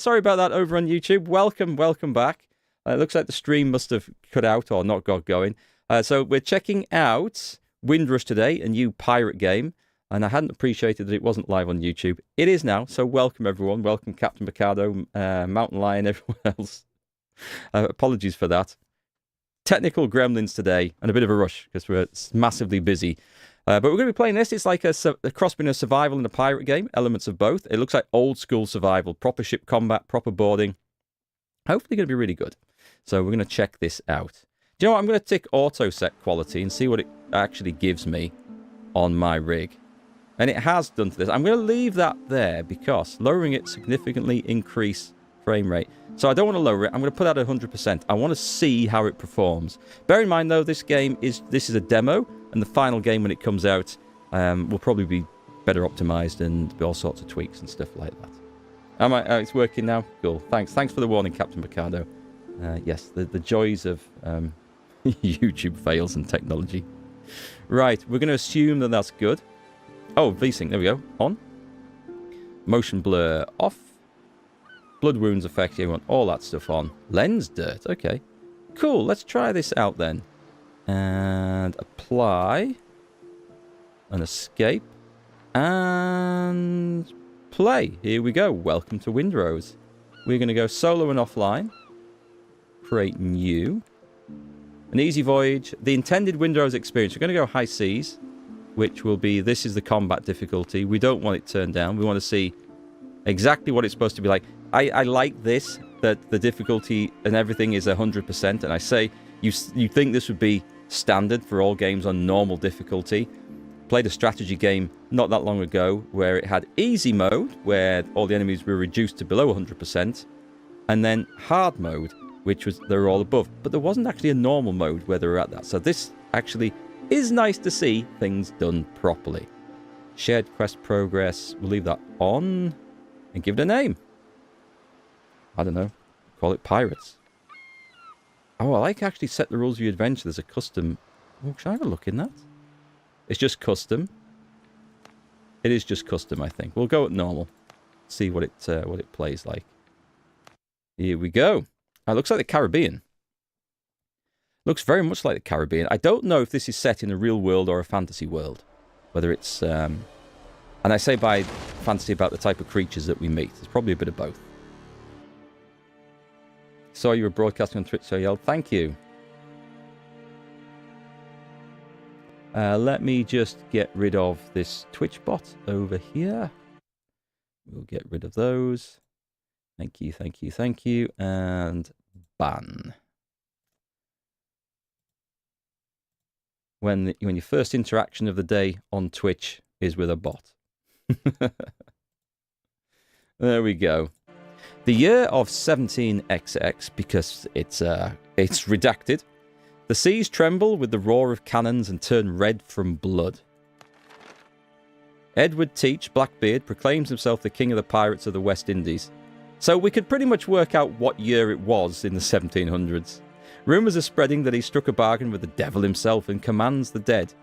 Sorry about that over on YouTube. Welcome back. It looks like the stream must have cut out or not got going. So we're checking out Windrose today, a new pirate game. And I hadn't appreciated that it wasn't live on YouTube. It is now, so welcome everyone. Welcome Captain Mikado, Mountain Lion, everyone else. Apologies for that. Technical gremlins today, and a bit of a rush because we're massively busy. But we're going to be playing this. It's like a cross between a survival and a pirate game, elements of both. It looks like old school survival, proper ship combat, proper boarding. Hopefully going to be really good. So we're going to check this out. Do you know what? I'm going to tick auto set quality and see what it actually gives me on my rig. And it has done to this. I'm going to leave that there because lowering it significantly increase frame rate. So I don't want to lower it. I'm going to put that at 100%. I want to see how it performs. Bear in mind, though, this is a demo, and the final game when it comes out will probably be better optimized and be all sorts of tweaks and stuff like that. It's working now? Cool. Thanks for the warning, Captain Mikado. Yes, the joys of YouTube fails and technology. Right, we're going to assume that that's good. Oh, VSync, there we go. On. Motion blur off. Blood wounds effect, you want all that stuff on. Lens dirt, okay. Cool, let's try this out then. And apply. And escape. And play. Here we go. Welcome to Windrose. We're going to go solo and offline. Create new. An easy voyage. The intended Windrose experience. We're going to go high seas. Which will be, this is the combat difficulty. We don't want it turned down. We want to see exactly what it's supposed to be like. I like this, that the difficulty and everything is 100%. And I say, you think this would be standard for all games on normal difficulty. Played a strategy game not that long ago where it had easy mode, where all the enemies were reduced to below 100%. And then hard mode, which was they were all above. But there wasn't actually a normal mode where they were at that. So this actually is nice to see things done properly. Shared quest progress. We'll leave that on and give it a name. I don't know. Call it Pirates. Oh, I like actually set the rules of your adventure. There's a custom. Oh, should I have a look in that? It's just custom. It is just custom, I think. We'll go at normal. See what it plays like. Here we go. It looks like the Caribbean. Looks very much like the Caribbean. I don't know if this is set in a real world or a fantasy world. Whether it's... and I say by fantasy about the type of creatures that we meet. It's probably a bit of both. Saw you were broadcasting on Twitch, so I yelled, thank you. Let me just get rid of this Twitch bot over here. We'll get rid of those. Thank you, thank you, thank you. And ban. When your first interaction of the day on Twitch is with a bot. There we go. The year of 17XX, because it's redacted. The seas tremble with the roar of cannons and turn red from blood. Edward Teach, Blackbeard, proclaims himself the king of the pirates of the West Indies. So we could pretty much work out what year it was in the 1700s. Rumours are spreading that he struck a bargain with the devil himself and commands the dead.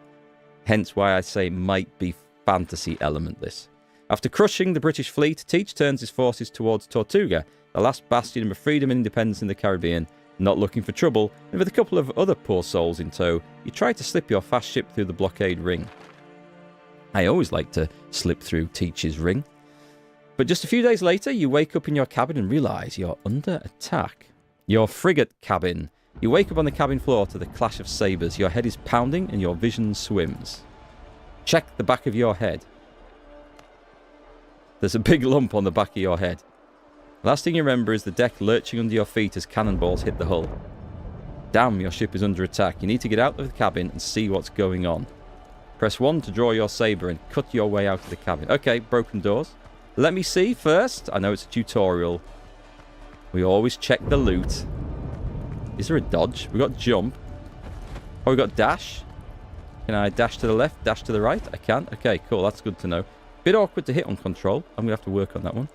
Hence why I say might be fantasy element this. After crushing the British fleet, Teach turns his forces towards Tortuga, the last bastion of freedom and independence in the Caribbean. Not looking for trouble, and with a couple of other poor souls in tow, you try to slip your fast ship through the blockade ring. I always like to slip through Teach's ring. But just a few days later, you wake up in your cabin and realise you're under attack. Your frigate cabin. You wake up on the cabin floor to the clash of sabres. Your head is pounding and your vision swims. Check the back of your head. There's a big lump on the back of your head. Last thing you remember is the deck lurching under your feet as cannonballs hit the hull. Damn, your ship is under attack. You need to get out of the cabin and see what's going on. Press 1 to draw your sabre and cut your way out of the cabin. Okay, broken doors. Let me see first. I know it's a tutorial. We always check the loot. Is there a dodge? We got jump. Oh, we got dash. Can I dash to the left, dash to the right? I can. Okay, cool. That's good to know. Bit awkward to hit on control. I'm going to have to work on that one.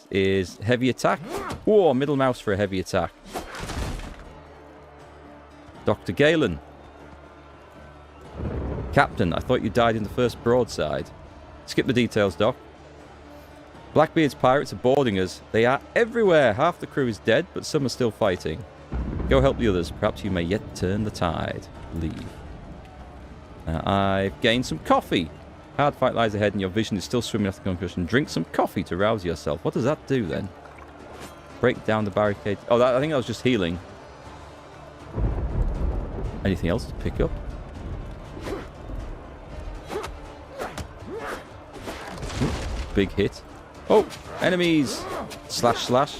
Is heavy attack. Whoa, middle mouse for a heavy attack. Dr. Galen. Captain, I thought you died in the first broadside. Skip the details, Doc. Blackbeard's pirates are boarding us. They are everywhere. Half the crew is dead, but some are still fighting. Go help the others. Perhaps you may yet turn the tide. Leave. I've gained some coffee. Hard fight lies ahead and your vision is still swimming after concussion. Drink some coffee to rouse yourself. What does that do then? Break down the barricade. Oh, I think that was just healing. Anything else to pick up? Ooh, big hit. Oh, enemies! Slash, slash.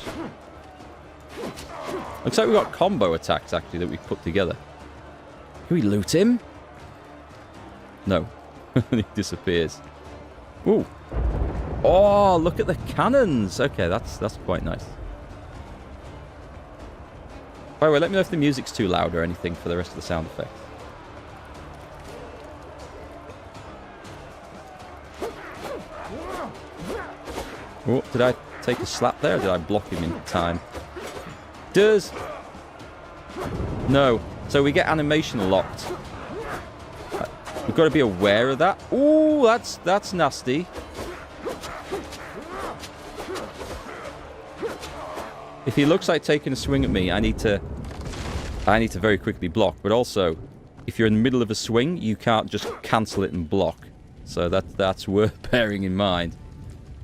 Looks like we've got combo attacks, actually, that we've put together. Can we loot him? No. He disappears. Ooh. Oh, look at the cannons! Okay, that's quite nice. By the way, let me know if the music's too loud or anything for the rest of the sound effects. Oh, did I take a slap there or did I block him in time? Does... No. So we get animation locked. We've got to be aware of that. Ooh, that's nasty. If he looks like taking a swing at me, I need to very quickly block. But also, if you're in the middle of a swing, you can't just cancel it and block. So that's worth bearing in mind.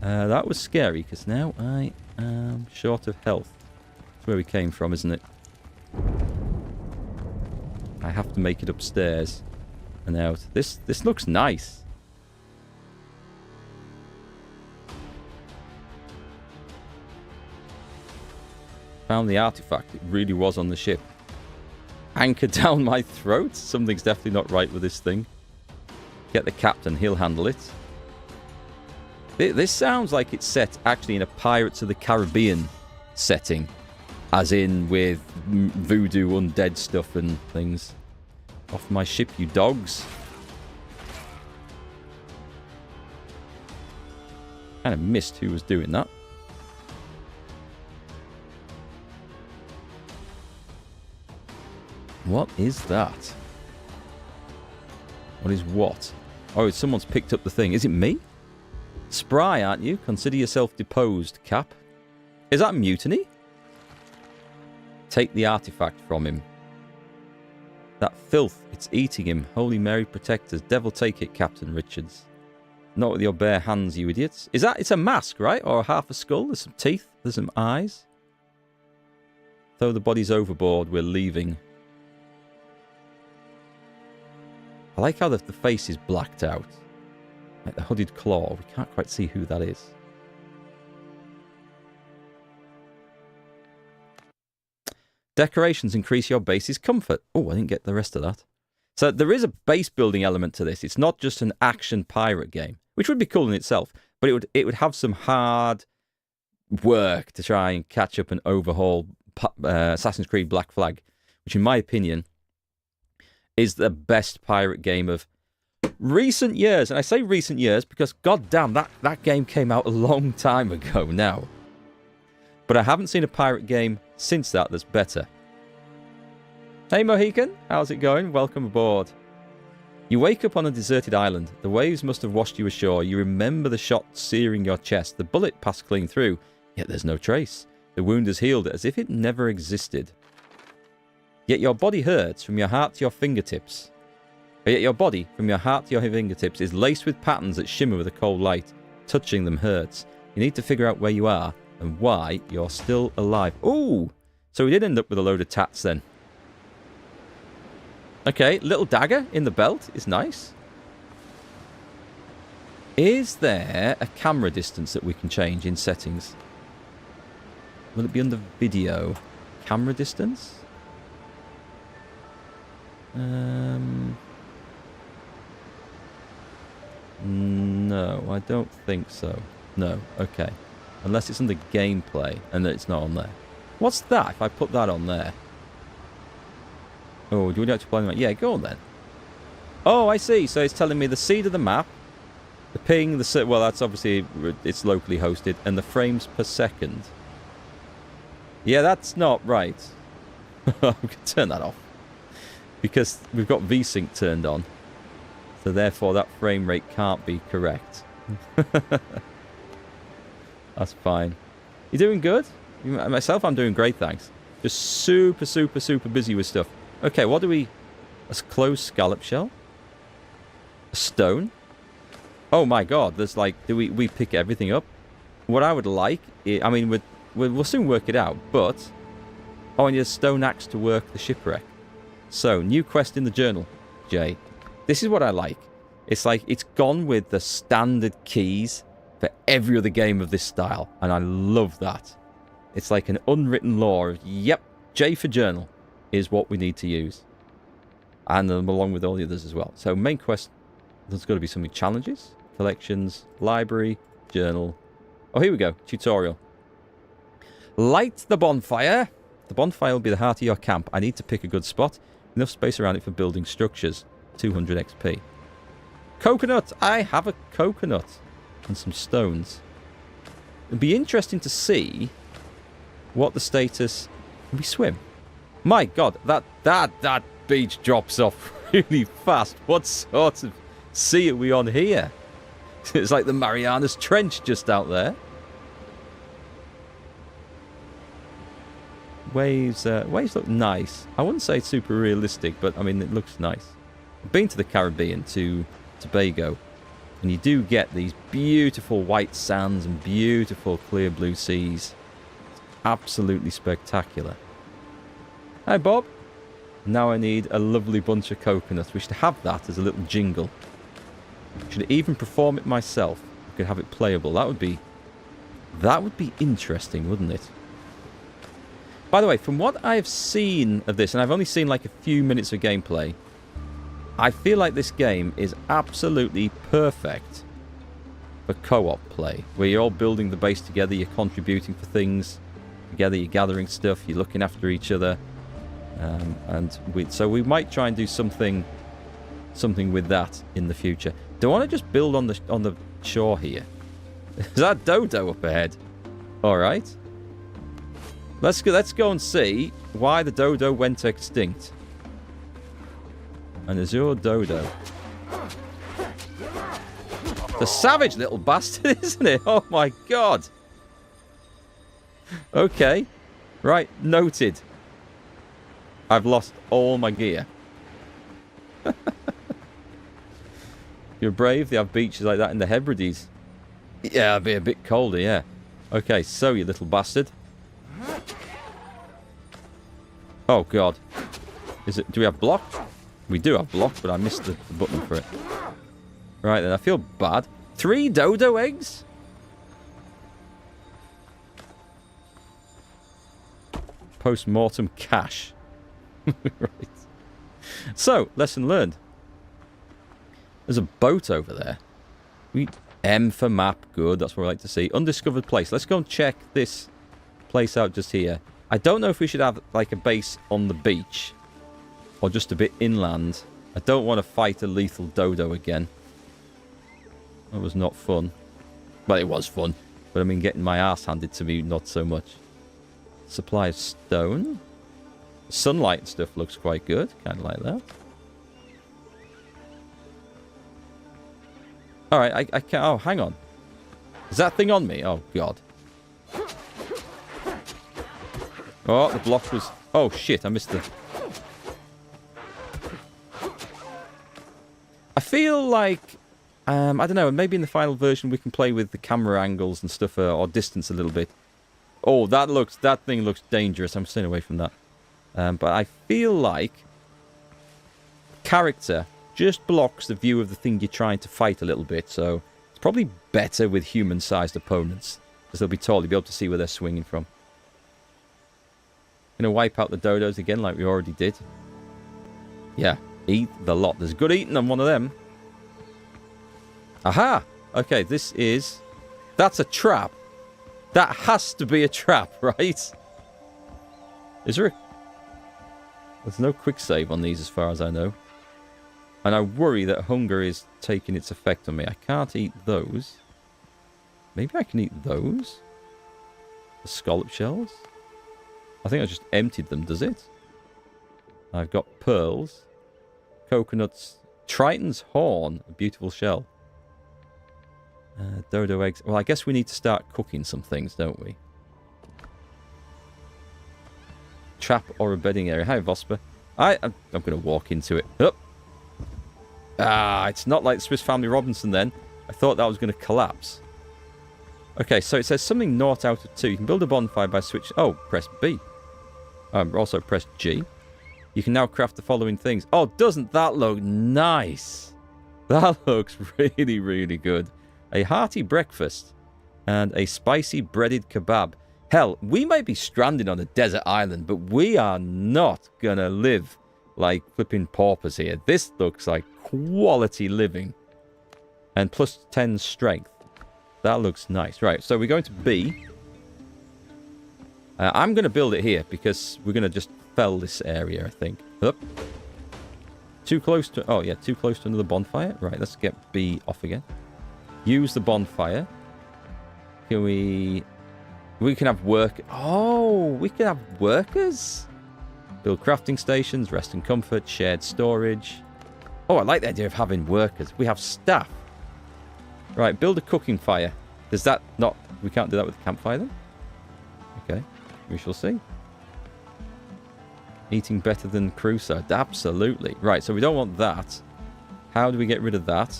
That was scary, because now I am short of health. That's where we came from, isn't it? I have to make it upstairs and out. This looks nice. Found the artifact. It really was on the ship. Anchor down my throat? Something's definitely not right with this thing. Get the captain. He'll handle it. This sounds like it's set actually in a Pirates of the Caribbean setting. As in with voodoo undead stuff and things. Off my ship, you dogs. Kind of missed who was doing that. What is that? What is what? Oh, someone's picked up the thing. Is it me? Spry, aren't you? Consider yourself deposed, Cap. Is that mutiny? Take the artifact from him. That filth, it's eating him. Holy Mary protect us. Devil take it, Captain Richards. Not with your bare hands, you idiots. Is that... It's a mask, right? Or half a skull? There's some teeth. There's some eyes. Throw the bodies overboard. We're leaving. I like how the face is blacked out. Like the hooded claw. We can't quite see who that is. Decorations increase your base's comfort. Oh, I didn't get the rest of that. So there is a base building element to this. It's not just an action pirate game, which would be cool in itself, but it would have some hard work to try and catch up and overhaul Assassin's Creed Black Flag, which in my opinion is the best pirate game of recent years. And I say recent years because goddamn, that game came out a long time ago now. But I haven't seen a pirate game since that's better. Hey Mohican, how's it going? Welcome aboard. You wake up on a deserted island. The waves must have washed you ashore. You remember the shot searing your chest. The bullet passed clean through, yet there's no trace. The wound has healed as if it never existed. Yet your body hurts from your heart to your fingertips. But yet your body, from your heart to your fingertips, is laced with patterns that shimmer with a cold light. Touching them hurts. You need to figure out where you are and why you're still alive. Ooh! So we did end up with a load of tats then. Okay, little dagger in the belt is nice. Is there a camera distance that we can change in settings? Will it be under video? Camera distance? No, I don't think so. No, okay. Unless it's under gameplay and it's not on there. What's that if I put that on there? Oh, do we have to play the map? Yeah, go on then. Oh, I see. So it's telling me the seed of the map, the ping, well, that's obviously, it's locally hosted, and the frames per second. Yeah, that's not right. We can turn that off. Because we've got VSync turned on. So therefore that frame rate can't be correct. That's fine. You doing good? Myself, I'm doing great, thanks. Just super, super, super busy with stuff. Okay, what do we... A closed scallop shell? A stone? Oh my god, there's like... Do we pick everything up? What I would like... I mean, we'll soon work it out, but... Oh, I need a stone axe to work the shipwreck. So, new quest in the journal, Jay. This is what I like. It's like, it's gone with the standard keys for every other game of this style. And I love that. It's like an unwritten law of, yep, J for journal is what we need to use. And along with all the others as well. So, main quest, there's got to be something. Challenges, collections, library, journal. Oh, here we go. Tutorial. Light the bonfire. The bonfire will be the heart of your camp. I need to pick a good spot. Enough space around it for building structures. 200 XP. Coconut! I have a coconut. And some stones. It'd be interesting to see what the status... Can we swim? My god, that beach drops off really fast. What sort of sea are we on here? It's like the Marianas Trench just out there. Waves look nice. I wouldn't say it's super realistic, but I mean, it looks nice. I've been to the Caribbean, to Tobago, and you do get these beautiful white sands and beautiful clear blue seas. It's absolutely spectacular. Hi, Bob. Now I need a lovely bunch of coconuts. We should have that as a little jingle. Should even perform it myself. I could have it playable. That would be interesting, wouldn't it? By the way, from what I've seen of this, and I've only seen like a few minutes of gameplay, I feel like this game is absolutely perfect for co-op play, where you're all building the base together, you're contributing for things together, you're gathering stuff, you're looking after each other, so we might try and do something with that in the future. Do I want to just build on the shore here? Is that dodo up ahead? All right. Let's go and see why the dodo went extinct. An azure dodo. The savage little bastard, isn't it? Oh my god. Okay. Right, noted. I've lost all my gear. You're brave. They have beaches like that in the Hebrides. Yeah, it'll be a bit colder, yeah. Okay, so you little bastard. Oh god. Do we have block? We do have block, but I missed the button for it. Right then, I feel bad. 3 dodo eggs? Post-mortem cash. Right. So, lesson learned. There's a boat over there. M for map, good, that's what I like to see. Undiscovered place. Let's go and check this place out just here. I don't know if we should have like a base on the beach or just a bit inland. I don't want to fight a lethal dodo again. That was not fun. Well, it was fun, but I mean getting my ass handed to me, not so much. Supply of stone. Sunlight and stuff looks quite good, kind of like that. Alright, I can't... Oh, hang on. Is that thing on me? Oh, God. Oh, the block was... Oh, shit, I missed the... I feel like... I don't know, maybe in the final version we can play with the camera angles and stuff, or distance a little bit. Oh, that thing looks dangerous. I'm staying away from that. But I feel like... character just blocks the view of the thing you're trying to fight a little bit, so it's probably better with human-sized opponents, because they'll be tall, you'll be able to see where they're swinging from. Gonna wipe out the dodos again like we already did. Yeah, eat the lot. There's good eating on one of them. Aha! Okay, this is... That's a trap. That has to be a trap, right? Is there a... There's no quick save on these as far as I know. And I worry that hunger is taking its effect on me. I can't eat those. Maybe I can eat those? The scallop shells? I think I just emptied them, does it? I've got pearls. Coconuts. Triton's horn. A beautiful shell. Dodo eggs. Well, I guess we need to start cooking some things, don't we? Trap or a bedding area. Hi, Vosper. I'm going to walk into it. Up. Ah, it's not like Swiss Family Robinson then. I thought that was going to collapse. Okay, so it says something 0 out of 2. You can build a bonfire by switch... Oh, press B. Also press G. You can now craft the following things. Oh, doesn't that look nice? That looks really, really good. A hearty breakfast and a spicy breaded kebab. Hell, we might be stranded on a desert island, but we are not going to live like flipping paupers here. This looks like quality living. And plus 10 strength. That looks nice. Right, so we're going to B. I'm going to build it here because we're going to just fell this area, I think. Up. Too close to... Oh, yeah, too close to another bonfire. Right, let's get B off again. Use the bonfire. Can we... We can have work... Oh, we can have workers. Build crafting stations, rest and comfort, shared storage. Oh, I like the idea of having workers. We have staff. Right, build a cooking fire. Does that not... We can't do that with a campfire then? Okay, we shall see. Eating better than Crusoe. Absolutely. Right, so we don't want that. How do we get rid of that?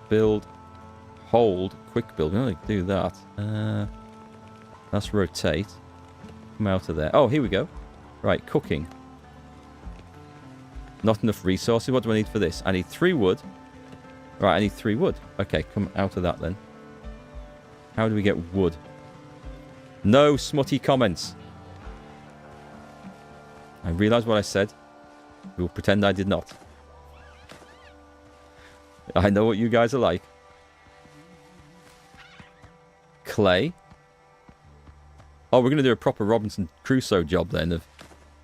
Build, hold, quick build. We only do that. Let's rotate. Come out of there. Oh, here we go. Right, cooking. Not enough resources. What do I need for this? I need 3 wood. Right, I need 3 wood. Okay, come out of that then. How do we get wood? No smutty comments. I realised what I said. We will pretend I did not. I know what you guys are like. Clay. Oh, we're going to do a proper Robinson Crusoe job then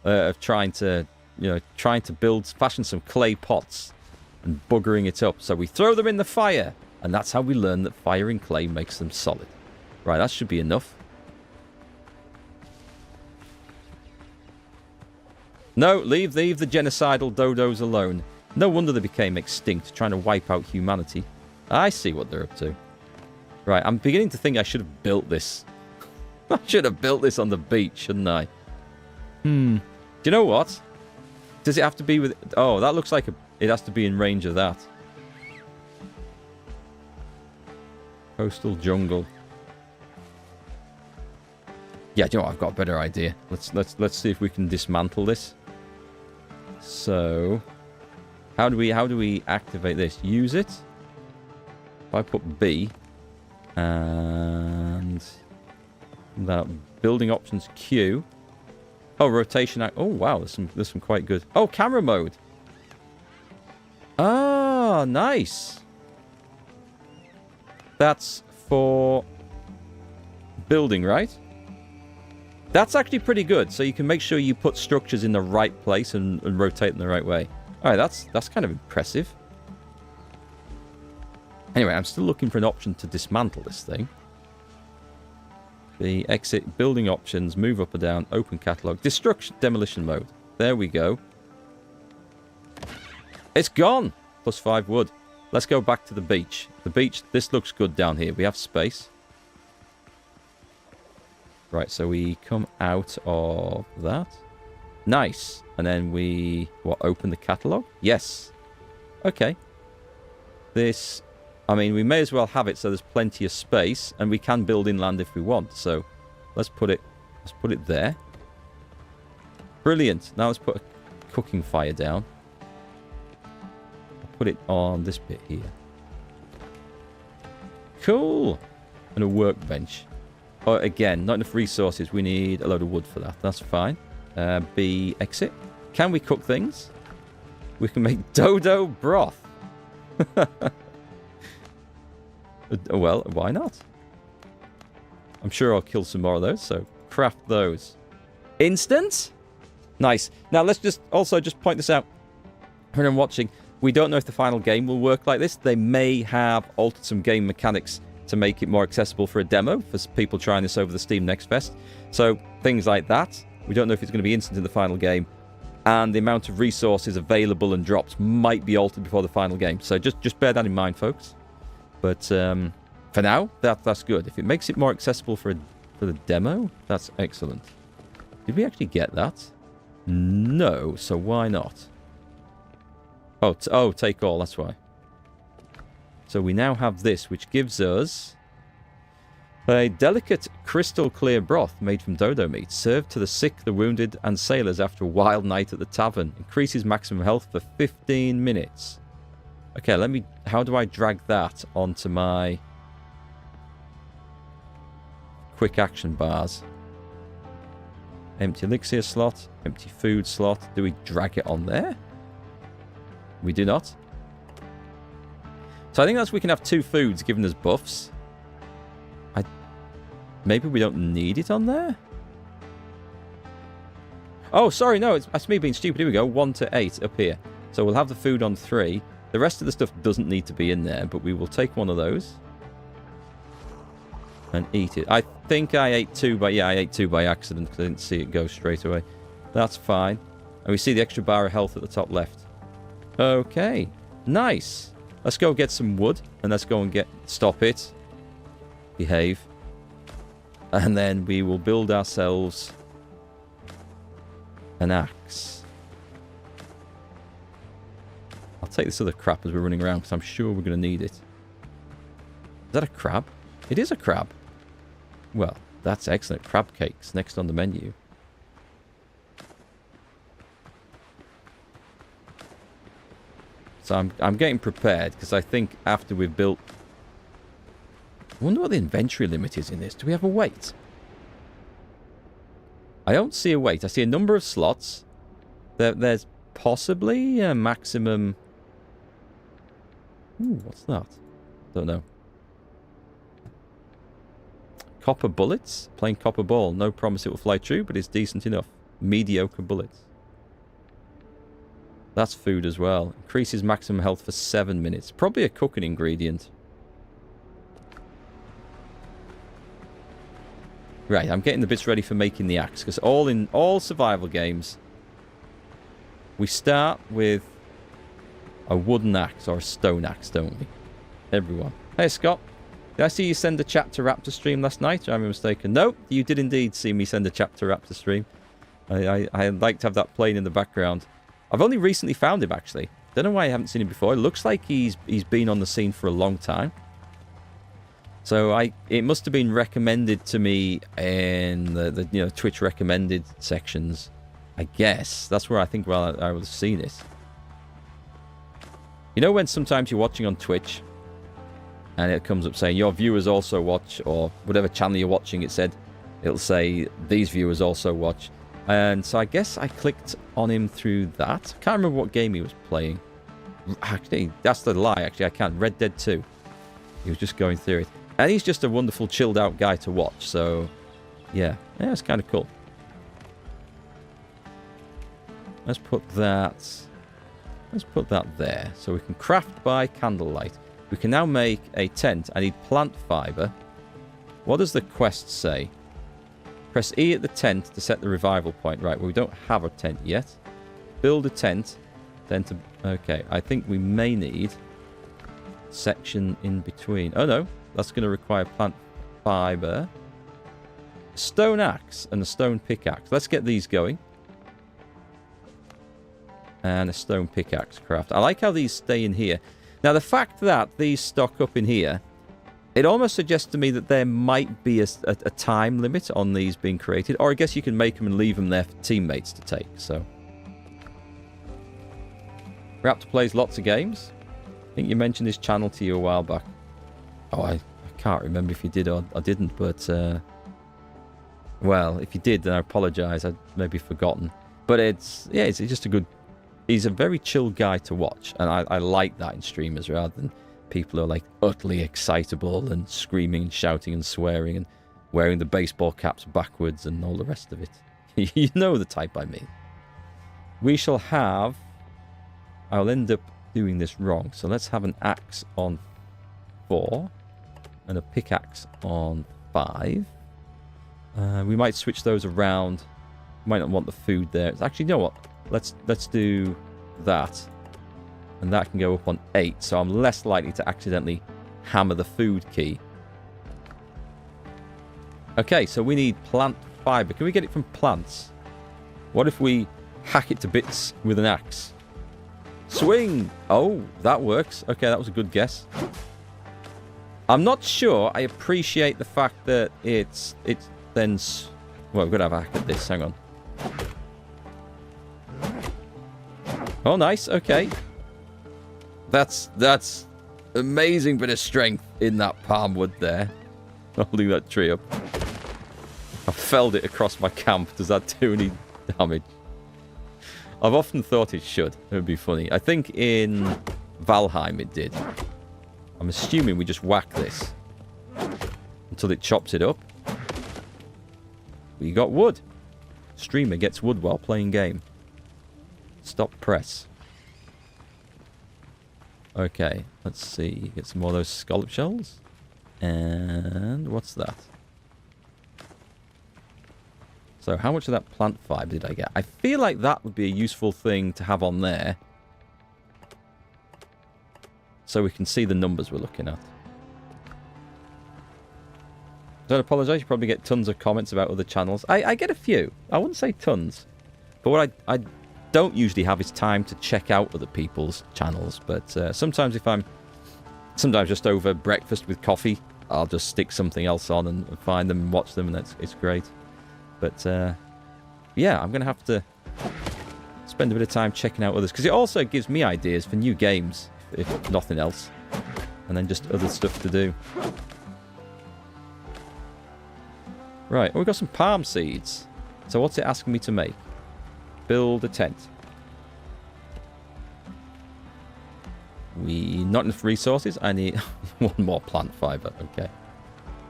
of trying to, fashion some clay pots and buggering it up. So we throw them in the fire, and that's how we learn that firing clay makes them solid. Right, that should be enough. No, leave the genocidal dodos alone. No wonder they became extinct, trying to wipe out humanity. I see what they're up to. Right, I'm beginning to think I should have built this. I should have built this on the beach, shouldn't I? Do you know what? Does it have to be with... Oh, that looks like it has to be in range of that. Coastal jungle. Yeah, do you know what? I've got a better idea. Let's see if we can dismantle this. So, how do we activate this? Use it. If I put B and that building options Q. Oh, rotation. Oh wow, there's some quite good. Oh, camera mode. Ah, nice. That's for building, right? That's actually pretty good. So you can make sure you put structures in the right place and rotate them the right way. All right, that's kind of impressive. Anyway, I'm still looking for an option to dismantle this thing. The exit, building options, move up or down, open catalog, destruction, demolition mode. There we go. It's gone. Plus 5 wood. Let's go back to the beach. The beach, this looks good down here. We have space. Right, so we come out of that. Nice. And then we, open the catalog? Yes. Okay. This, I mean, we may as well have it so there's plenty of space, and we can build inland if we want. So let's put it there. Brilliant. Now let's put a cooking fire down. I'll put it on this bit here. Cool. And a workbench. Oh, again, not enough resources. We need a load of wood for that. That's fine. B, exit. Can we cook things? We can make dodo broth. Well, why not? I'm sure I'll kill some more of those, so craft those. Instant? Nice. Now, let's just point this out. When I'm watching, we don't know if the final game will work like this. They may have altered some game mechanics to make it more accessible for a demo for people trying this over the Steam Nextfest. So things like that. We don't know if it's going to be instant in the final game, and the amount of resources available and drops might be altered before the final game. So just bear that in mind, folks. But for now, that's good. If it makes it more accessible for the demo, that's excellent. Did we actually get that? No, so why not? Oh, take all, that's why. So we now have this, which gives us a delicate crystal clear broth made from dodo meat, served to the sick, the wounded, and sailors after a wild night at the tavern. Increases maximum health for 15 minutes. Okay, how do I drag that onto my quick action bars? Empty elixir slot, empty food slot. Do we drag it on there? We do not. So I think we can have 2 foods giving us buffs. Maybe we don't need it on there? Oh, sorry, no, that's me being stupid. Here we go, 1 to 8 up here. So we'll have the food on 3. The rest of the stuff doesn't need to be in there, but we will take one of those and eat it. I think I ate 2 by accident because I didn't see it go straight away. That's fine. And we see the extra bar of health at the top left. Okay, nice. Let's go get some wood, and let's go and stop it. Behave. And then we will build ourselves an axe. I'll take this other crap as we're running around, because I'm sure we're going to need it. Is that a crab? It is a crab. Well, that's excellent. Crab cakes next on the menu. So I'm getting prepared, because I think after we've built... I wonder what the inventory limit is in this. Do we have a weight? I don't see a weight. I see a number of slots. There's possibly a maximum... Ooh, what's that? Don't know. Copper bullets? Plain copper ball. No promise it will fly true, but it's decent enough. Mediocre bullets. That's food as well. Increases maximum health for 7 minutes. Probably a cooking ingredient. Right, I'm getting the bits ready for making the axe, because in all survival games, we start with a wooden axe or a stone axe, don't we? Everyone. Hey, Scott. Did I see you send a chat to Raptor stream last night? Or am I mistaken? No, you did indeed see me send a chat to Raptor stream. I'd like to have that playing in the background. I've only recently found him, actually. Don't know why I haven't seen him before. It looks like he's been on the scene for a long time. So it must have been recommended to me in the Twitch recommended sections. I guess that's where I think I would have seen it. You know when sometimes you're watching on Twitch and it comes up saying your viewers also watch, or whatever channel you're watching, it'll say these viewers also watch. And so I guess I clicked on him through that. I can't remember what game he was playing. Actually, that's the lie. Actually, I can't. Red Dead 2. He was just going through it. And he's just a wonderful, chilled out guy to watch. So, yeah. Yeah, it's kind of cool. Let's put that there. So we can craft by candlelight. We can now make a tent. I need plant fiber. What does the quest say? Press E at the tent to set the revival point. Right, well, we don't have a tent yet. Build a tent. Then to... Okay, I think we may need section in between. Oh, no. That's going to require plant fiber. Stone axe and a stone pickaxe. Let's get these going. And a stone pickaxe craft. I like how these stay in here. Now, the fact that these stock up in here, it almost suggests to me that there might be a time limit on these being created. Or I guess you can make them and leave them there for teammates to take. So, Raptor plays lots of games. I think you mentioned his channel to you a while back. Oh, I can't remember if you did or didn't, but... well, if you did, then I apologise. I'd maybe forgotten. But it's just a good... He's a very chill guy to watch, and I like that in streamers rather than people who are like utterly excitable and screaming and shouting and swearing and wearing the baseball caps backwards and all the rest of it. You know the type I mean. We shall have... I'll end up doing this wrong, so let's have an axe on 4 and a pickaxe on 5. We might switch those around. Might not want the food there. Actually, you know what? Let's do that. And that can go up on 8, so I'm less likely to accidentally hammer the food key. Okay, so we need plant fiber. Can we get it from plants? What if we hack it to bits with an axe? Swing! Oh, that works. Okay, that was a good guess. I'm not sure I appreciate the fact that it's then... Well, we've got to have a hack at this. Hang on. Oh, nice. Okay. That's amazing bit of strength in that palm wood there. Holding that tree up. I felled it across my camp. Does that do any damage? I've often thought it should. It would be funny. I think in Valheim it did. I'm assuming we just whack this until it chops it up. We got wood. Streamer gets wood while playing game. Stop press. Okay, let's see. Get some more of those scallop shells. And what's that? So how much of that plant fiber did I get? I feel like that would be a useful thing to have on there. So we can see the numbers we're looking at. Don't apologise, you probably get tons of comments about other channels. I get a few. I wouldn't say tons. But what I don't usually have is time to check out other people's channels. But sometimes if I'm... Sometimes just over breakfast with coffee, I'll just stick something else on and find them and watch them, and it's great. But, yeah, I'm going to have to spend a bit of time checking out others. Because it also gives me ideas for new games, if nothing else. And then just other stuff to do. Right, we've got some palm seeds. So what's it asking me to make? Build a tent. Not enough resources. I need one more plant fiber. Okay.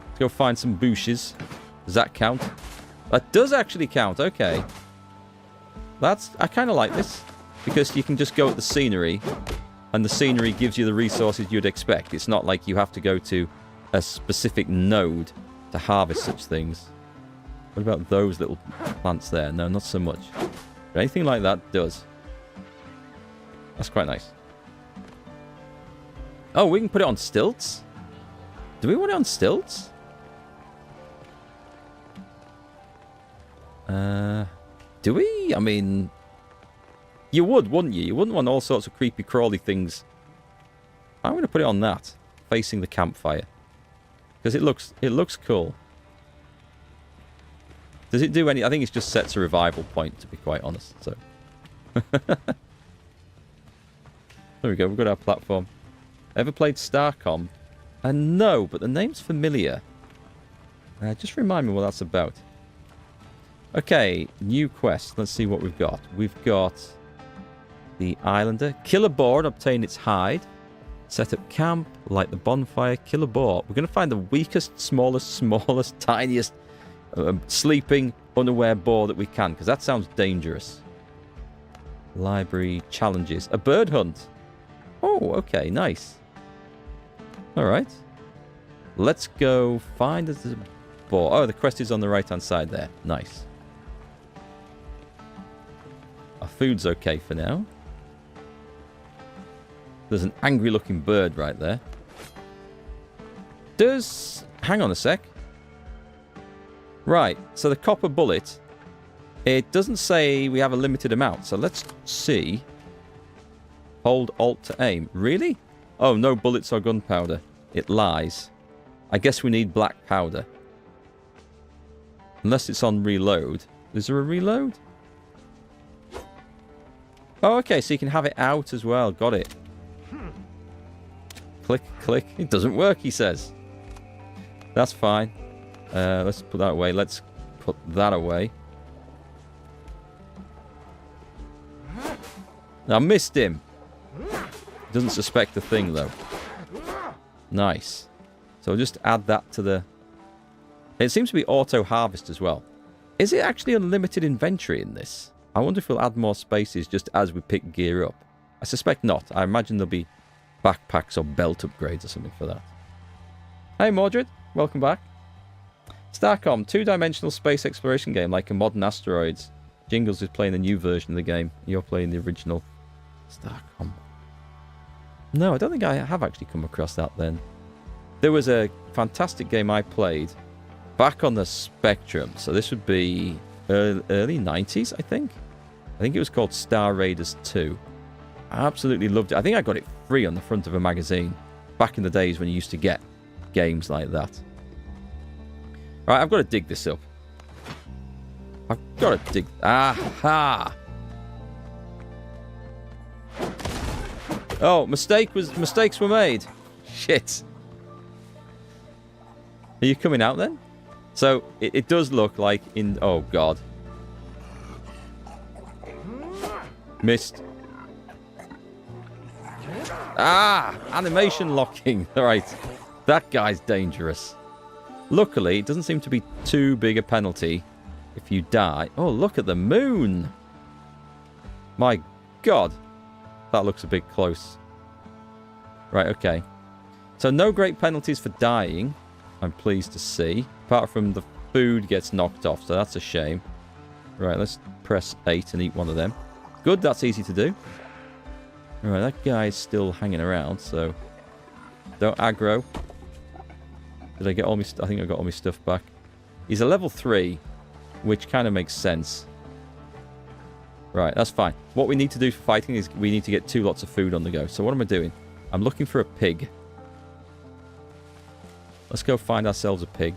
Let's go find some bushes. Does that count? That does actually count. Okay. I kind of like this. Because you can just go at the scenery. And the scenery gives you the resources you'd expect. It's not like you have to go to a specific node to harvest such things. What about those little plants there? No, not so much. But anything like that does. That's quite nice. Oh, we can put it on stilts? Do we want it on stilts? Do we? I mean... You would, wouldn't you? You wouldn't want all sorts of creepy crawly things. I'm going to put it on that. Facing the campfire. Because it looks cool. Does it do any... I think it just sets a revival point, to be quite honest. So. There we go. We've got our platform. Ever played Starcom? No, but the name's familiar. Just remind me what that's about. Okay, new quest. Let's see what we've got. We've got the Islander. Kill a boar and obtain its hide. Set up camp. Light the bonfire. Kill a boar. We're going to find the weakest, smallest, tiniest, sleeping, unaware boar that we can, because that sounds dangerous. Library challenges. A bird hunt. Oh, okay, nice. Alright. Let's go find the boar. Oh, the quest is on the right-hand side there. Nice. Our food's okay for now. There's an angry-looking bird right there. Hang on a sec. Right, so the copper bullet, it doesn't say we have a limited amount. So let's see. Hold Alt to aim. Really? Oh, no bullets or gunpowder. It lies. I guess we need black powder. Unless it's on reload. Is there a reload? Oh, okay, so you can have it out as well. Got it. Click, click. It doesn't work, he says. That's fine. Let's put that away. Let's put that away. I missed him. Doesn't suspect a thing, though. Nice. So I'll just add that to the... It seems to be auto-harvest as well. Is it actually unlimited inventory in this? I wonder if we'll add more spaces just as we pick gear up. I suspect not. I imagine there'll be backpacks or belt upgrades or something for that. Hey, Mordred. Welcome back. Starcom, two-dimensional space exploration game like a modern Asteroids. Jingles is playing the new version of the game. You're playing the original Starcom. No, I don't think I have actually come across that then. There was a fantastic game I played back on the Spectrum. So this would be early 90s, I think. I think it was called Star Raiders 2. I absolutely loved it. I think I got it free on the front of a magazine back in the days when you used to get games like that. All right, I've got to dig this up. I've got to dig... Aha! Oh, mistakes were made. Shit. Are you coming out then? So, it does look like in... Oh, God. Missed. Ah! Animation locking. All right. That guy's dangerous. Luckily, it doesn't seem to be too big a penalty if you die. Oh, look at the moon. My God. That looks a bit close. Right, okay. So no great penalties for dying, I'm pleased to see. Apart from the food gets knocked off, so that's a shame. Right, let's press 8 and eat one of them. Good, that's easy to do. Alright, that guy's still hanging around, so... Don't aggro. Did I get all my... I think I got all my stuff back. He's a level 3, which kind of makes sense. Right, that's fine. What we need to do for fighting is we need to get 2 lots of food on the go. So what am I doing? I'm looking for a pig. Let's go find ourselves a pig.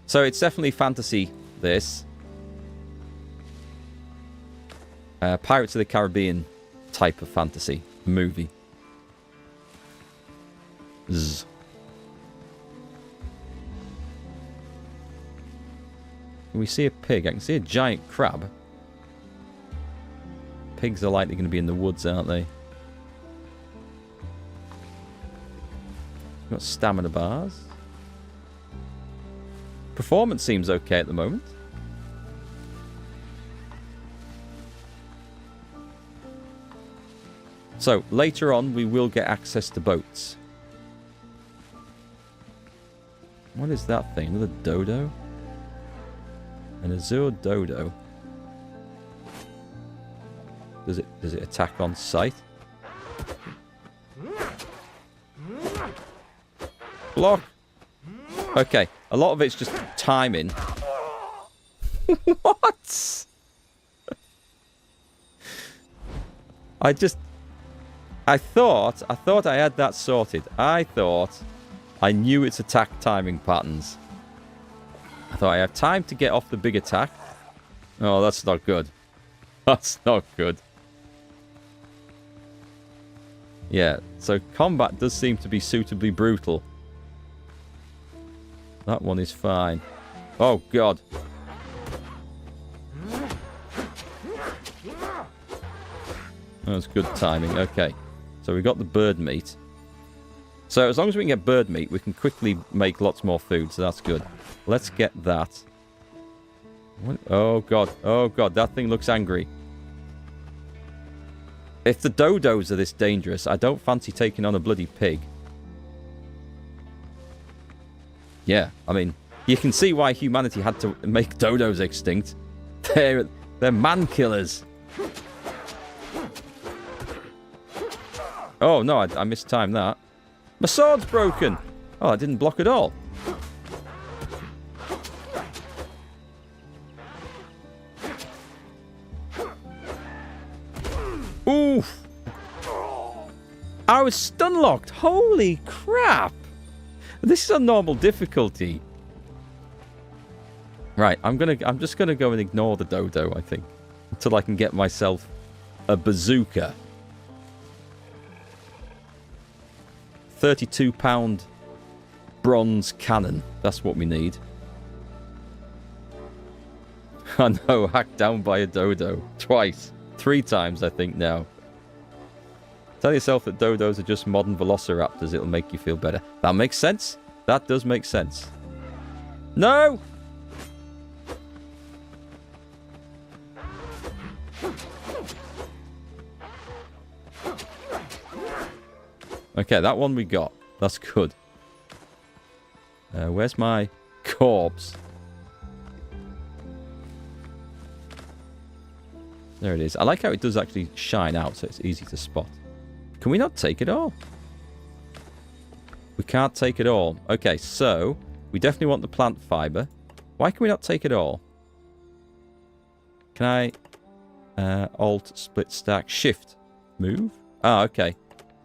So it's definitely fantasy, this. Pirates of the Caribbean type of fantasy movie. Zzz. Can we see a pig? I can see a giant crab. Pigs are likely going to be in the woods, aren't they? Got stamina bars. Performance seems okay at the moment. So, later on, we will get access to boats. What is that thing? Another dodo? An azure dodo. Does it attack on sight? Block! Okay, a lot of it's just timing. What? I thought I had that sorted. I thought I knew its attack timing patterns. I thought I have time to get off the big attack. Oh, that's not good. That's not good. Yeah, so combat does seem to be suitably brutal. That one is fine. Oh, God. That's good timing. Okay. So we got the bird meat. So as long as we can get bird meat, we can quickly make lots more food. So that's good. Let's get that. What? Oh, God. Oh, God. That thing looks angry. If the dodos are this dangerous, I don't fancy taking on a bloody pig. Yeah, I mean, you can see why humanity had to make dodos extinct. They're man killers. Oh, no, I mistimed that. My sword's broken. Oh, I didn't block at all. Oof. I was stun locked. Holy crap. This is on normal difficulty. Right, I'm just gonna go and ignore the dodo, I think. Until I can get myself a bazooka. 32-pound bronze cannon. That's what we need. I know, hacked down by a dodo. Twice. 3 times, I think, now. Tell yourself that dodos are just modern velociraptors. It'll make you feel better. That makes sense. That does make sense. No! Okay, that one we got. That's good. Where's my corpse? There it is. I like how it does actually shine out, so it's easy to spot. Can we not take it all? We can't take it all. Okay, so we definitely want the plant fiber. Why can we not take it all? Can I Alt, split stack, Shift, move? Ah, okay.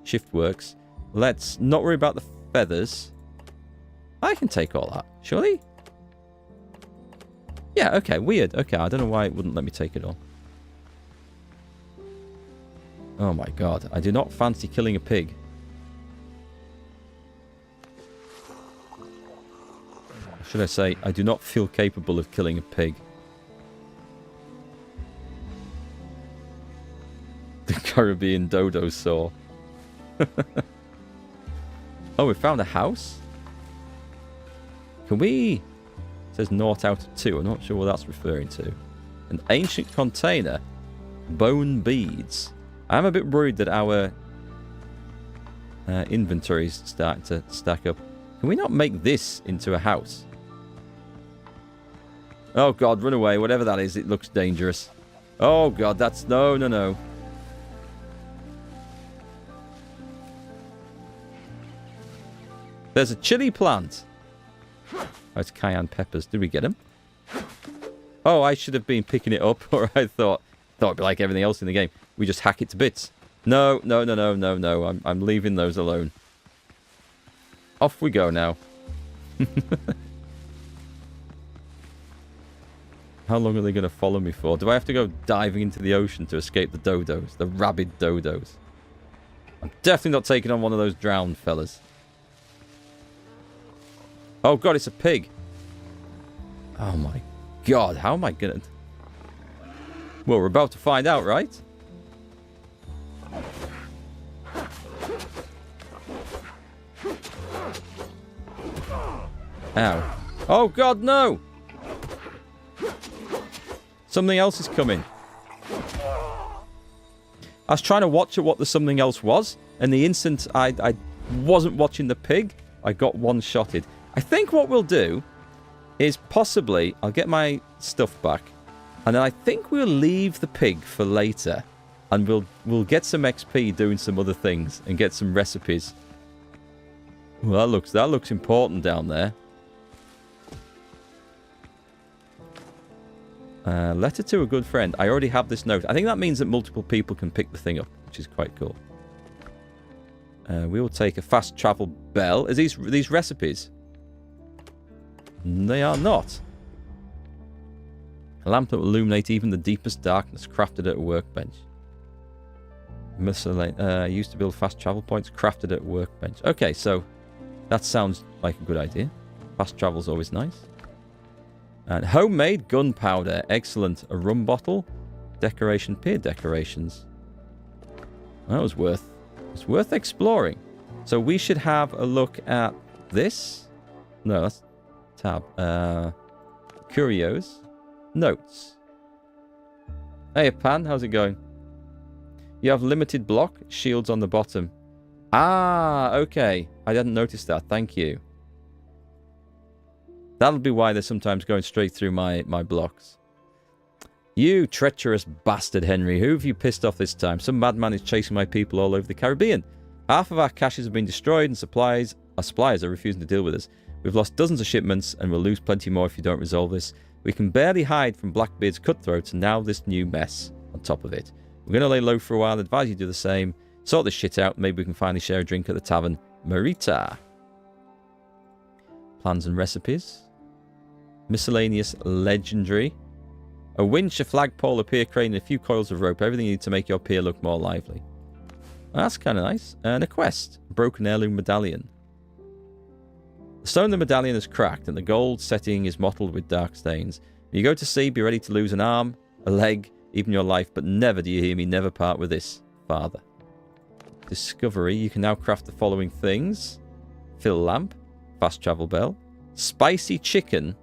Shift works. Let's not worry about the feathers. I can take all that, surely? Yeah, okay, weird. Okay, I don't know why it wouldn't let me take it all. Oh my god, I do not fancy killing a pig. Or should I say, I do not feel capable of killing a pig. The Caribbean dodo saw. Oh, we found a house? Can we... It says 0 out of 2. I'm not sure what that's referring to. An ancient container. Bone beads. I'm a bit worried that our inventories start to stack up. Can we not make this into a house? Oh god, run away. Whatever that is, it looks dangerous. Oh god, that's... No, no, no. There's a chili plant. Oh, it's cayenne peppers. Did we get them? Oh, I should have been picking it up, or I thought it'd be like everything else in the game. We just hack it to bits. No, no, no, no, no, no. I'm leaving those alone. Off we go now. How long are they going to follow me for? Do I have to go diving into the ocean to escape the dodos? The rabid dodos. I'm definitely not taking on one of those drowned fellas. Oh god, it's a pig. Oh my god, how am I gonna... Well, we're about to find out, right? Ow. Oh god, no! Something else is coming. I was trying to watch what the something else was, and the instant I wasn't watching the pig, I got one-shotted. I think what we'll do is possibly... I'll get my stuff back. And then I think we'll leave the pig for later. And we'll get some XP doing some other things. And get some recipes. Well, that looks important down there. Letter to a good friend. I already have this note. I think that means that multiple people can pick the thing up. Which is quite cool. We will take a fast travel bell. Are these recipes? They are not. A lamp that will illuminate even the deepest darkness, crafted at a workbench. Used to build fast travel points, crafted at a workbench. Okay, so that sounds like a good idea. Fast travel's always nice. And homemade gunpowder, excellent. A rum bottle, decoration, pier decorations. That was it's worth exploring. So we should have a look at this. No, that's tab. Curios. Notes. Hey, Pan, how's it going? You have limited block, shields on the bottom. Ah, okay. I didn't notice that. Thank you. That'll be why they're sometimes going straight through my blocks. You treacherous bastard, Henry. Who have you pissed off this time? Some madman is chasing my people all over the Caribbean. Half of our caches have been destroyed and our suppliers are refusing to deal with us. We've lost dozens of shipments and we'll lose plenty more if you don't resolve this. We can barely hide from Blackbeard's cutthroats and now this new mess on top of it. We're going to lay low for a while. Advise you do the same. Sort this shit out. Maybe we can finally share a drink at the tavern. Marita. Plans and recipes. Miscellaneous legendary. A winch, a flagpole, a pier crane, and a few coils of rope. Everything you need to make your pier look more lively. Well, that's kind of nice. And a quest. A broken heirloom medallion. The stone of the medallion is cracked, and the gold setting is mottled with dark stains. When you go to sea, be ready to lose an arm, a leg, even your life, but never, do you hear me, never part with this, father. Discovery. You can now craft the following things. Fill lamp. Fast travel bell. Spicy chicken.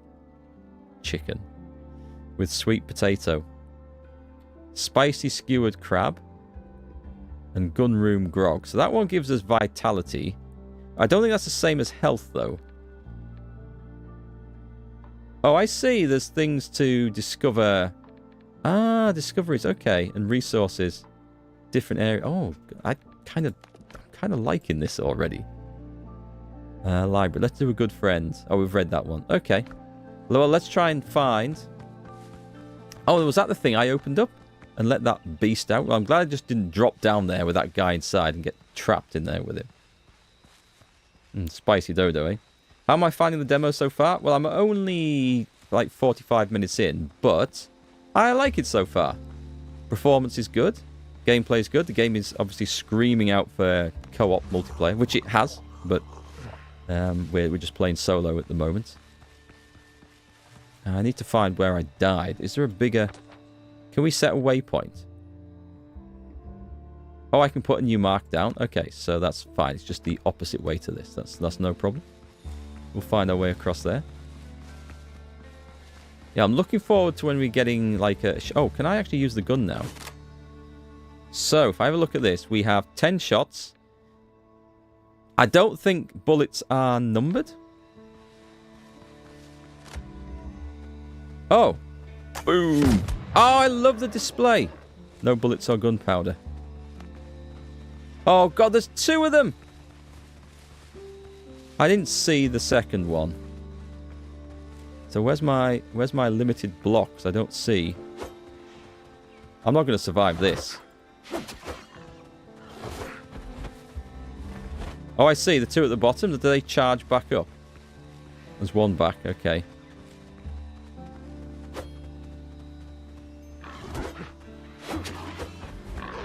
Chicken. With sweet potato. Spicy skewered crab. And gunroom grog. So that one gives us vitality. I don't think that's the same as health, though. Oh, I see. There's things to discover. Ah, discoveries. Okay, and resources. Different area. Oh, I'm kind of liking this already. Library. Let's do a good friend. Oh, we've read that one. Okay. Well, let's try and find... Oh, was that the thing I opened up? And let that beast out? Well, I'm glad I just didn't drop down there with that guy inside and get trapped in there with him. Spicy dodo, eh? How am I finding the demo so far? Well, I'm only like 45 minutes in, but I like it so far. Performance is good. Gameplay is good. The game is obviously screaming out for co-op multiplayer, which it has, but we're just playing solo at the moment. I need to find where I died. Is there a bigger... Can we set a waypoint? Oh, I can put a new mark down. Okay, so that's fine. It's just the opposite way to this. That's no problem. We'll find our way across there. Yeah, I'm looking forward to when we're getting like a... Oh, can I actually use the gun now? So, if I have a look at this, we have 10 shots. I don't think bullets are numbered. Oh. Boom. Oh, I love the display. No bullets or gunpowder. Oh, God, there's 2 of them. I didn't see the second one. So where's my limited blocks? I don't see. I'm not going to survive this. Oh, I see. The 2 at the bottom. Do they charge back up? There's 1 back. Okay.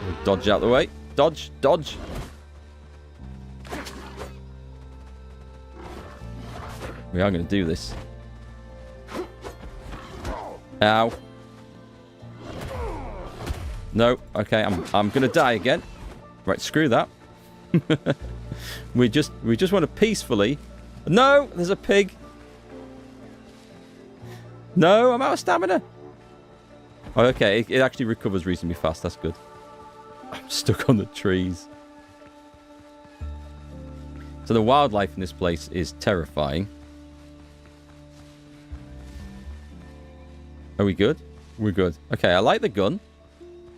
We'll dodge out the way. Dodge. Dodge. We are going to do this. Ow. No. Okay, I'm going to die again. Right, screw that. we just want to peacefully... No! There's a pig. No, I'm out of stamina. Oh, okay, it actually recovers reasonably fast. That's good. I'm stuck on the trees. So the wildlife in this place is terrifying. Are we good? We're good. Okay, I like the gun.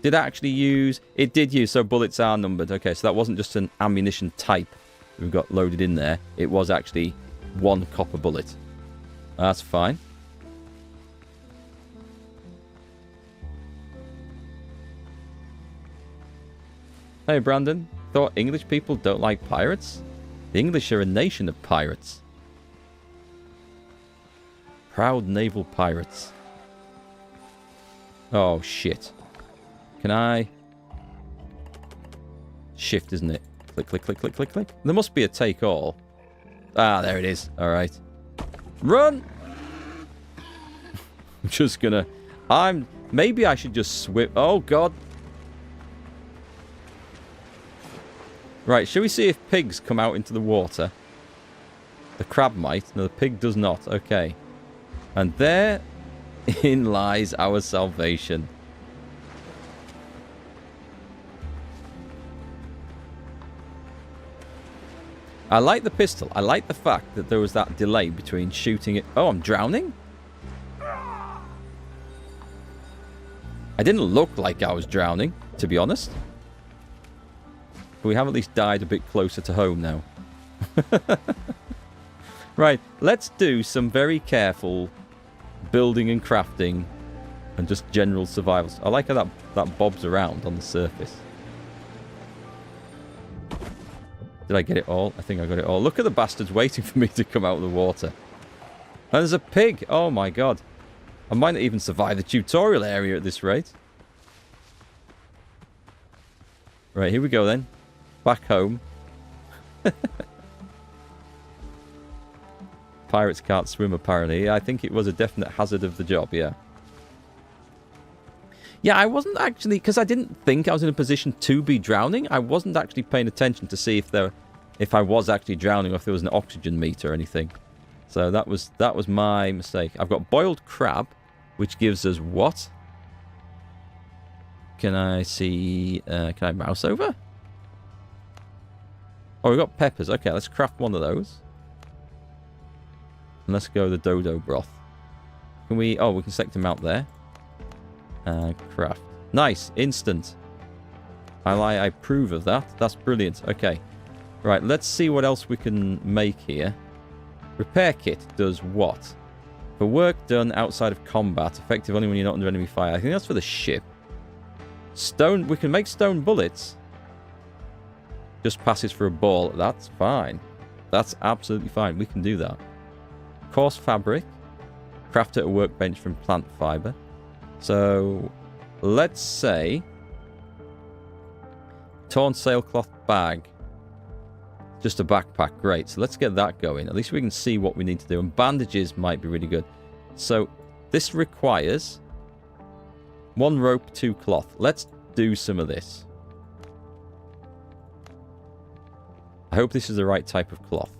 Did I actually use... It did use, so bullets are numbered. Okay, so that wasn't just an ammunition type we've got loaded in there. It was actually 1 copper bullet. That's fine. Hey, Brandon. Thought English people don't like pirates? The English are a nation of pirates. Proud naval pirates. Oh, shit. Can I... Shift, isn't it? Click, click, click, click, click, click. There must be a take all. Ah, there it is. All right. Run! I'm just gonna... Maybe I should just swim... Oh, God. Right, shall we see if pigs come out into the water? The crab might. No, the pig does not. Okay. And therein lies our salvation. I like the pistol. I like the fact that there was that delay between shooting it. Oh, I'm drowning? I didn't look like I was drowning, to be honest. But we have at least died a bit closer to home now. Right, let's do some very careful building and crafting and just general survival. I like how that bobs around on the surface. Did I get it all? I think I got it all. Look at the bastards waiting for me to come out of the water. And there's a pig. Oh my God. I might not even survive the tutorial area at this rate. Right, here we go then. Back home. Pirates can't swim, apparently. I think it was a definite hazard of the job, yeah. Yeah, I wasn't actually... Because I didn't think I was in a position to be drowning. I wasn't actually paying attention to see if I was actually drowning or if there was an oxygen meter or anything. So that was my mistake. I've got boiled crab, which gives us what? Can I see... can I mouse over? Oh, we've got peppers. Okay, let's craft one of those. And let's go the dodo broth. Can we... Oh, we can select them out there. Craft. Nice. Instant. I approve of that. That's brilliant. Okay. Right, let's see what else we can make here. Repair kit does what? For work done outside of combat, effective only when you're not under enemy fire. I think that's for the ship. Stone, we can make stone bullets. Just passes for a ball. That's fine. That's absolutely fine. We can do that. Coarse fabric. Craft at a workbench from plant fiber. So, let's say... torn sailcloth bag. Just a backpack. Great. So let's get that going. At least we can see what we need to do. And bandages might be really good. So this requires 1 rope, 2 cloth. Let's do some of this. I hope this is the right type of cloth.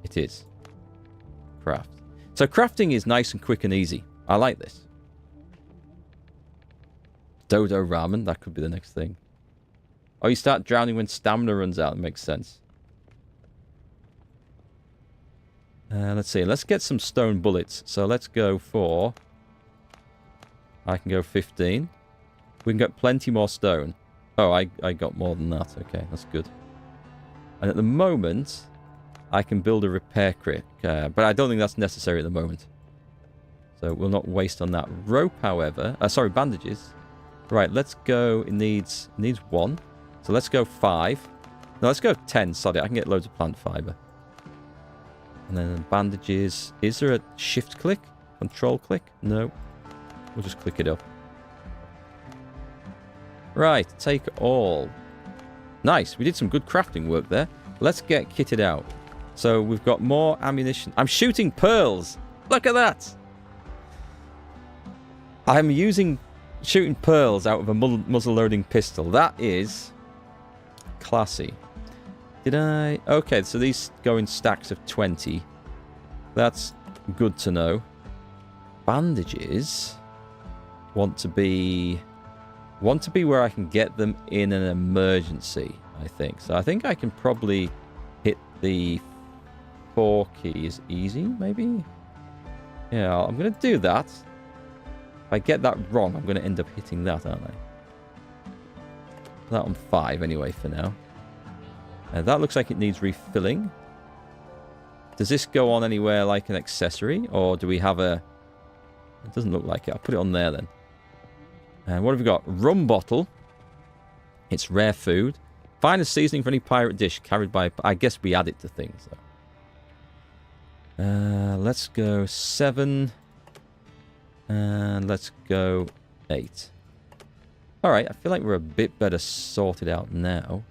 It is. Craft. So crafting is nice and quick and easy. I like this. Dodo ramen. That could be the next thing. Oh, you start drowning when stamina runs out. That makes sense. Let's see. Let's get some stone bullets. So let's go for... I can go 15. We can get plenty more stone. Oh, I got more than that. Okay, that's good. And at the moment, I can build a repair kit. But I don't think that's necessary at the moment. So we'll not waste on that. Rope, however... sorry, bandages. Right, let's go... It needs 1. So let's go 5. No, let's go 10. Sorry, I can get loads of plant fiber. And then bandages. Is there a shift click? Control click? No. We'll just click it up. Right, take all. Nice. We did some good crafting work there. Let's get kitted out. So we've got more ammunition. I'm shooting pearls. Look at that. I'm shooting pearls out of a muzzle-loading pistol. That is... classy. Did I... Okay, so these go in stacks of 20. That's good to know. Bandages want to be where I can get them in an emergency, I think. So I think I can probably hit the 4 keys easy, maybe? Yeah, I'm going to do that. If I get that wrong, I'm going to end up hitting that, aren't I? That on 5 anyway for now. That looks like it needs refilling. Does this go on anywhere like an accessory? Or do we have a... It doesn't look like it. I'll put it on there then. And what have we got? Rum bottle. It's rare food. Finest seasoning for any pirate dish carried by... I guess we add it to things though. Let's go 7. And let's go 8. Alright, I feel like we're a bit better sorted out now.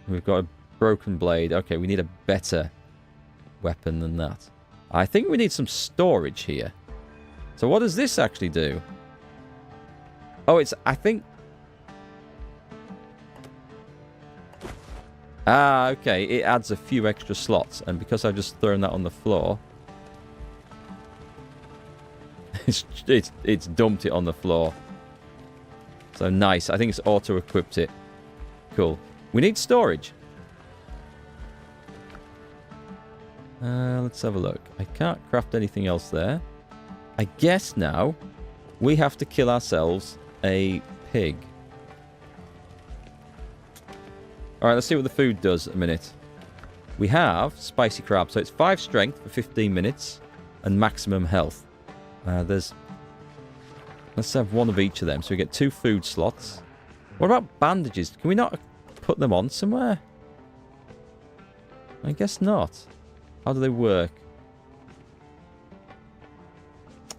We've got a broken blade. Okay, we need a better weapon than that. I think we need some storage here. So what does this actually do? Oh, it's... I think... Ah, okay. It adds a few extra slots. And because I've just thrown that on the floor... it's dumped it on the floor. So nice. I think it's auto-equipped it. Cool. We need storage. Let's have a look. I can't craft anything else there. I guess now we have to kill ourselves a pig. Alright, let's see what the food does in a minute. We have spicy crab. So it's 5 strength for 15 minutes and maximum health. Let's have 1 of each of them. So we get 2 food slots. What about bandages? Can we not put them on somewhere? I guess not. How do they work?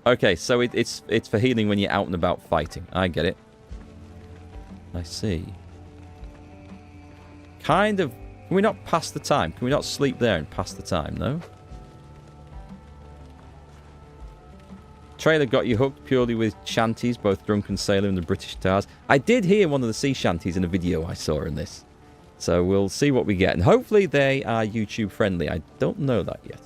Okay, so it's for healing when you're out and about fighting. I get it. I see. Kind of... Can we not pass the time? Can we not sleep there and pass the time, no? Trailer got you hooked purely with shanties, both Drunken Sailor and the British Tars. I did hear one of the sea shanties in a video I saw in this. So we'll see what we get. And hopefully they are YouTube friendly. I don't know that yet.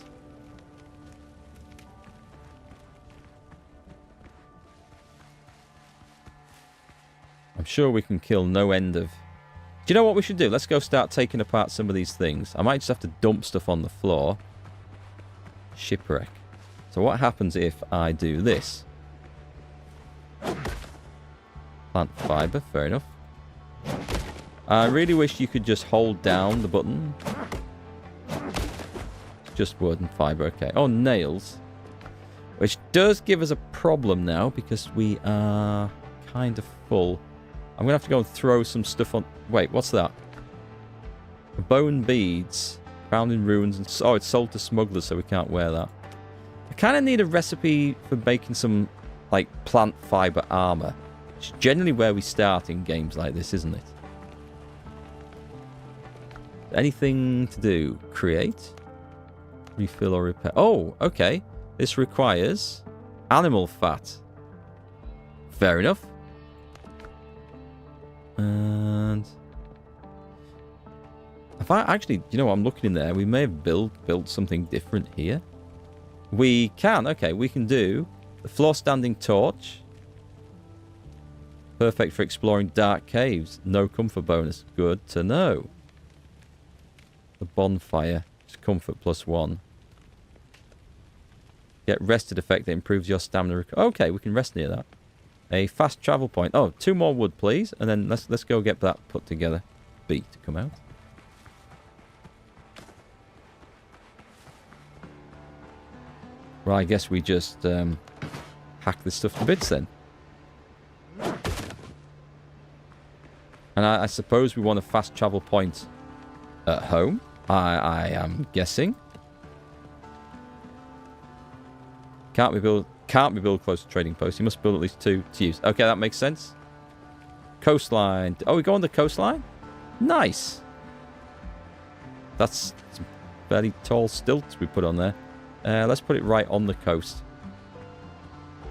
I'm sure we can kill no end of... Do you know what we should do? Let's go start taking apart some of these things. I might just have to dump stuff on the floor. Shipwreck. So what happens if I do this? Plant fiber, fair enough. I really wish you could just hold down the button. Just wood and fiber, okay. Oh, nails. Which does give us a problem now because we are kind of full. I'm going to have to go and throw some stuff on... Wait, what's that? Bone beads. Found in ruins. And... Oh, it's sold to smugglers, so we can't wear that. I kind of need a recipe for making some, like, plant fiber armor. It's generally where we start in games like this, isn't it? Anything to do? Create? Refill or repair? Oh, okay. This requires animal fat. Fair enough. And... If I actually... You know what? I'm looking in there. We may have built something different here. We can. Okay, we can do the floor-standing torch. Perfect for exploring dark caves. No comfort bonus. Good to know. The bonfire. Just comfort +1. Get rested effect that improves your stamina. Okay, we can rest near that. A fast travel point. Oh, 2 more wood, please. And then let's go get that put together. B to come out. Well, I guess we just hack this stuff to bits then. And I suppose we want a fast travel point at home. I am guessing. Can't be built close to trading posts. You must build at least 2 to use. Okay, that makes sense. Coastline. Oh, we go on the coastline? Nice. That's some fairly tall stilts we put on there. Let's put it right on the coast.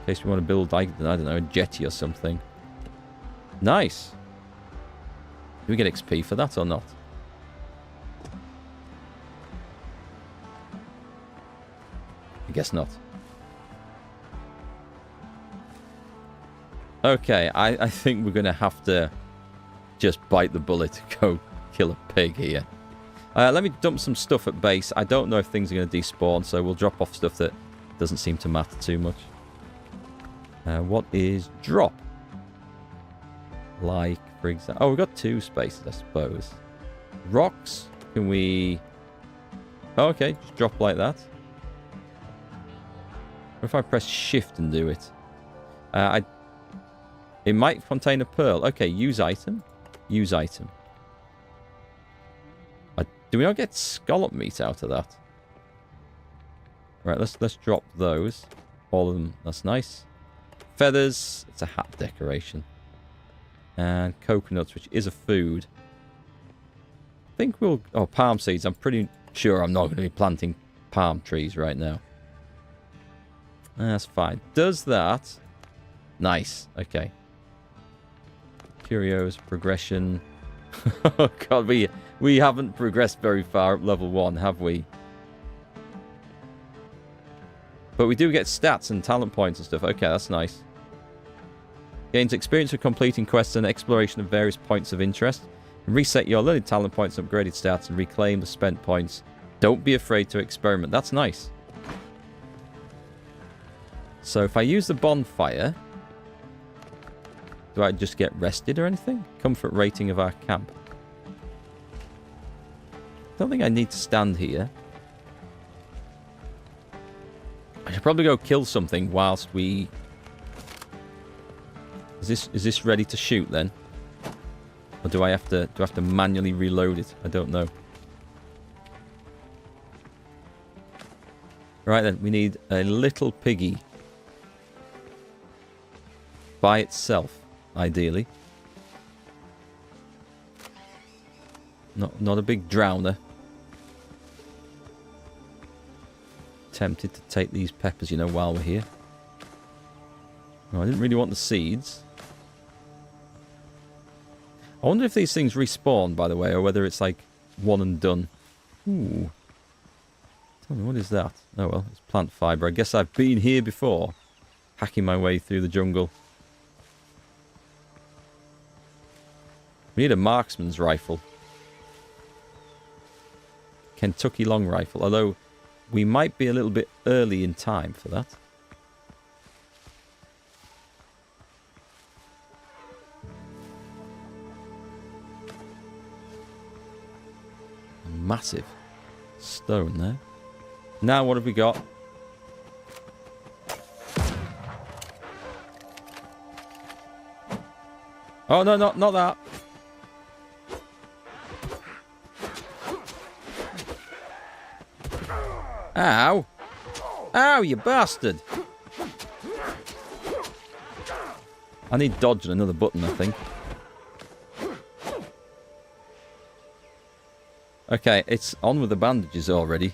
In case we want to build, I don't know, a jetty or something. Nice. Do we get XP for that or not? I guess not. Okay, I think we're going to have to just bite the bullet to go kill a pig here. Let me dump some stuff at base. I don't know if things are going to despawn, so we'll drop off stuff that doesn't seem to matter too much. What is drop? Like, for example... Oh, we've got 2 spaces, I suppose. Rocks? Can we... Oh, okay, just drop like that. What if I press shift and do it? It might contain a pearl. Okay, use item. Use item. Do we not get scallop meat out of that? Right, let's drop those. All of them. That's nice. Feathers. It's a hat decoration. And coconuts, which is a food. I think we'll... Oh, palm seeds. I'm pretty sure I'm not going to be planting palm trees right now. That's fine. Does that... Nice. Okay. Curios, progression. Oh, God, we haven't progressed very far up level 1, have we? But we do get stats and talent points and stuff. Okay, that's nice. Gains experience for completing quests and exploration of various points of interest. Reset your learned talent points, upgraded stats, and reclaim the spent points. Don't be afraid to experiment. That's nice. So if I use the bonfire... Do I just get rested or anything? Comfort rating of our camp. Don't think I need to stand here. I should probably go kill something whilst we... Is this ready to shoot then? Or do I have to manually reload it? I don't know. Right then, we need a little piggy. By itself, ideally. Not a big drowner. Tempted to take these peppers, you know, while we're here. No, I didn't really want the seeds. I wonder if these things respawn, by the way, or whether it's like one and done. Ooh. Tell me, what is that? Oh well, it's plant fiber. I guess I've been here before. Hacking my way through the jungle. We need a marksman's rifle. Kentucky long rifle, although we might be a little bit early in time for that. massive stone there. Now what have we got? Oh, no, not that. Ow. Ow, you bastard. I need dodge and another button, I think. Okay, it's on with the bandages already.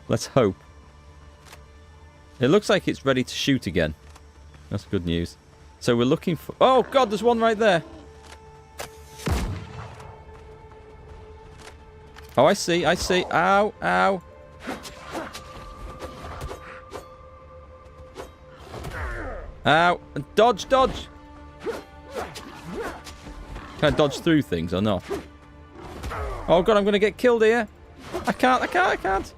Let's hope. It looks like it's ready to shoot again. That's good news. So we're looking for... Oh, God, there's one right there. Oh, I see, I see. Ow, ow. Ow. Dodge, dodge. Can I dodge through things or not? Oh, God, I'm going to get killed here. I can't.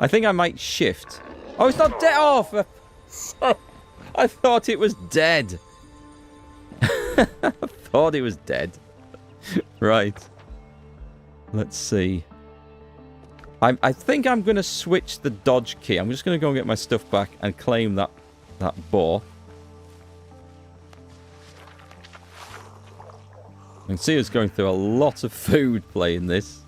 I think I might shift. Oh, it's not dead. Oh, I thought it was dead. I thought it was dead. Right. Let's see. I think I'm going to switch the dodge key. I'm just going to go and get my stuff back and claim that boar. You can see us going through a lot of food playing this.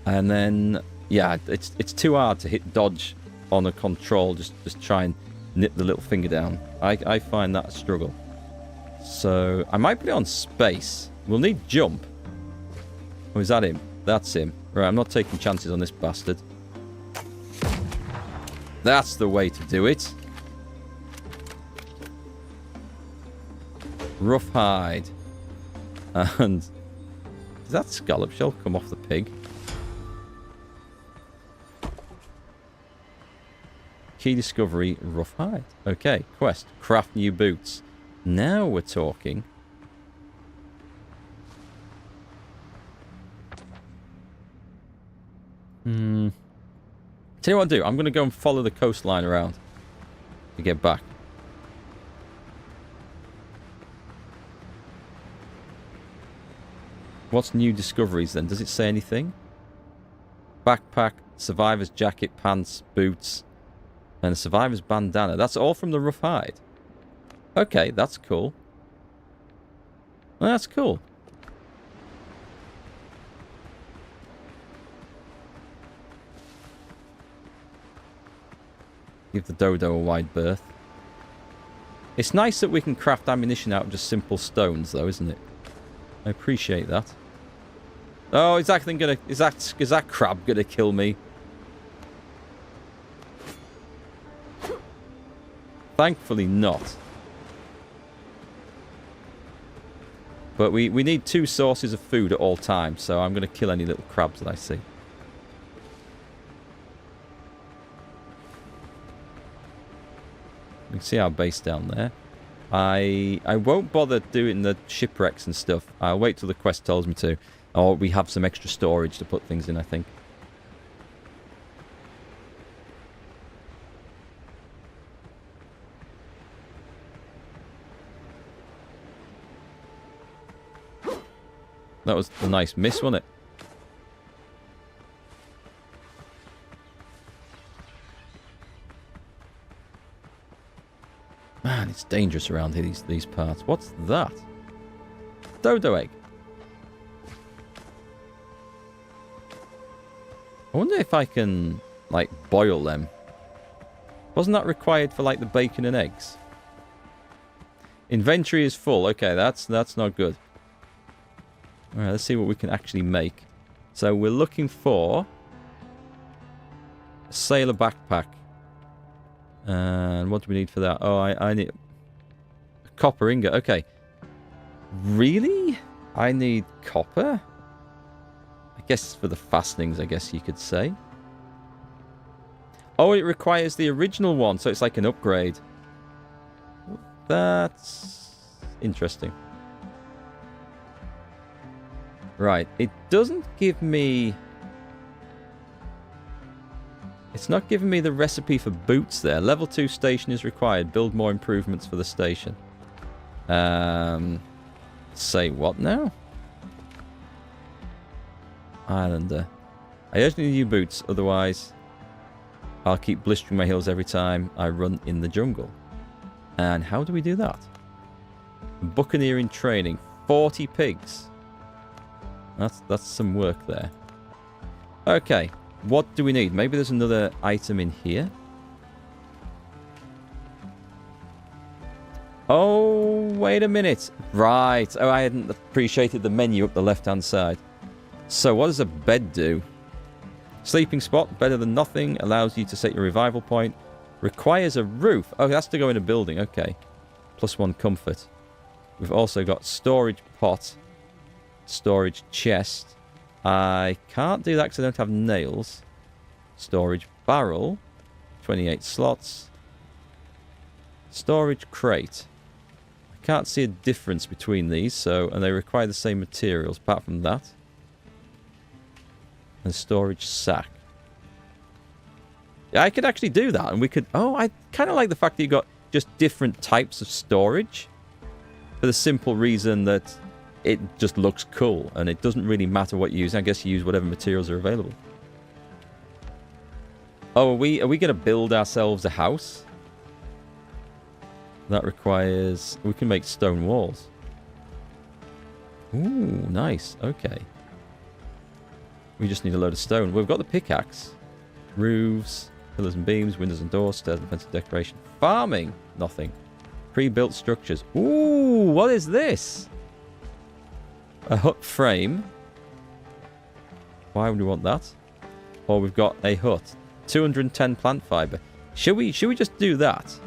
And then, yeah, it's too hard to hit dodge on a control. Just try and nip the little finger down. I find that a struggle. So, I might put it on space. We'll need jump. Oh, is that him? That's him. Right, I'm not taking chances on this bastard. That's the way to do it. Rough hide. And... does that scallop shell come off the pig? Key discovery, rough hide. Okay, quest. Craft new boots. Now we're talking. Tell you what I'll do. I'm going to go and follow the coastline around to get back. What's new discoveries then? Does it say anything? Backpack, survivor's jacket, pants, boots, and a survivor's bandana. That's all from the rough hide. Okay, that's cool. Well, that's cool. Give the dodo a wide berth. It's nice that we can craft ammunition out of just simple stones, though, isn't it? I appreciate that. Oh, is that thing gonna... Is that crab gonna kill me? Thankfully not. But we need 2 sources of food at all times, so I'm going to kill any little crabs that I see. You can see our base down there. I won't bother doing the shipwrecks and stuff. I'll wait till the quest tells me to. Or we have some extra storage to put things in, I think. That was a nice miss, wasn't it? Man, it's dangerous around here, these parts. What's that? Dodo egg. I wonder if I can, like, boil them. Wasn't that required for, like, the bacon and eggs? Inventory is full. Okay, that's not good. Alright, let's see what we can actually make. So we're looking for a sailor backpack. And what do we need for that? Oh, I need a copper ingot. Okay. Really? I need copper? I guess for the fastenings, I guess you could say. Oh, it requires the original one, so it's like an upgrade. That's interesting. Right, it doesn't give me... It's not giving me the recipe for boots there. Level 2 station is required. Build more improvements for the station. Say what now? Islander. I urgently need new boots, otherwise I'll keep blistering my heels every time I run in the jungle. And how do we do that? Buccaneering training. 40 pigs. That's some work there. Okay. What do we need? Maybe there's another item in here. Oh, wait a minute. Right. Oh, I hadn't appreciated the menu up the left-hand side. So what does a bed do? Sleeping spot, better than nothing. Allows you to set your revival point. Requires a roof. Oh, it has to go in a building. Okay. +1 comfort. We've also got storage pot. Storage chest. I can't do that because I don't have nails. Storage barrel. 28 slots. Storage crate. I can't see a difference between these, and they require the same materials apart from that. And storage sack. Yeah, I could actually do that, and we could... Oh, I kind of like the fact that you got just different types of storage. For the simple reason that it just looks cool, and it doesn't really matter what you use. I guess you use whatever materials are available. Oh, are we going to build ourselves a house? That requires... We can make stone walls. Ooh, nice. Okay. We just need a load of stone. We've got the pickaxe. Roofs, pillars and beams, windows and doors, stairs and fences, decoration. Farming. Nothing. Pre-built structures. Ooh, what is this? A hut frame. Why would we want that? Or we've got a hut. 210 plant fiber. Should we just do that?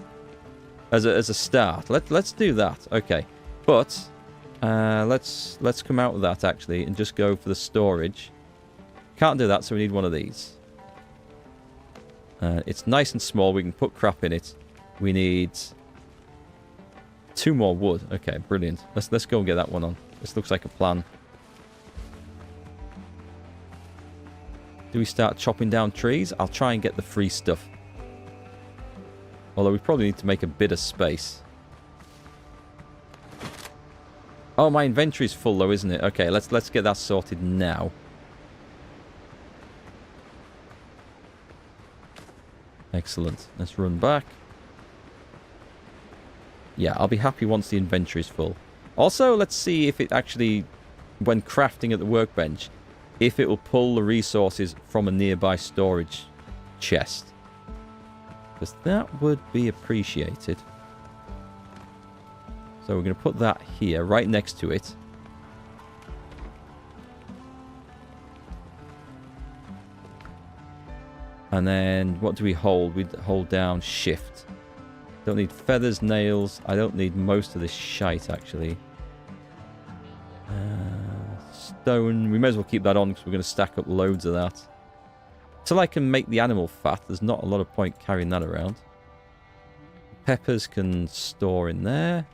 As a start. Let's do that. Okay. But let's come out of that actually and just go for the storage. Can't do that, so we need one of these. It's nice and small. We can put crap in it. We need 2 more wood. Okay, brilliant. Let's go and get that one on. This looks like a plan. Do we start chopping down trees? I'll try and get the free stuff. Although we probably need to make a bit of space. Oh, my inventory's full though, isn't it? Okay, let's get that sorted now. Excellent. Let's run back. Yeah, I'll be happy once the inventory's full. Also, let's see if it actually, when crafting at the workbench, if it will pull the resources from a nearby storage chest. Because that would be appreciated. So we're going to put that here, right next to it. And then, what do we hold? We hold down shift. Don't need feathers, nails. I don't need most of this shite, actually. Stone. We may as well keep that on because we're going to stack up loads of that. Till I can make the animal fat, there's not a lot of point carrying that around. Peppers can store in there.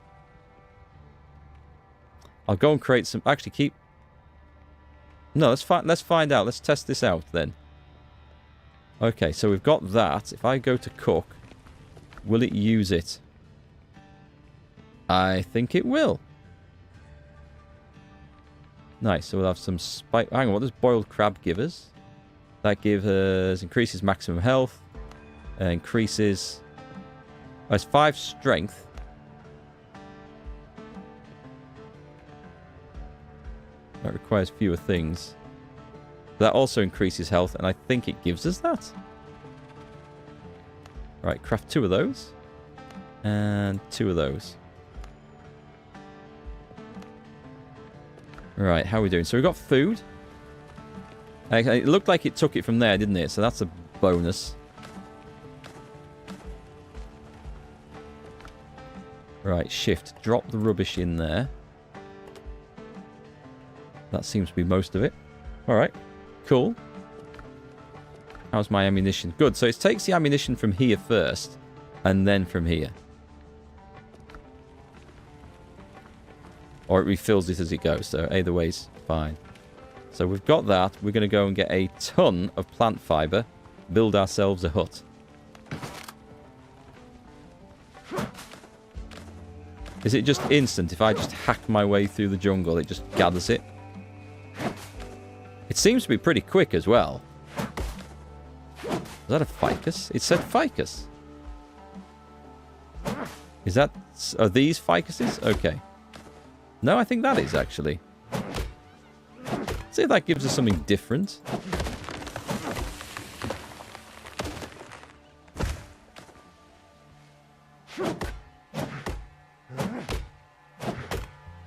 I'll go and create some... Actually, keep... No, let's find out. Let's test this out, then. Okay, so we've got that. If I go to cook, will it use it? I think it will. Nice, so we'll have some spice... Hang on, what does boiled crab give us? That gives us... Increases maximum health. Increases... Oh, it's 5 strength. That requires fewer things. That also increases health, and I think it gives us that. Right, craft 2 of those. And 2 of those. Right, how are we doing? So we've got food. It looked like it took it from there, didn't it? So that's a bonus. Right, shift. Drop the rubbish in there. That seems to be most of it. Alright, cool. How's my ammunition? Good, so it takes the ammunition from here first, and then from here. Or it refills it as it goes, so either way's fine. So we've got that. We're going to go and get a ton of plant fibre, build ourselves a hut. Is it just instant? If I just hack my way through the jungle, it just gathers it? It seems to be pretty quick as well. Is that a ficus? It said ficus. Is that... Are these ficuses? Okay. No, I think that is, actually. See if that gives us something different.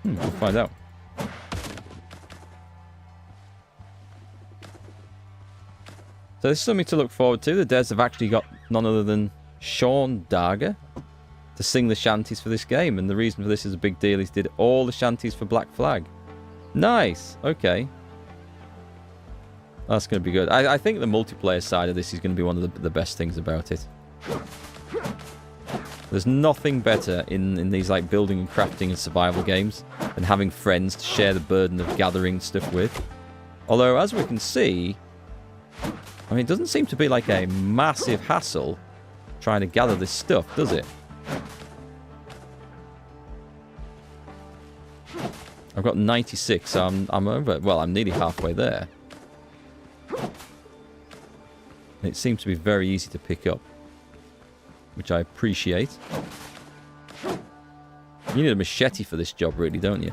We'll find out. So this is something to look forward to. The devs have actually got none other than Sean Darger to sing the shanties for this game. And the reason for this is a big deal. He did all the shanties for Black Flag. Nice. Okay. That's going to be good. I think the multiplayer side of this is going to be one of the best things about it. There's nothing better in these like building and crafting and survival games than having friends to share the burden of gathering stuff with. Although, as we can see, I mean, it doesn't seem to be like a massive hassle trying to gather this stuff, does it? I've got 96, so I'm over. Well, I'm nearly halfway there. It seems to be very easy to pick up, which I appreciate. You need a machete for this job, really, don't you?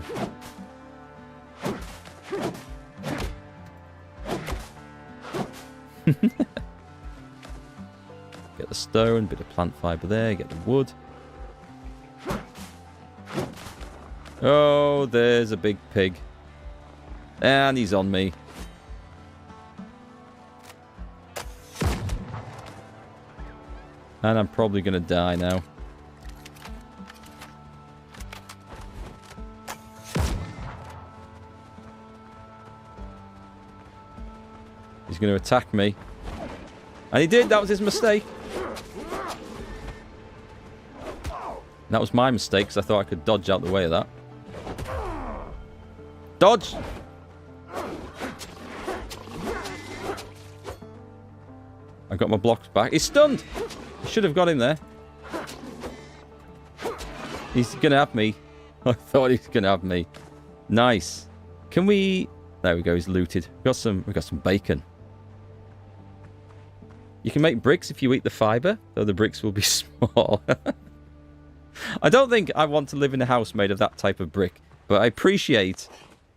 Get the stone, bit of plant fiber there, get the wood. Oh, there's a big pig. And he's on me. And I'm probably going to die now. He's going to attack me. And he did. That was his mistake. That was my mistake because I thought I could dodge out the way of that. Dodge! I got my blocks back. He's stunned! I should have got him there. He's going to have me. I thought he was going to have me. Nice. Can we... There we go, he's looted. We've got some bacon. You can make bricks if you eat the fiber, though the bricks will be small. I don't think I want to live in a house made of that type of brick, but I appreciate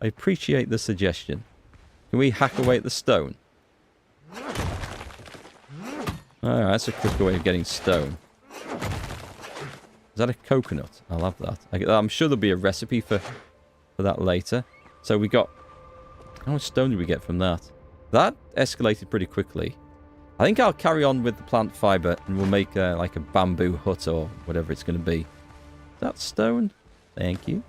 the suggestion. Can we hack away at the stone? Alright, that's a quicker way of getting stone. Is that a coconut? I'll have that. I'm sure there'll be a recipe for that later. So we got... How much stone did we get from that? That escalated pretty quickly. I think I'll carry on with the plant fiber and we'll make like a bamboo hut or whatever it's going to be. Is that stone? Thank you.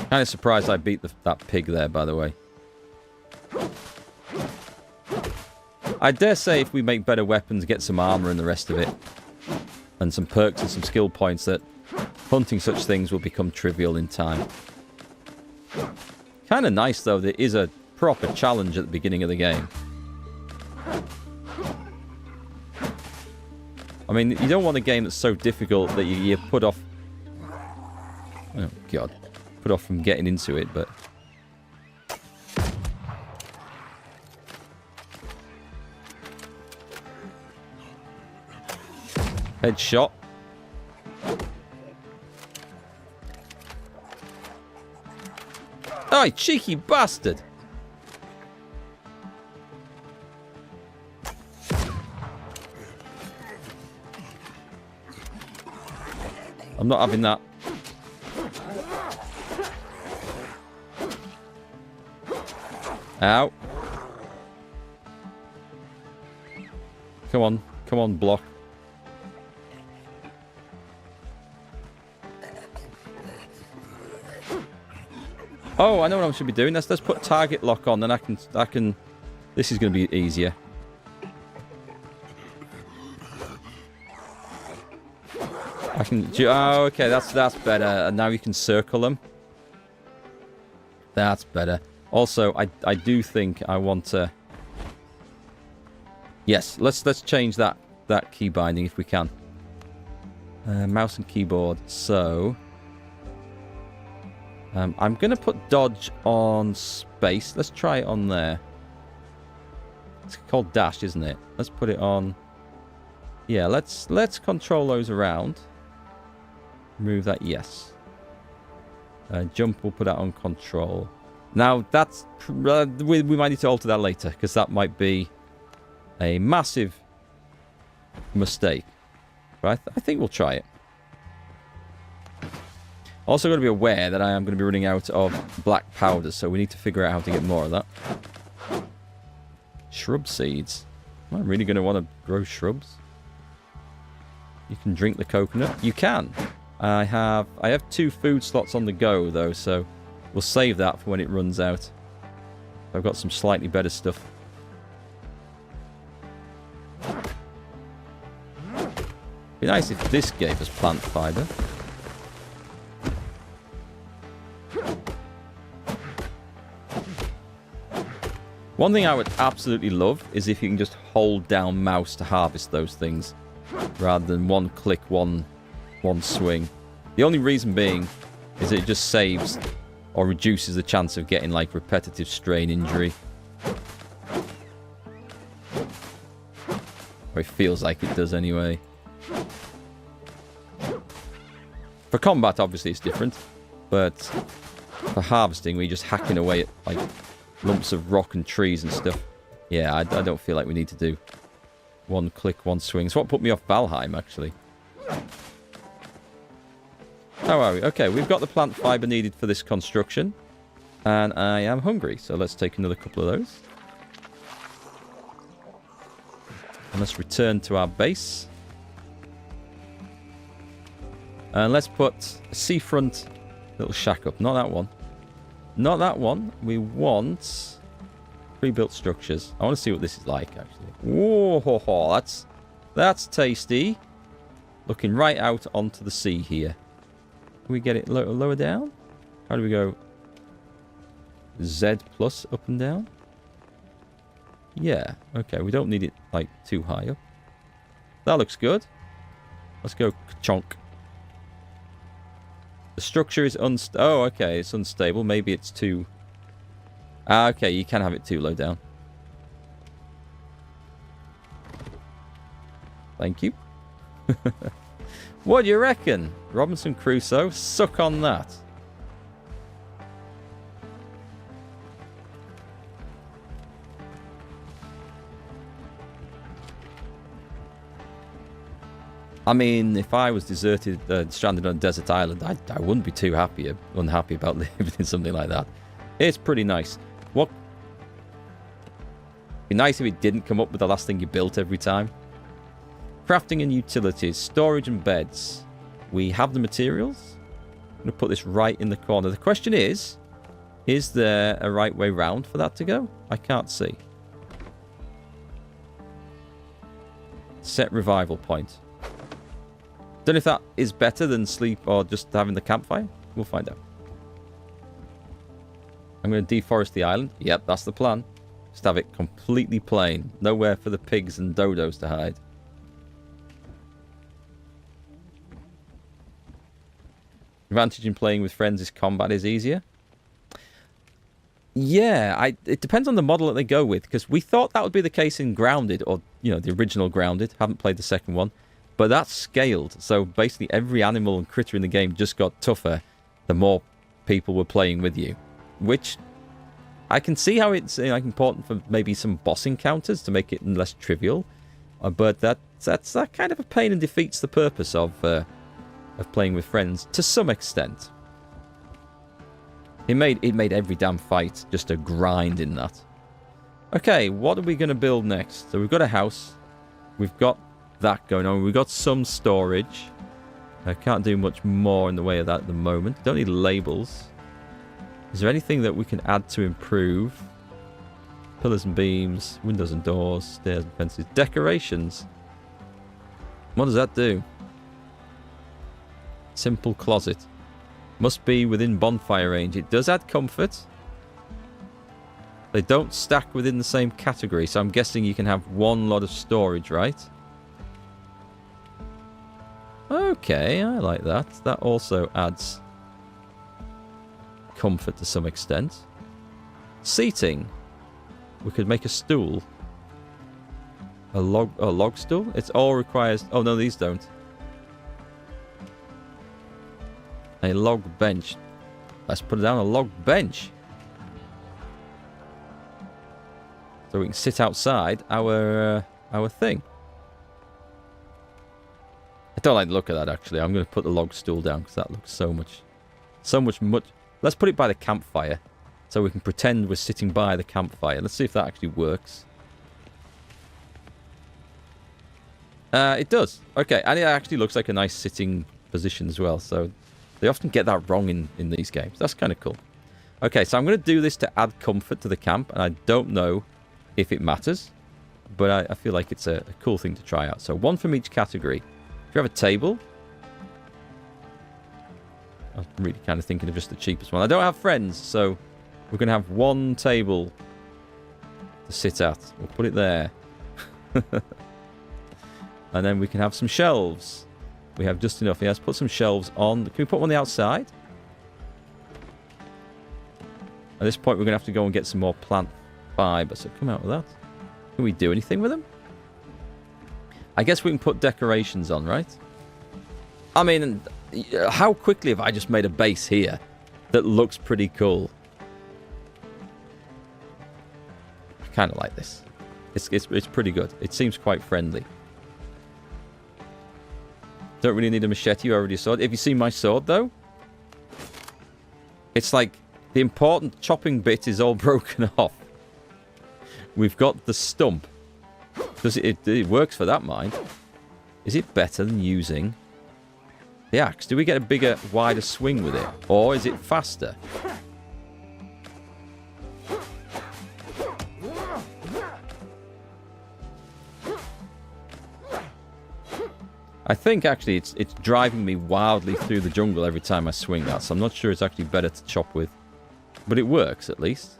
Kind of surprised I beat that pig there, by the way. I dare say if we make better weapons, get some armor and the rest of it, and some perks and some skill points, that hunting such things will become trivial in time. Kind of nice, though, there is a proper challenge at the beginning of the game. I mean, you don't want a game that's so difficult that you put off... Oh, God. Put off from getting into it, but... Headshot. Oh, you cheeky bastard! I'm not having that. Ow. Come on. Come on, block. Oh, I know what I should be doing. Let's put target lock on, then I can... This is going to be easier. I can... Oh, okay, that's better. And now you can circle them. That's better. Also, I do think I want to... Yes, let's change that key binding if we can. Mouse and keyboard. So I'm going to put dodge on space. Let's try it on there. It's called dash, isn't it? Let's put it on. Yeah, let's control those around. Move that, yes. Jump, we'll put that on control. Now, that's... we might need to alter that later, because that might be a massive mistake. But I think we'll try it. Also got to be aware that I am going to be running out of black powder, so we need to figure out how to get more of that. Shrub seeds. Am I really going to want to grow shrubs? You can drink the coconut. You can. I have 2 food slots on the go, though, so we'll save that for when it runs out. I've got some slightly better stuff. Be nice if this gave us plant fiber. One thing I would absolutely love is if you can just hold down mouse to harvest those things, rather than one click, one swing. The only reason being is it just saves or reduces the chance of getting like repetitive strain injury. Or it feels like it does anyway. For combat, obviously, it's different. But for harvesting, we're just hacking away at like lumps of rock and trees and stuff. Yeah, I don't feel like we need to do one click, one swing. It's what put me off Valheim, actually. How are we? Okay, we've got the plant fiber needed for this construction. And I am hungry, so let's take another couple of those. And let's return to our base. And let's put a seafront little shack up. Not that one. Not that one. We want pre-built structures. I want to see what this is like, actually. Whoa, that's tasty. Looking right out onto the sea here. Can we get it lower down? How do we go? Z plus up and down? Yeah. Okay, we don't need it, like, too high up. That looks good. Let's go chonk. The structure is oh, okay, it's unstable. Maybe it's too... Ah, okay, you can have it too low down. Thank you. What do you reckon? Robinson Crusoe? Suck on that. I mean, if I was deserted, stranded on a desert island, I wouldn't be too unhappy about living in something like that. It's pretty nice. What? Be nice if it didn't come up with the last thing you built every time. Crafting and utilities, storage and beds. We have the materials. I'm going to put this right in the corner. The question is there a right way round for that to go? I can't see. Set revival point. Don't know if that is better than sleep or just having the campfire. We'll find out. I'm going to deforest the island. Yep, that's the plan. Just have it completely plain. Nowhere for the pigs and dodos to hide. Advantage in playing with friends is combat is easier. Yeah, it depends on the model that they go with. Because we thought that would be the case in Grounded. Or, you know, the original Grounded. Haven't played the second one. But that's scaled, so basically every animal and critter in the game just got tougher the more people were playing with you. Which, I can see how it's like important for maybe some boss encounters to make it less trivial. But that's kind of a pain and defeats the purpose of playing with friends to some extent. It made every damn fight just a grind in that. Okay, what are we going to build next? So we've got a house. We've got that going on. We've got some storage. I can't do much more in the way of that at the moment. Don't need labels. Is there anything that we can add to improve? Pillars and beams, windows and doors, stairs and fences, decorations. What does that do? Simple closet. Must be within bonfire range. It does add comfort. They don't stack within the same category, so I'm guessing you can have one lot of storage, right? Okay, I like that. That also adds comfort to some extent. Seating. We could make a stool. A log stool? It all requires... Oh, no, these don't. A log bench. Let's put it down a log bench. So we can sit outside our thing. I don't like the look of that, actually. I'm going to put the log stool down because that looks so much. Let's put it by the campfire so we can pretend we're sitting by the campfire. Let's see if that actually works. It does. Okay, and it actually looks like a nice sitting position as well. So they often get that wrong in these games. That's kind of cool. Okay, so I'm going to do this to add comfort to the camp, and I don't know if it matters, but I feel like it's a cool thing to try out. So one from each category. If you have a table... I'm really kind of thinking of just the cheapest one. I don't have friends, so we're going to have one table to sit at. We'll put it there. And then we can have some shelves. We have just enough. Yes, put some shelves on. Can we put one on the outside? At this point, we're going to have to go and get some more plant fiber. So come out with that. Can we do anything with them? I guess we can put decorations on, right? I mean, how quickly have I just made a base here that looks pretty cool? I kind of like this. It's pretty good. It seems quite friendly. Don't really need a machete. You already saw it. Have you seen my sword, though? It's like the important chopping bit is all broken off. We've got the stump. It works for that, mind. Is it better than using the axe? Do we get a bigger, wider swing with it? Or is it faster? I think, actually, it's driving me wildly through the jungle every time I swing that, so I'm not sure it's actually better to chop with. But it works, at least.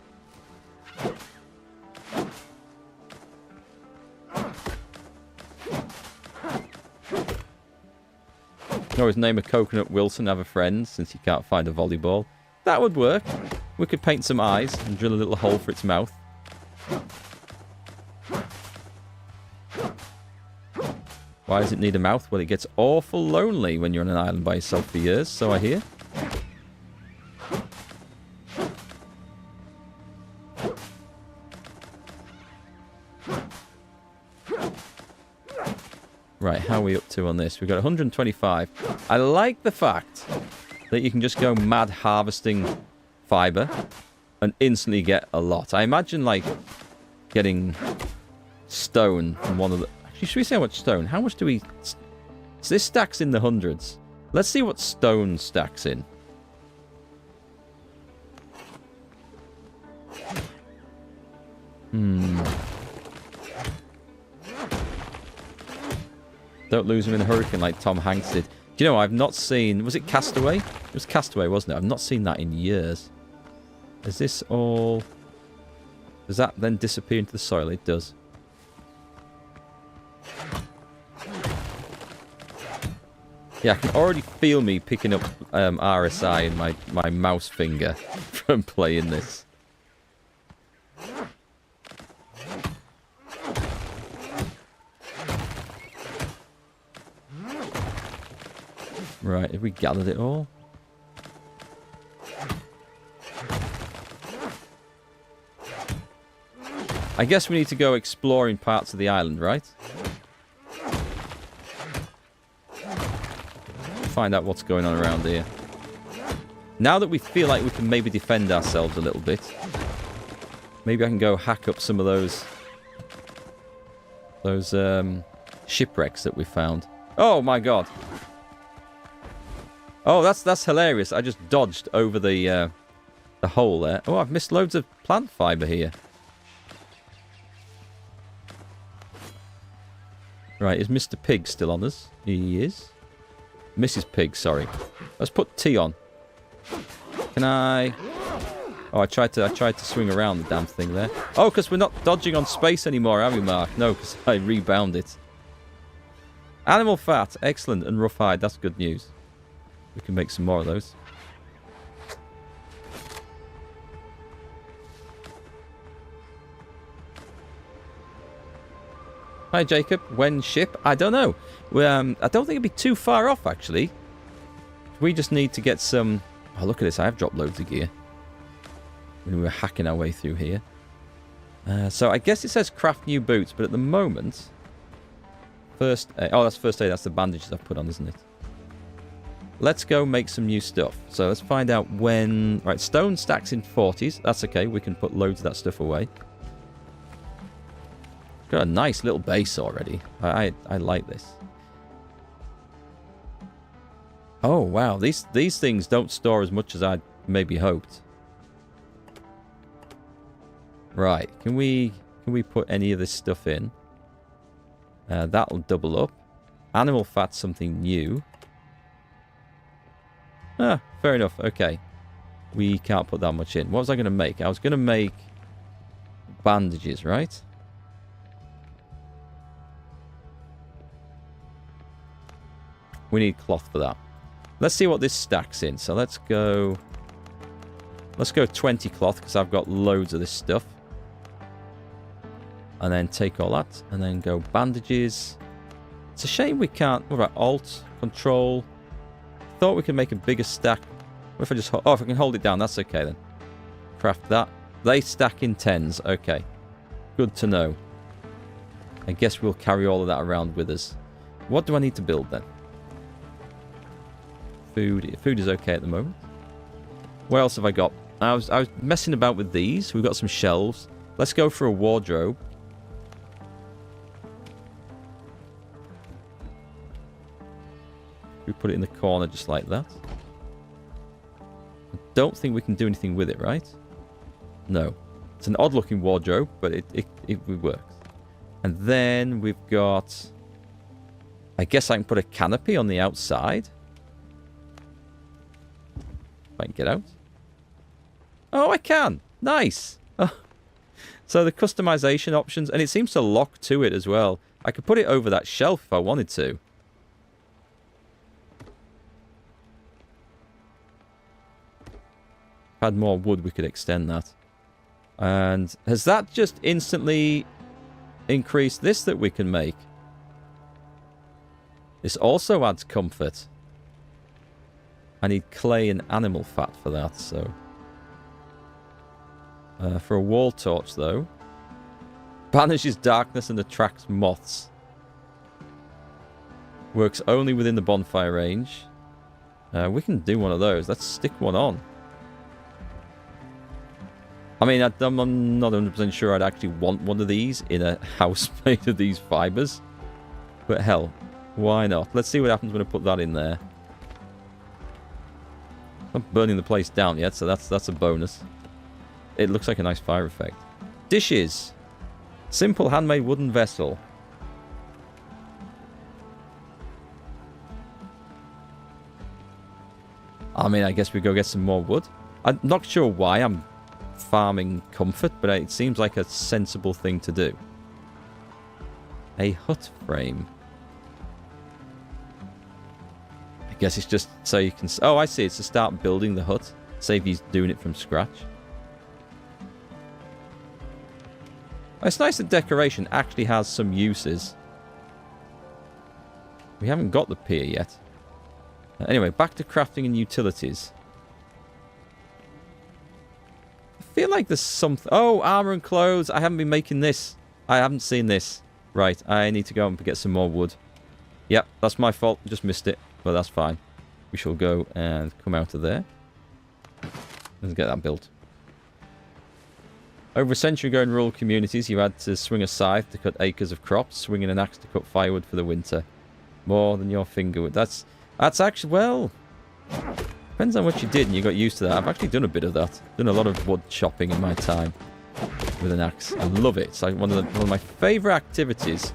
Always name a coconut Wilson, have a friend, since you can't find a volleyball. That would work. We could paint some eyes and drill a little hole for its mouth. Why does it need a mouth? Well, it gets awful lonely when you're on an island by yourself for years, so I hear. Right, how are we up to on this? We've got 125. I like the fact that you can just go mad harvesting fiber and instantly get a lot. I imagine, like, getting stone from one of the... Actually, should we see how much stone? How much do we... So this stacks in the hundreds. Let's see what stone stacks in. Don't lose him in a hurricane like Tom Hanks did. Do you know, I've not seen... Was it Castaway? It was Castaway, wasn't it? I've not seen that in years. Is this all... Does that then disappear into the soil? It does. Yeah, I can already feel me picking up RSI in my mouse finger from playing this. Right, have we gathered it all? I guess we need to go exploring parts of the island, right? Find out what's going on around here. Now that we feel like we can maybe defend ourselves a little bit, maybe I can go hack up some of those shipwrecks that we found. Oh my god! Oh, that's hilarious! I just dodged over the hole there. Oh, I've missed loads of plant fiber here. Right, is Mr. Pig still on us? He is. Mrs. Pig, sorry. Let's put T on. Can I... Oh, I tried to swing around the damn thing there. Oh, because we're not dodging on space anymore, are we, Mark? No, because I rebound it. Animal fat. Excellent. And rough hide. That's good news. We can make some more of those. Hi, Jacob. When ship? I don't know. I don't think it'd be too far off, actually. We just need to get some... Oh, look at this. I have dropped loads of gear. When we were hacking our way through here. So I guess it says craft new boots, but at the moment... First aid. Oh, that's first aid. That's the bandages I've put on, isn't it? Let's go make some new stuff. So let's find out when... Right, stone stacks in 40s. That's okay. We can put loads of that stuff away. Got a nice little base already. I like this. Oh, wow. These things don't store as much as I maybe hoped. Right. Can we put any of this stuff in? That'll double up. Animal fat's something new. Ah, fair enough. Okay. We can't put that much in. What was I going to make? I was going to make bandages, right? We need cloth for that. Let's see what this stacks in. So let's go 20 cloth because I've got loads of this stuff. And then take all that and then go bandages. It's a shame we can't. What about Alt, Control? Thought we could make a bigger stack. What if I just... Oh, if I can hold it down, that's okay then. Craft that. They stack in 10s. Okay. Good to know. I guess we'll carry all of that around with us. What do I need to build then? Food. Food is okay at the moment. What else have I got? I was messing about with these. We've got some shelves. Let's go for a wardrobe. We put it in the corner just like that. I don't think we can do anything with it, right? No. It's an odd looking wardrobe, but it works. And then we've got... I guess I can put a canopy on the outside. If I can get out. Oh, I can! Nice! Oh. So the customization options, and it seems to lock to it as well. I could put it over that shelf if I wanted to. If I had more wood, we could extend that. And has that just instantly increased this that we can make? This also adds comfort. I need clay and animal fat for that, so... for a wall torch, though. Banishes darkness and attracts moths. Works only within the bonfire range. We can do one of those. Let's stick one on. I mean, I'm not 100% sure I'd actually want one of these in a house made of these fibers. But hell, why not? Let's see what happens when I put that in there. Not burning the place down yet, so that's a bonus. It looks like a nice fire effect. Dishes. Simple handmade wooden vessel. I mean, I guess we go get some more wood. I'm not sure why I'm farming comfort, but it seems like a sensible thing to do. A hut frame. I guess it's just so you can... Oh, I see. It's to start building the hut. Save you doing it from scratch. It's nice that decoration actually has some uses. We haven't got the pier yet. Anyway, back to crafting and utilities. I feel like there's something... Oh, armor and clothes. I haven't been making this. I haven't seen this. Right, I need to go and get some more wood. Yep, that's my fault. Just missed it. But that's fine. We shall go and come out of there. Let's get that built. Over a century ago in rural communities, you had to swing a scythe to cut acres of crops, swinging an axe to cut firewood for the winter. More than your finger would. That's actually, well... Depends on what you did and you got used to that. I've actually done a bit of that. Done a lot of wood chopping in my time with an axe. I love it. It's like one of my favourite activities.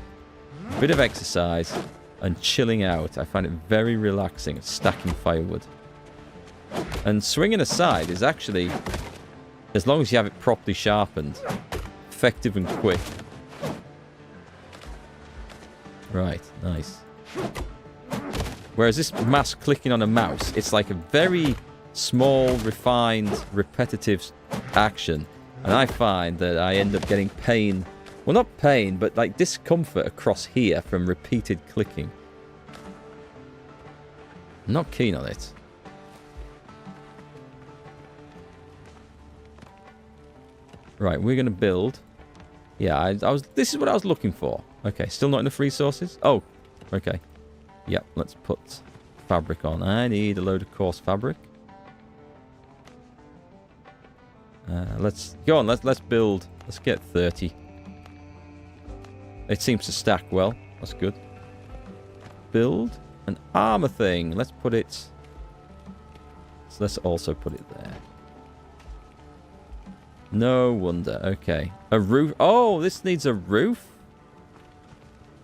A bit of exercise and chilling out. I find it very relaxing, stacking firewood. And swinging a scythe is actually... As long as you have it properly sharpened. Effective and quick. Right, nice. Whereas this mass clicking on a mouse, it's like a very small, refined, repetitive action. And I find that I end up getting pain. Well, not pain, but like discomfort across here from repeated clicking. I'm not keen on it. Right, we're going to build. Yeah, this is what I was looking for. Okay, still not enough resources? Oh, okay. Yep, let's put fabric on. I need a load of coarse fabric. Let's go on. Let's build. Let's get 30. It seems to stack well. That's good. Build an armor thing. Let's put it. So let's also put it there. No wonder. Okay, a roof. Oh, this needs a roof.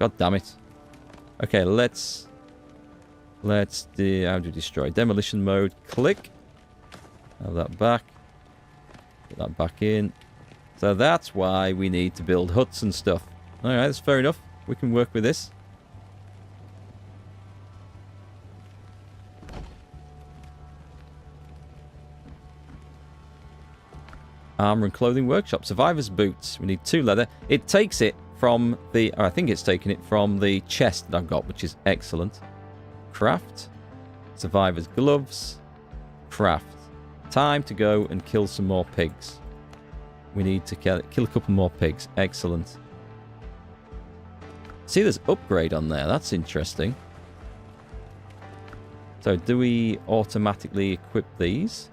God damn it. Okay, let's do. How do you destroy? Demolition mode. Click. Have that back. Put that back in. So that's why we need to build huts and stuff. Alright, that's fair enough. We can work with this. Armor and clothing workshop. Survivor's boots. We need 2 leather. It takes it from the... I think it's taken it from the chest that I've got, which is excellent. Craft. Survivor's gloves. Craft. Time to go and kill some more pigs. We need to kill a couple more pigs. Excellent. See, there's upgrade on there. That's interesting. So, do we automatically equip these?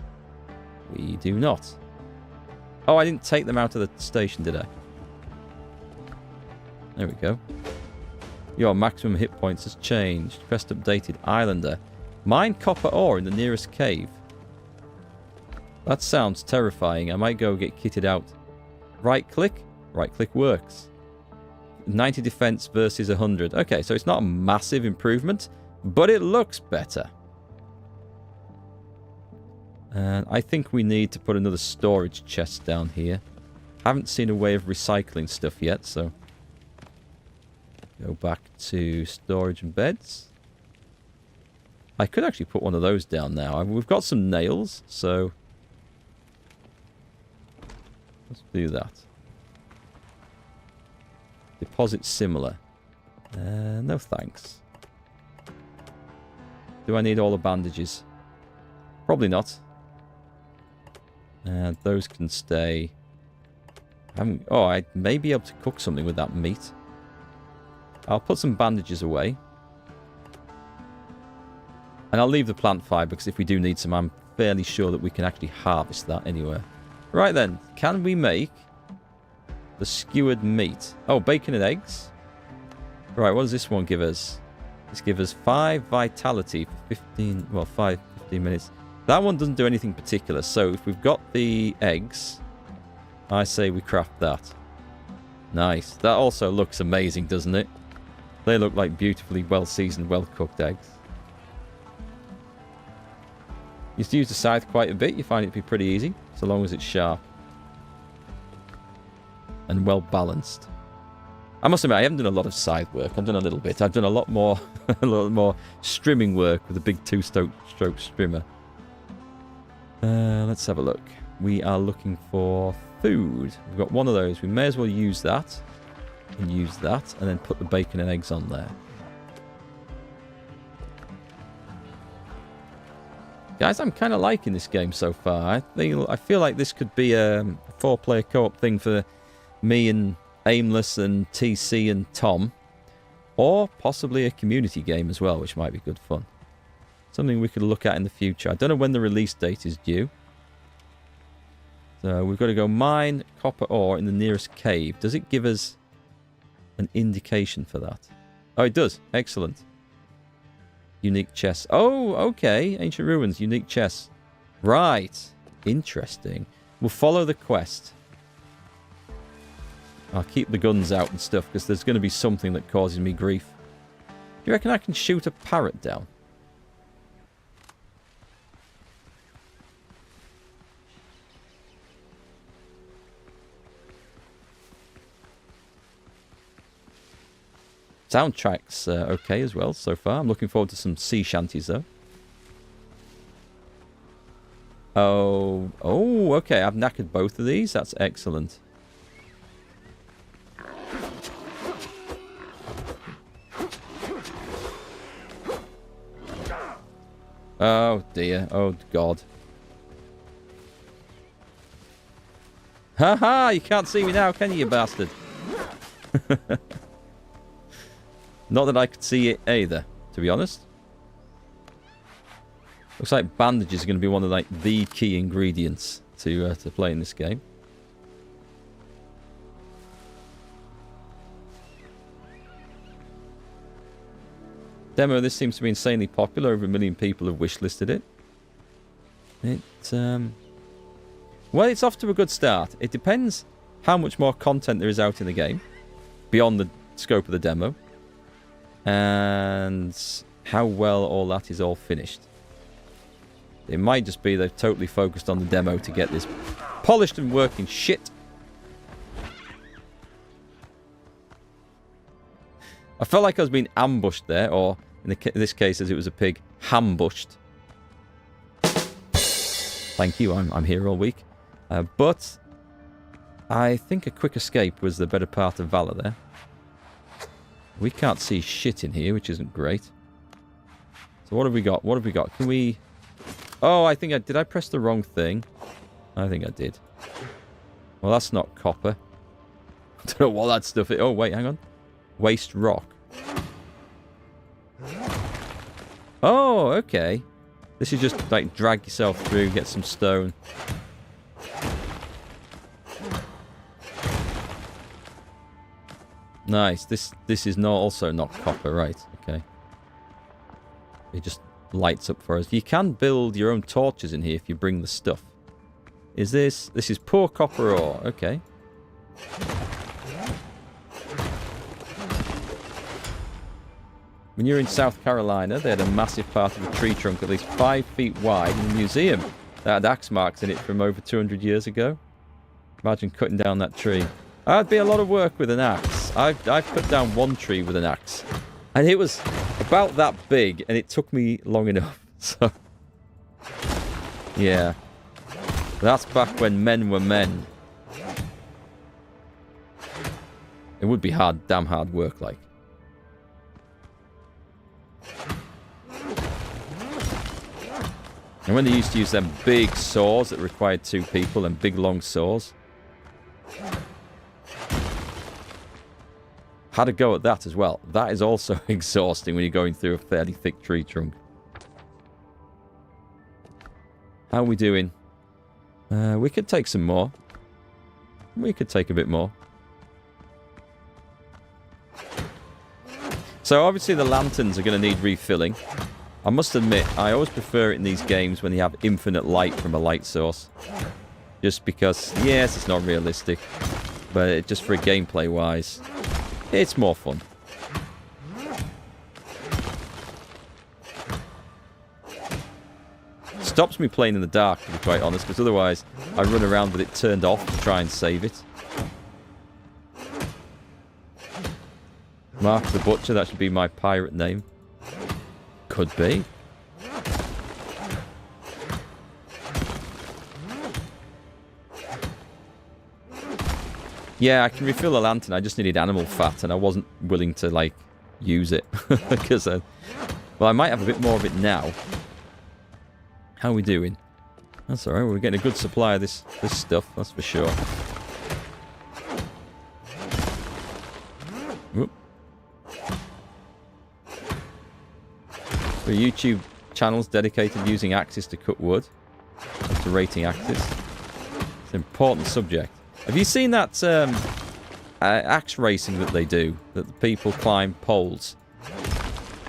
We do not. Oh, I didn't take them out of the station, did I? There we go. Your maximum hit points has changed. Quest updated. Islander. Mine copper ore in the nearest cave. That sounds terrifying. I might go get kitted out. Right click. Right click works. 90 defense versus 100. Okay, so it's not a massive improvement, but it looks better. And I think we need to put another storage chest down here. Haven't seen a way of recycling stuff yet, so... Go back to storage and beds. I could actually put one of those down now. We've got some nails, so... Let's do that. Deposit similar. No thanks. Do I need all the bandages? Probably not. And those can stay. Oh, I may be able to cook something with that meat. I'll put some bandages away. And I'll leave the plant fibre, because if we do need some, I'm fairly sure that we can actually harvest that anywhere. Right then, can we make the skewered meat? Oh, bacon and eggs. Right, what does this one give us? This gives us 5 vitality for 15 minutes. That one doesn't do anything particular, so if we've got the eggs, I say we craft that. Nice. That also looks amazing, doesn't it? They look like beautifully well-seasoned, well-cooked eggs. You used to use the scythe quite a bit. You find it to be pretty easy, so long as it's sharp. And well-balanced. I must admit, I haven't done a lot of scythe work. I've done a little bit. I've done a lot more strimming work with a big 2-stroke strimmer. Let's have a look. We are looking for food. We've got one of those. We may as well use that. And use that. And then put the bacon and eggs on there. Guys, I'm kind of liking this game so far. I feel like this could be a 4-player co-op thing for me and Aimless and TC and Tom. Or possibly a community game as well, which might be good fun. Something we could look at in the future. I don't know when the release date is due. So we've got to go mine copper ore in the nearest cave. Does it give us an indication for that? Oh, it does. Excellent. Unique chests. Oh, okay. Ancient ruins. Unique chests. Right. Interesting. We'll follow the quest. I'll keep the guns out and stuff because there's going to be something that causes me grief. Do you reckon I can shoot a parrot down? Soundtrack's okay as well so far. I'm looking forward to some sea shanties, though. Oh, okay. I've knackered both of these. That's excellent. Oh, dear. Oh, God. Ha-ha! You can't see me now, can you bastard? Not that I could see it either, to be honest. Looks like bandages are going to be one of, like, the key ingredients to play in this game. Demo, this seems to be insanely popular. Over 1 million people have wishlisted it. Well, it's off to a good start. It depends how much more content there is out in the game, beyond the scope of the demo, and how well all that is all finished. It might just be they've totally focused on the demo to get this polished and working shit. I felt like I was being ambushed there, or in this case, as it was a pig, hambushed. Thank you, I'm here all week. But I think a quick escape was the better part of valor there. We can't see shit in here, which isn't great. So what have we got? What have we got? Can we... Oh, I think did I press the wrong thing? I think I did. Well, that's not copper. I don't know what that stuff is. Oh, wait, hang on. Waste rock. Oh, okay. This is just, like, drag yourself through, get some stone. Nice. This is also not copper, right? Okay. It just lights up for us. You can build your own torches in here if you bring the stuff. Is this... This is poor copper ore. Okay. When you were in South Carolina, they had a massive part of a tree trunk at least 5 feet wide in a museum that had axe marks in it from over 200 years ago. Imagine cutting down that tree. That'd be a lot of work with an axe. I've cut down one tree with an axe, and it was about that big, and it took me long enough. So, yeah. That's back when men were men. It would be hard, damn hard work, like. And when they used to use them big saws that required 2 people and big long saws. Had a go at that as well. That is also exhausting when you're going through a fairly thick tree trunk. How are we doing? We could take some more. We could take a bit more. So obviously the lanterns are going to need refilling. I must admit, I always prefer it in these games when you have infinite light from a light source. Just because, yes, it's not realistic, but just for gameplay wise, it's more fun. Stops me playing in the dark, to be quite honest, because otherwise I run around with it turned off to try and save it. Mark the Butcher, that should be my pirate name. Could be. Yeah, I can refill the lantern. I just needed animal fat, and I wasn't willing to, like, use it. Because, well, I might have a bit more of it now. How are we doing? That's alright. We're getting a good supply of this stuff, that's for sure. Whoop. So YouTube channels dedicated to using axes to cut wood. To rating axes. It's an important subject. Have you seen that axe racing that they do? That the people climb poles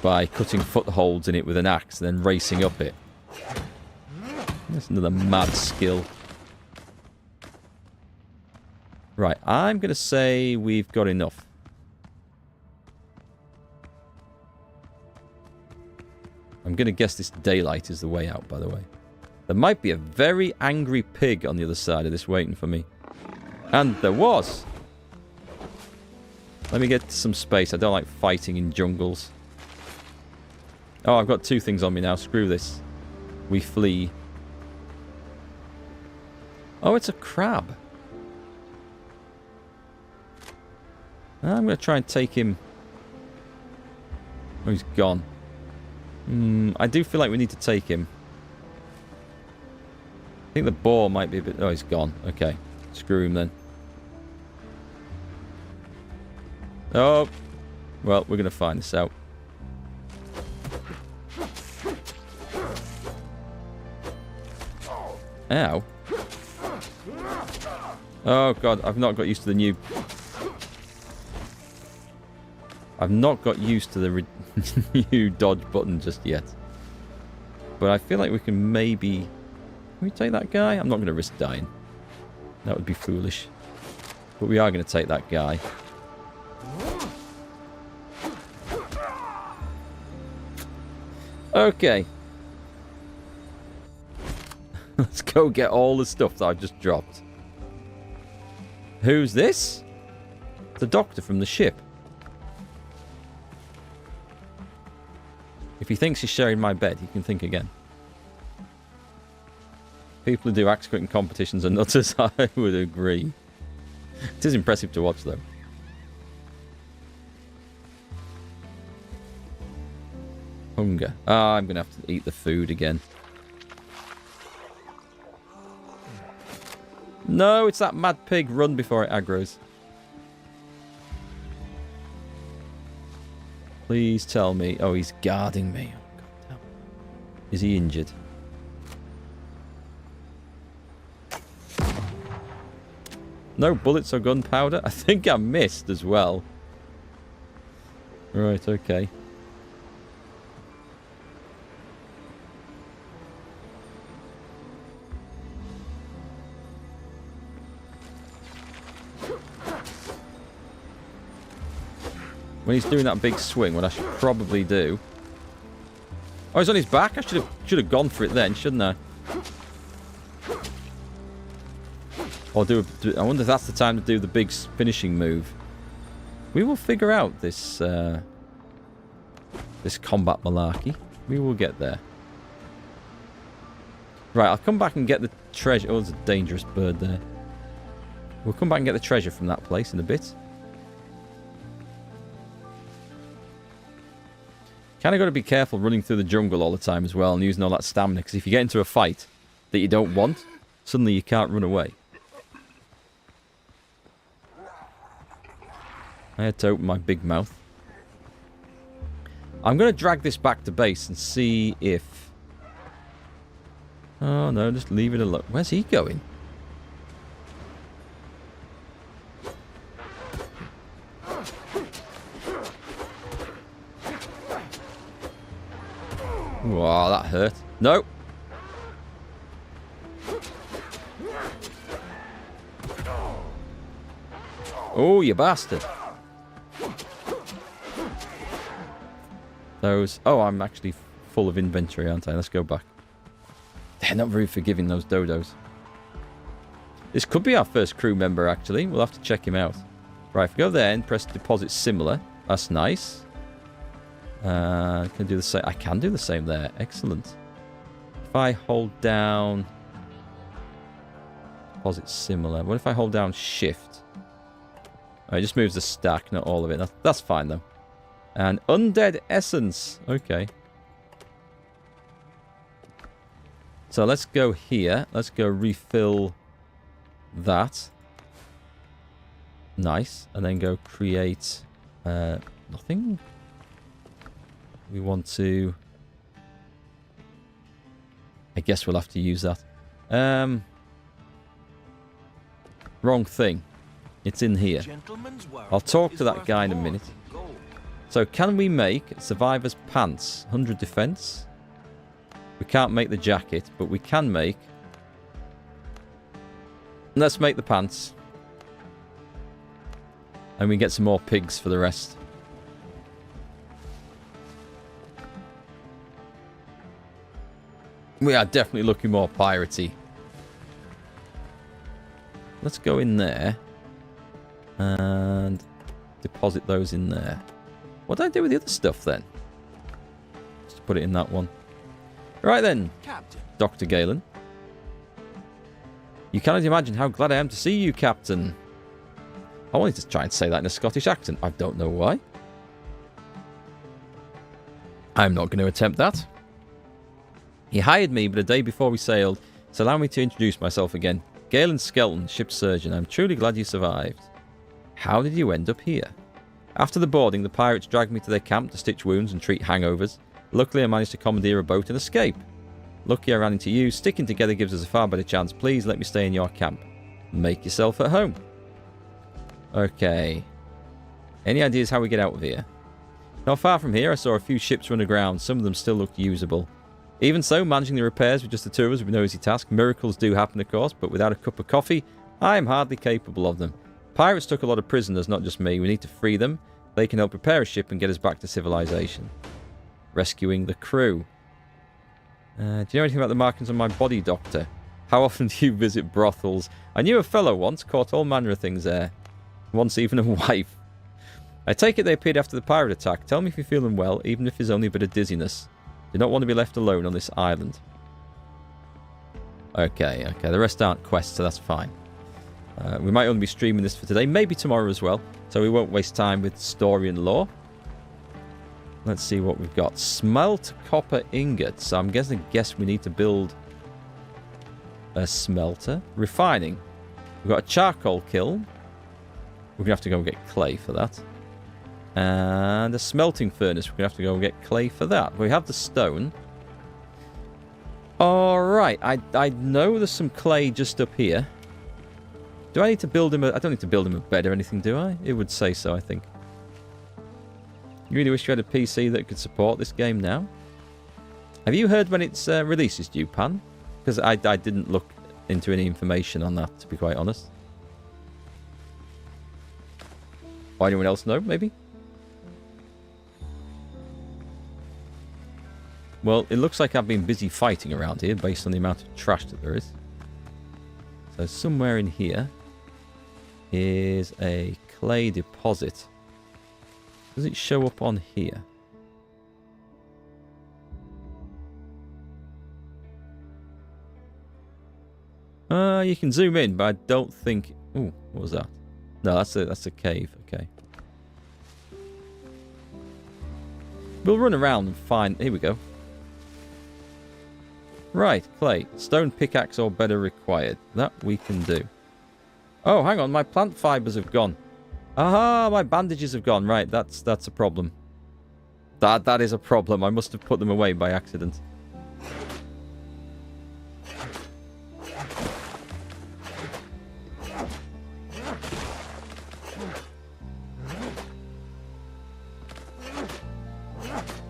by cutting footholds in it with an axe and then racing up it. That's another mad skill. Right, I'm going to say we've got enough. I'm going to guess this daylight is the way out, by the way. There might be a very angry pig on the other side of this waiting for me. And there was. Let me get some space. I don't like fighting in jungles. Oh, I've got 2 things on me now. Screw this. We flee. Oh, it's a crab. I'm going to try and take him. Oh, he's gone. I do feel like we need to take him. I think the boar might be a bit... Oh, he's gone. Okay. Screw him then. Oh. Well, we're going to find this out. Ow. Oh, God. I've not got used to the new... I've not got used to the new dodge button just yet. But I feel like we can maybe... Can we take that guy? I'm not going to risk dying. That would be foolish. But we are going to take that guy. Okay. Let's go get all the stuff that I've just dropped. Who's this? The doctor from the ship. If he thinks he's sharing my bed, he can think again. People who do axe cutting competitions are nutters, I would agree. It is impressive to watch, though. Hunger. Ah, I'm going to have to eat the food again. No, it's that mad pig. Run before it aggroes. Please tell me. Oh, he's guarding me. Oh, God damn. Is he injured? No bullets or gunpowder? I think I missed as well. Right, okay. When he's doing that big swing, what I should probably do... Oh, he's on his back? I should have gone for it then, shouldn't I? Or I wonder if that's the time to do the big finishing move. We will figure out this this combat malarkey. We will get there. Right, I'll come back and get the treasure. Oh, there's a dangerous bird there. We'll come back and get the treasure from that place in a bit. Kind of got to be careful running through the jungle all the time as well and using all that stamina, because if you get into a fight that you don't want, suddenly you can't run away. I had to open my big mouth. I'm going to drag this back to base and see if... Oh no, just leave it alone. Where's he going? Wow, that hurt. No. Oh, you bastard. Those... Oh, I'm actually full of inventory, aren't I? Let's go back. They're not very forgiving, those dodos. This could be our first crew member, actually. We'll have to check him out. Right, if we go there and press deposit similar. That's nice. Can I do the same? I can do the same there. Excellent. If I hold down... Deposit similar. What if I hold down shift? Oh, it just moves the stack, not all of it. That's fine, though. And undead essence. Okay. So let's go here. Let's go refill that. Nice. And then go create... nothing? We want to... I guess we'll have to use that. Wrong thing. It's in here. I'll talk to that guy in a minute. So can we make survivor's pants? 100 defense. We can't make the jacket, but we can make... Let's make the pants. And we get some more pigs for the rest. We are definitely looking more piratey. Let's go in there. And deposit those in there. What did I do with the other stuff then? Just put it in that one. Right then, Captain. Dr. Galen. You cannot imagine how glad I am to see you, Captain. I wanted to try and say that in a Scottish accent. I don't know why. I'm not going to attempt that. He hired me, but a day before we sailed, so allow me to introduce myself again. Galen Skelton, ship surgeon. I'm truly glad you survived. How did you end up here? After the boarding, the pirates dragged me to their camp to stitch wounds and treat hangovers. Luckily, I managed to commandeer a boat and escape. Lucky I ran into you. Sticking together gives us a far better chance. Please let me stay in your camp. Make yourself at home. Okay. Any ideas how we get out of here? Not far from here, I saw a few ships run aground. Some of them still looked usable. Even so, managing the repairs with just the two of us would be no easy task. Miracles do happen, of course, but without a cup of coffee, I am hardly capable of them. Pirates took a lot of prisoners, not just me. We need to free them. They can help repair a ship and get us back to civilization. Rescuing the crew. Do you know anything about the markings on my body, Doctor? How often do you visit brothels? I knew a fellow once, caught all manner of things there. Once even a wife. I take it they appeared after the pirate attack. Tell me if you're feeling well, even if there's only a bit of dizziness. Do not want to be left alone on this island. Okay. The rest aren't quests, so that's fine. We might only be streaming this for today, maybe tomorrow as well, so we won't waste time with story and lore. Let's see what we've got. Smelt copper ingots. So I'm guess we need to build a smelter. Refining. We've got a charcoal kiln. We're going to have to go and get clay for that. And a smelting furnace. We're going to have to go and get clay for that. We have the stone. Alright. I know there's some clay just up here. Do I need to build him I don't need to build him a bed or anything, do I? It would say so, I think. You really wish you had a PC that could support this game now? Have you heard when its release is due, Pan? Because I didn't look into any information on that, to be quite honest. Or anyone else know, maybe? Well, it looks like I've been busy fighting around here based on the amount of trash that there is. So somewhere in here is a clay deposit. Does it show up on here? You can zoom in, but I don't think... Ooh, what was that? No, that's a cave. Okay. We'll run around and find... Here we go. Right, clay. Stone pickaxe or better required. That we can do. Oh, hang on. My plant fibers have gone. Aha, my bandages have gone. Right, that's a problem. That is a problem. I must have put them away by accident.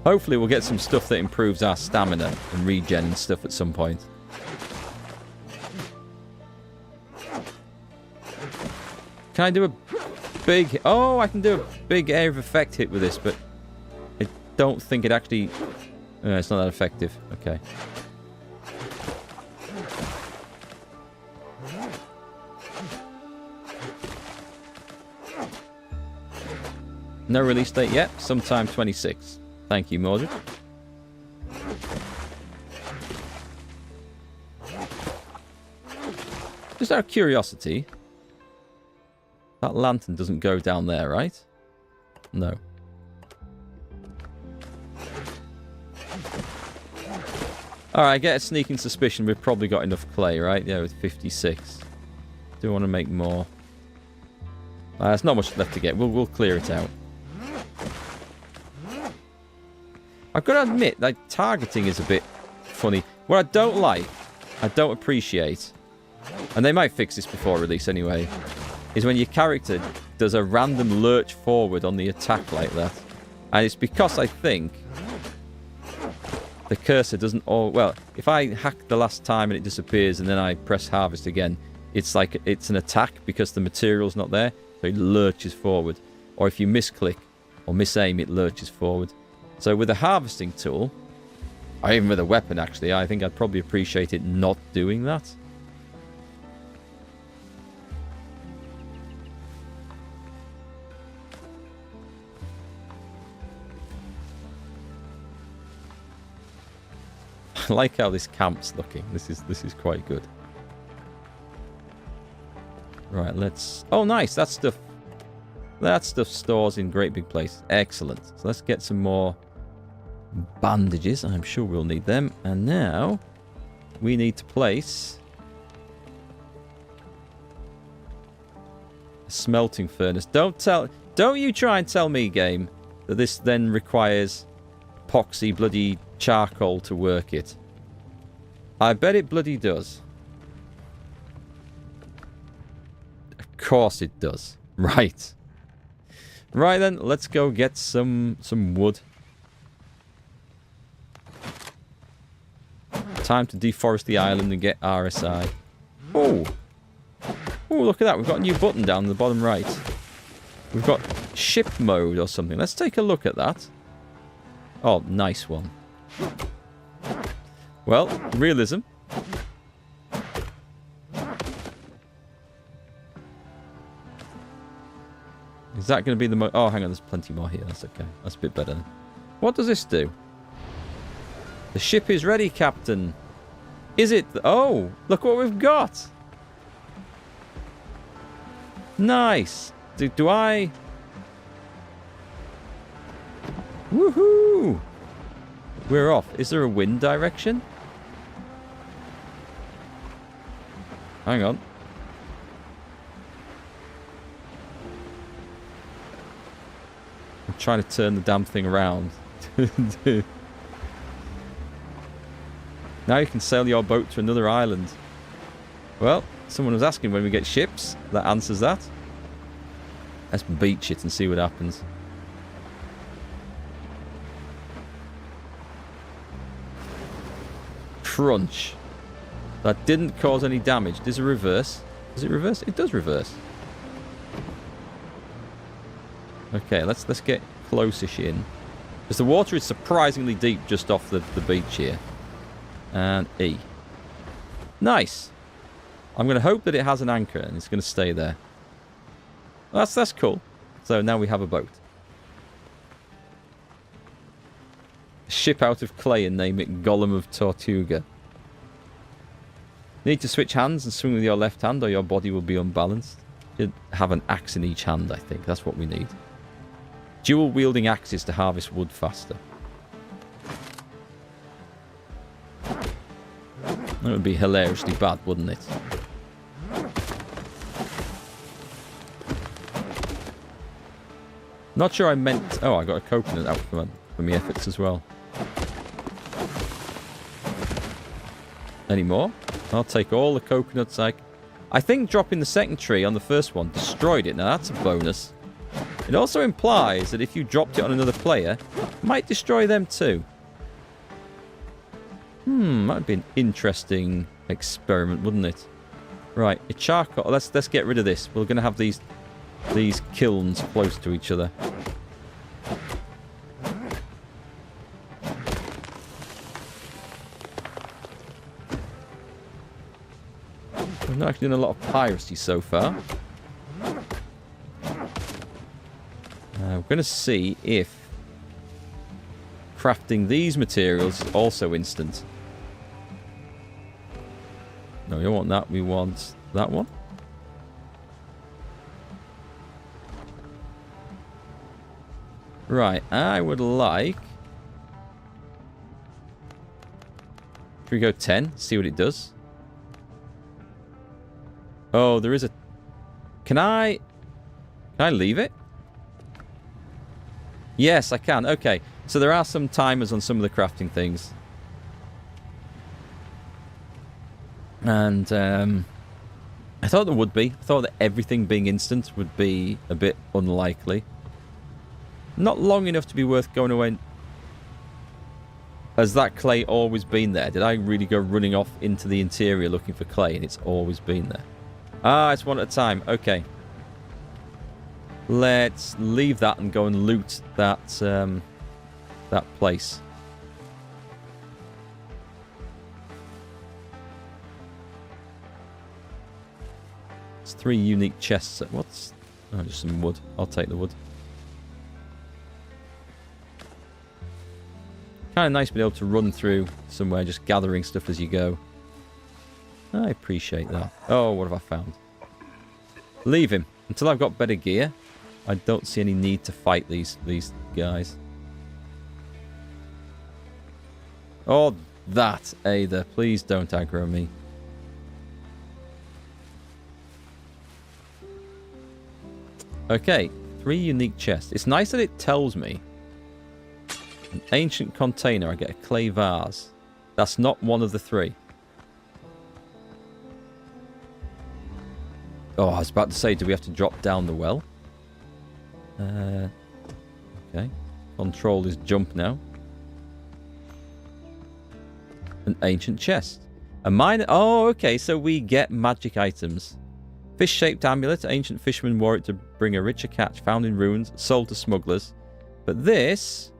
Hopefully we'll get some stuff that improves our stamina and regen and stuff at some point. Can I do a big... Oh, I can do a big area of effect hit with this, but I don't think it actually... it's not that effective. Okay. No release date yet. Sometime 26. Thank you, Mordred. Just out of curiosity, that lantern doesn't go down there, right? No. Alright, I get a sneaking suspicion we've probably got enough clay, right? Yeah, with 56. Do want to make more. There's not much left to get. We'll clear it out. I've got to admit, like, targeting is a bit funny. What I don't like, I don't appreciate, and they might fix this before release anyway, is when your character does a random lurch forward on the attack like that. And it's because I think the cursor doesn't... well, if I hack the last time and it disappears and then I press harvest again, it's like it's an attack because the material's not there, so it lurches forward. Or if you misclick or misaim, it lurches forward. So with a harvesting tool, or even with a weapon actually, I think I'd probably appreciate it not doing that. I like how this camp's looking. This is quite good. Right, let's... Oh, nice. That stuff stores in great big places. Excellent. So let's get some more bandages. I'm sure we'll need them. And now we need to place a smelting furnace. Don't you try and tell me, game, that this then requires epoxy bloody charcoal to work it. I bet it bloody does. Of course it does. Right. Right then, let's go get some wood. Time to deforest the island and get RSI. Oh! Oh, look at that. We've got a new button down in the bottom right. We've got ship mode or something. Let's take a look at that. Oh, nice one. Well, realism. Is that going to be the oh, hang on. There's plenty more here. That's okay. That's a bit better. What does this do? The ship is ready, Captain. Is it? Oh, look what we've got. Nice. Do I... Woohoo! We're off. Is there a wind direction? Hang on. I'm trying to turn the damn thing around. Now you can sail your boat to another island. Well, someone was asking when we get ships. That answers that. Let's beach it and see what happens. Crunch. That didn't cause any damage. Does it reverse? Does it reverse? It does reverse. Okay, let's get close-ish in. Because the water is surprisingly deep just off the beach here. And E. Nice. I'm going to hope that it has an anchor and it's going to stay there. That's cool. So now we have a boat. Ship out of clay and name it Golem of Tortuga. Need to switch hands and swing with your left hand or your body will be unbalanced. You have an axe in each hand, I think. That's what we need. Dual wielding axes to harvest wood faster. That would be hilariously bad, wouldn't it? Not sure I meant... Oh, I got a coconut out from my efforts as well. Any more? I'll take all the coconuts I think dropping the second tree on the first one destroyed it. Now that's a bonus. It also implies that if you dropped it on another player, it might destroy them too. Might be an interesting experiment, wouldn't it? Right, a charcoal. Let's get rid of this. We're going to have these kilns close to each other. We've not actually done a lot of piracy so far. We're going to see if crafting these materials is also instant. No, we don't want that. We want that one. Right, I would like... Should we go 10? See what it does. Oh, there is a... Can I leave it? Yes, I can. Okay. So there are some timers on some of the crafting things. And I thought there would be. I thought that everything being instant would be a bit unlikely. Not long enough to be worth going away. Has that clay always been there? Did I really go running off into the interior looking for clay and it's always been there? Ah, it's one at a time. Okay. Let's leave that and go and loot that that place. It's 3 unique chests. What's... Oh, just some wood. I'll take the wood. Kind of nice being able to run through somewhere, just gathering stuff as you go. I appreciate that. Oh, what have I found? Leave him. Until I've got better gear, I don't see any need to fight these guys. Oh, that, Ada. Please don't aggro me. Okay, 3 unique chests. It's nice that it tells me. An ancient container. I get a clay vase. That's not one of the 3. Oh, I was about to say, do we have to drop down the well? Okay. Control is jump now. An ancient chest. A minor... Oh, okay, so we get magic items. Fish-shaped amulet. Ancient fishermen wore it to bring a richer catch. Found in ruins. Sold to smugglers. But this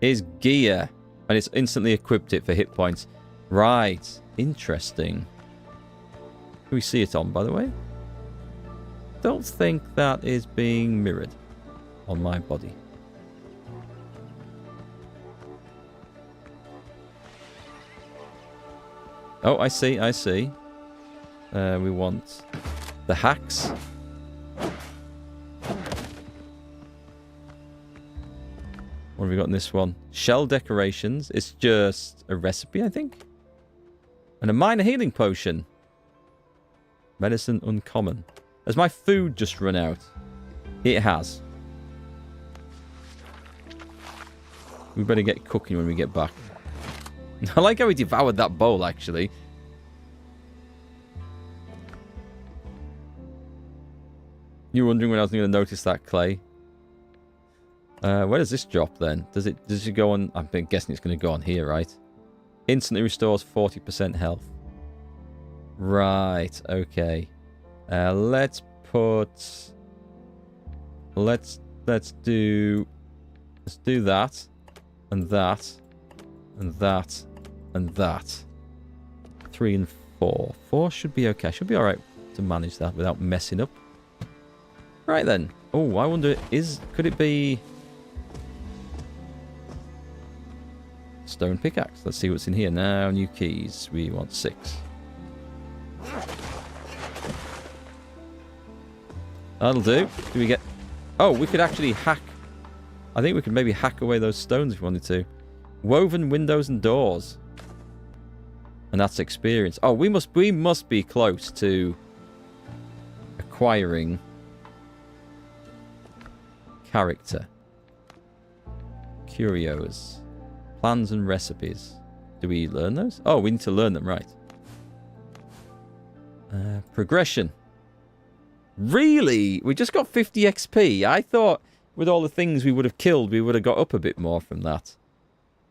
is gear. And it's instantly equipped it for hit points. Right. Interesting. Can we see it on, by the way? Don't think that is being mirrored on my body. Oh, I see, I see. We want the hacks. What have we got in this one? Shell decorations. It's just a recipe, I think. And a minor healing potion. Medicine uncommon. Has my food just run out? It has. We better get cooking when we get back. I like how we devoured that bowl, actually. You were wondering when I was going to notice that clay. Where does this drop then? Does it go on? I'm guessing it's going to go on here, right? Instantly restores 40% health. Right, okay. Let's do that, and that, and that, and that. 3 and 4. 4 should be okay. Should be alright to manage that without messing up. Right then. Oh, I wonder, could it be stone pickaxe? Let's see what's in here now. New keys. We want 6. That'll do. Do we get... Oh, we could actually hack... I think we could maybe hack away those stones if we wanted to. Woven windows and doors. And that's experience. Oh, we must be close to acquiring character. Curios. Plans and recipes. Do we learn those? Oh, we need to learn them, right. Progression. Really? We just got 50 XP. I thought with all the things we would have killed, we would have got up a bit more from that.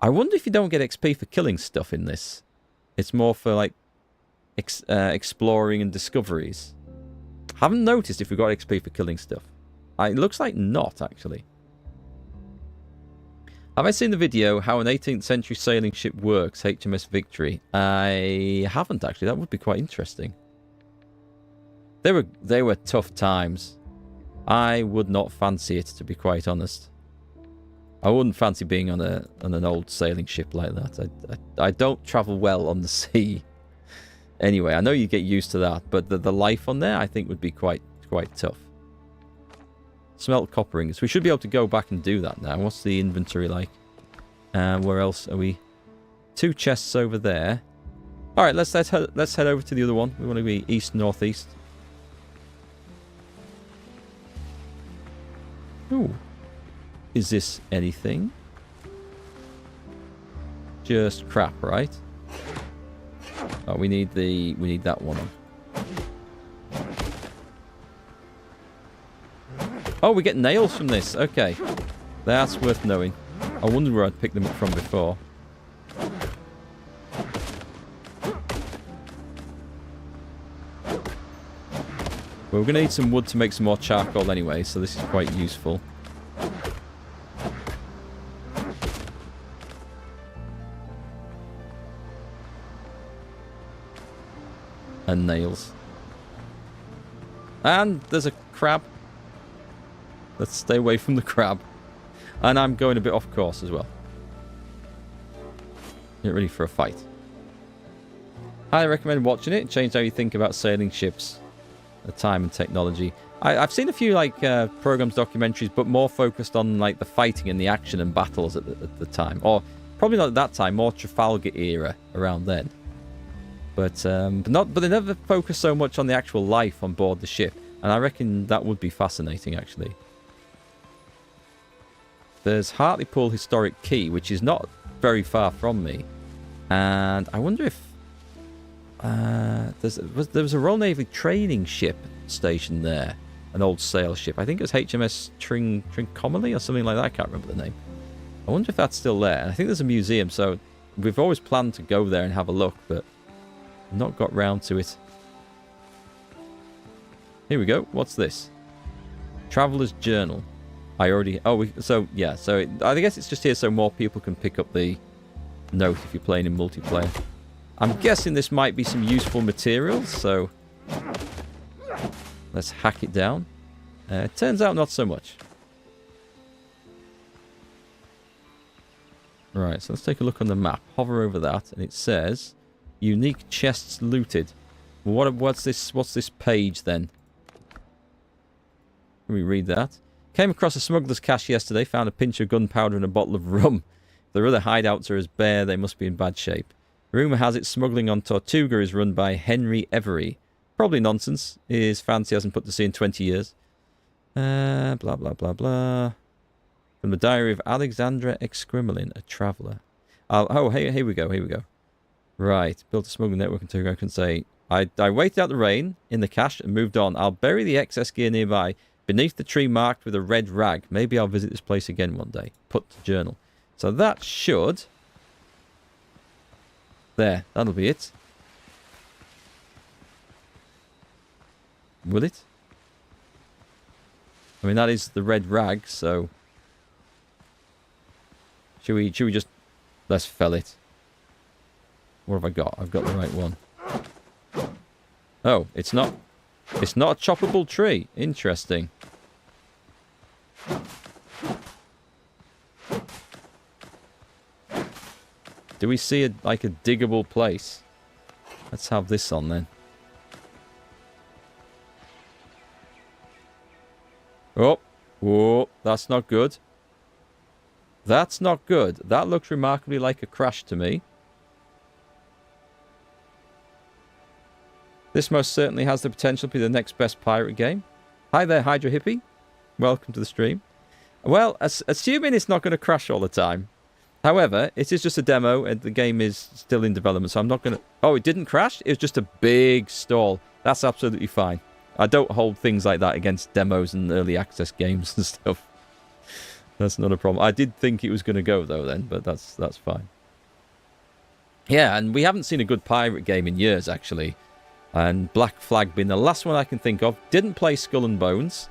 I wonder if you don't get XP for killing stuff in this. It's more for, like, exploring and discoveries. Haven't noticed if we got XP for killing stuff. It looks like not, actually. Have I seen the video how an 18th century sailing ship works, HMS Victory? I haven't, actually. That would be quite interesting. They were tough times. I would not fancy it, to be quite honest. I wouldn't fancy being on an old sailing ship like that. I don't travel well on the sea. Anyway, I know you get used to that, but the life on there I think would be quite tough. Smelt copper ingots. We should be able to go back and do that now. What's the inventory like? Where else are we? 2 chests over there. All right, let's head over to the other one. We want to be east northeast. Ooh. Is this anything? Just crap, right? Oh, we need that one on. Oh, we get nails from this. Okay. That's worth knowing. I wondered where I'd picked them up from before. Well, we're going to need some wood to make some more charcoal anyway, so this is quite useful. And nails. And there's a crab. Let's stay away from the crab. And I'm going a bit off course as well. Get ready for a fight. Highly recommend watching it. Change how you think about sailing ships. The time and technology. I've seen a few like programs, documentaries, but more focused on like the fighting and the action and battles at the time. Or probably not at that time, more Trafalgar era around then. But they never focus so much on the actual life on board the ship. And I reckon that would be fascinating, actually. There's Hartlepool Historic Quay, which is not very far from me. And I wonder if there was a Royal Navy training ship station there. An old sail ship. I think it was HMS Trincomalee or something like that. I can't remember the name. I wonder if that's still there. And I think there's a museum, so we've always planned to go there and have a look, but not got round to it. Here we go. What's this? Traveller's Journal. I already... Oh, so, yeah. So, I guess it's just here so more people can pick up the note if you're playing in multiplayer. I'm guessing this might be some useful materials, so... Let's hack it down. Turns out not so much. Right, so let's take a look on the map. Hover over that, and it says... Unique chests looted. What's this page, then? Let me read that. Came across a smuggler's cache yesterday, found a pinch of gunpowder and a bottle of rum. If their other hideouts are as bare, they must be in bad shape. Rumour has it smuggling on Tortuga is run by Henry Every. Probably nonsense. His fancy hasn't put to sea in 20 years. Blah, blah, blah, blah. From the diary of Alexandra Excrimelin, a traveller. Oh, here we go, here we go. Right, built a smuggling network in Tortuga. I can say, I waited out the rain in the cache and moved on. I'll bury the excess gear nearby. Beneath the tree marked with a red rag. Maybe I'll visit this place again one day. Put to journal. So that should... There, that'll be it. Will it? I mean, that is the red rag, so... Should we just... Let's fell it. What have I got? I've got the right one. Oh, it's not... It's not a choppable tree. Interesting. Do we see like a diggable place? Let's have this on then. Oh, whoa, that's not good. That's not good. That looks remarkably like a crash to me. This most certainly has the potential to be the next best pirate game. Hi there, Hydra Hippie. Welcome to the stream. Well, assuming it's not going to crash all the time. However, it is just a demo and the game is still in development, so I'm not going to... Oh, it didn't crash? It was just a big stall. That's absolutely fine. I don't hold things like that against demos and early access games and stuff. That's not a problem. I did think it was going to go, though, then, but that's fine. Yeah, and we haven't seen a good pirate game in years, actually. And Black Flag being the last one I can think of. Didn't play Skull and Bones.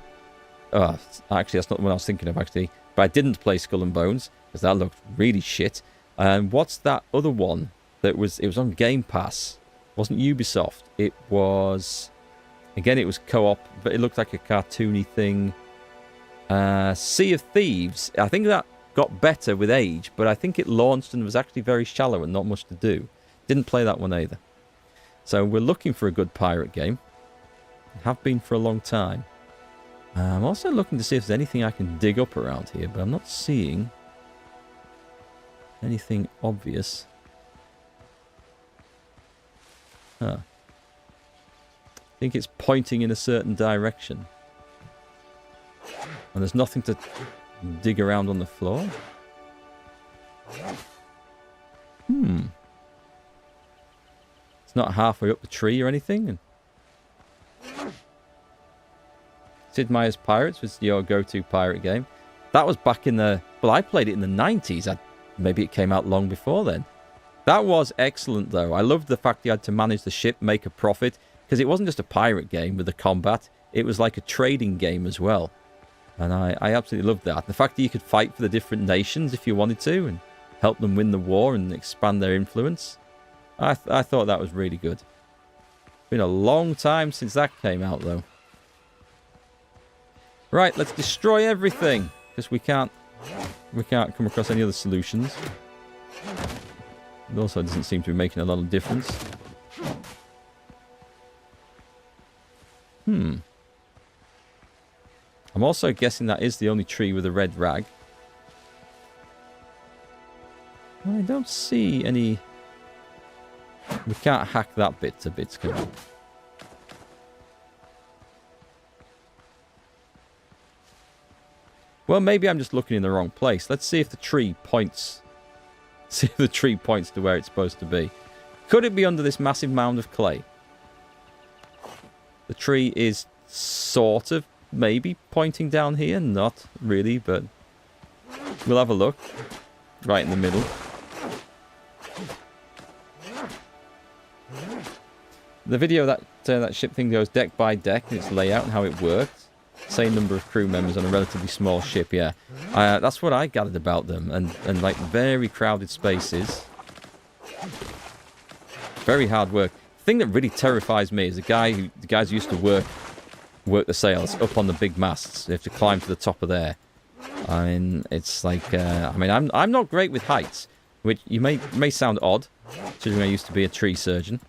Oh, actually, that's not the one I was thinking of, actually. But I didn't play Skull and Bones, because that looked really shit. And what's that other one that was... It was on Game Pass. It wasn't Ubisoft. It was... Again, it was co-op, but it looked like a cartoony thing. Sea of Thieves. I think that got better with age, but I think it launched and was actually very shallow and not much to do. Didn't play that one either. So we're looking for a good pirate game. Have been for a long time. I'm also looking to see if there's anything I can dig up around here, but I'm not seeing anything obvious. Huh. I think it's pointing in a certain direction. And there's nothing to dig around on the floor. It's not halfway up the tree or anything. Sid Meier's Pirates was your go-to pirate game. That was back in the... Well, I played it in the 90s. Maybe it came out long before then. That was excellent, though. I loved the fact you had to manage the ship, make a profit. Because it wasn't just a pirate game with the combat. It was like a trading game as well. And I absolutely loved that. The fact that you could fight for the different nations if you wanted to. And help them win the war and expand their influence. I thought that was really good. Been a long time since that came out, though. Right, let's destroy everything. Because we can't come across any other solutions. It also doesn't seem to be making a lot of difference. I'm also guessing that is the only tree with a red rag. I don't see any... We can't hack that bit to bits, can we? Well, maybe I'm just looking in the wrong place. Let's see if the tree points... See if the tree points to where it's supposed to be. Could it be under this massive mound of clay? The tree is sort of maybe pointing down here. Not really, but we'll have a look. Right in the middle. The video that ship thing goes deck by deck and its layout and how it works. Same number of crew members on a relatively small ship, yeah. That's what I gathered about them. And like very crowded spaces. Very hard work. The thing that really terrifies me is the guys who used to work the sails up on the big masts. They have to climb to the top of there. I mean, it's like, I'm not great with heights, which you may sound odd, considering I used to be a tree surgeon.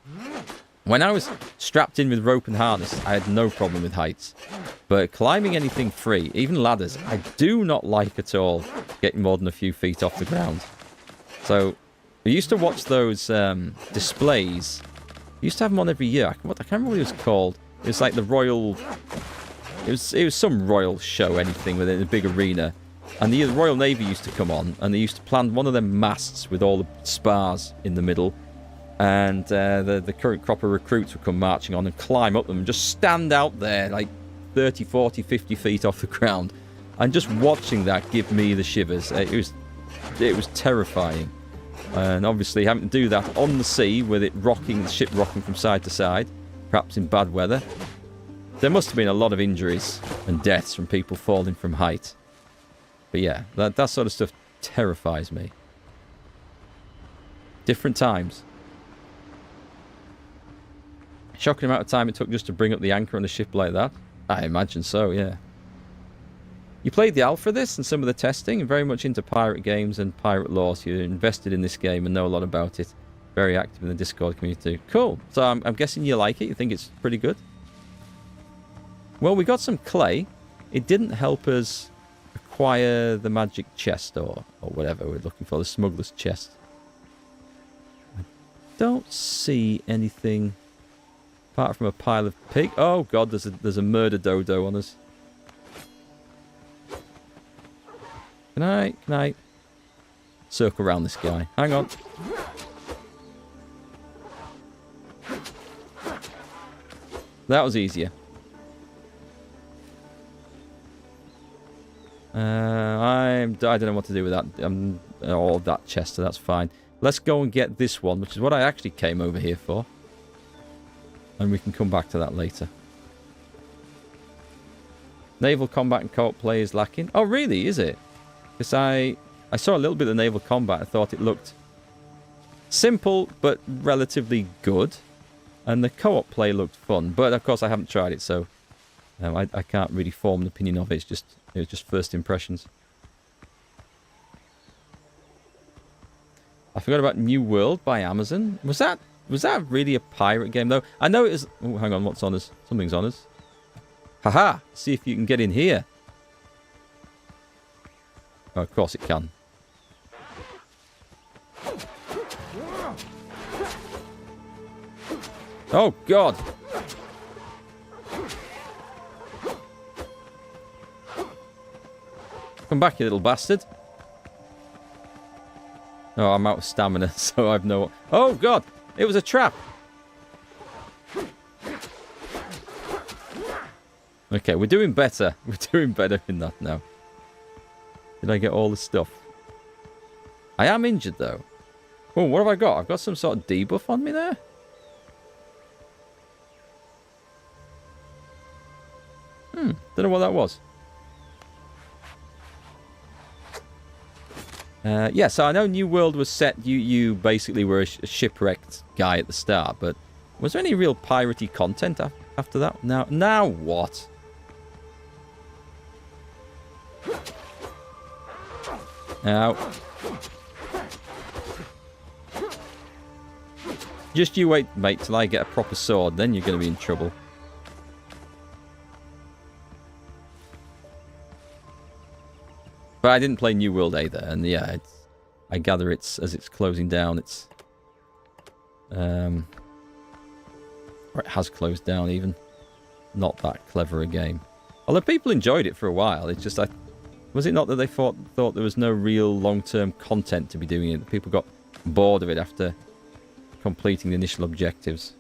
When I was strapped in with rope and harness, I had no problem with heights. But climbing anything free, even ladders, I do not like at all getting more than a few feet off the ground. So, we used to watch those displays. We used to have them on every year. I can't remember what it was called. It was like the Royal... It was some royal show, anything, within a big arena. And the Royal Navy used to come on, and they used to plant one of them masts with all the spars in the middle. And the current crop of recruits would come marching on and climb up them and just stand out there like 30, 40, 50 feet off the ground. And just watching that give me the shivers. It was terrifying. And obviously having to do that on the sea with it rocking, the ship rocking from side to side, perhaps in bad weather. There must have been a lot of injuries and deaths from people falling from height. But yeah, that sort of stuff terrifies me. Different times. Shocking amount of time it took just to bring up the anchor on a ship like that. I imagine so, yeah. You played the alpha of this and some of the testing, and very much into pirate games and pirate lore, so you're invested in this game and know a lot about it. Very active in the Discord community. Cool. So I'm guessing you like it. You think it's pretty good? Well, we got some clay. It didn't help us acquire the magic chest or whatever we're looking for, the smuggler's chest. I don't see anything... Apart from a pile of pig. Oh god, there's a murder dodo on us. Can I circle around this guy? Hang on. That was easier. I don't know what to do with that. All of that chest, so that's fine. Let's go and get this one, which is what I actually came over here for. And we can come back to that later. Naval combat and co-op play is lacking. Oh, really? Is it? Because I saw a little bit of naval combat. I thought it looked simple, but relatively good. And the co-op play looked fun. But, of course, I haven't tried it, so I can't really form an opinion of it. It was just first impressions. I forgot about New World by Amazon. Was that really a pirate game, though? I know it is... Oh, hang on. What's on us? Something's on us. Haha! See if you can get in here. Oh, of course it can. Oh, God! Come back, you little bastard. Oh, I'm out of stamina, so I've no... Oh, God! It was a trap! Okay, we're doing better. We're doing better in that now. Did I get all the stuff? I am injured, though. Oh, what have I got? I've got some sort of debuff on me there? Don't know what that was. Yeah, so I know New World was set... You basically were a shipwrecked guy at the start, but... Was there any real piratey content after that? Now what? Now. Just you wait, mate, till I get a proper sword. Then you're going to be in trouble. But I didn't play New World either. And yeah, I gather it's as it's closing down. It's... or it has closed down even. Not that clever a game. Although people enjoyed it for a while. It's just... was it not that they thought there was no real long-term content to be doing it? People got bored of it after completing the initial objectives.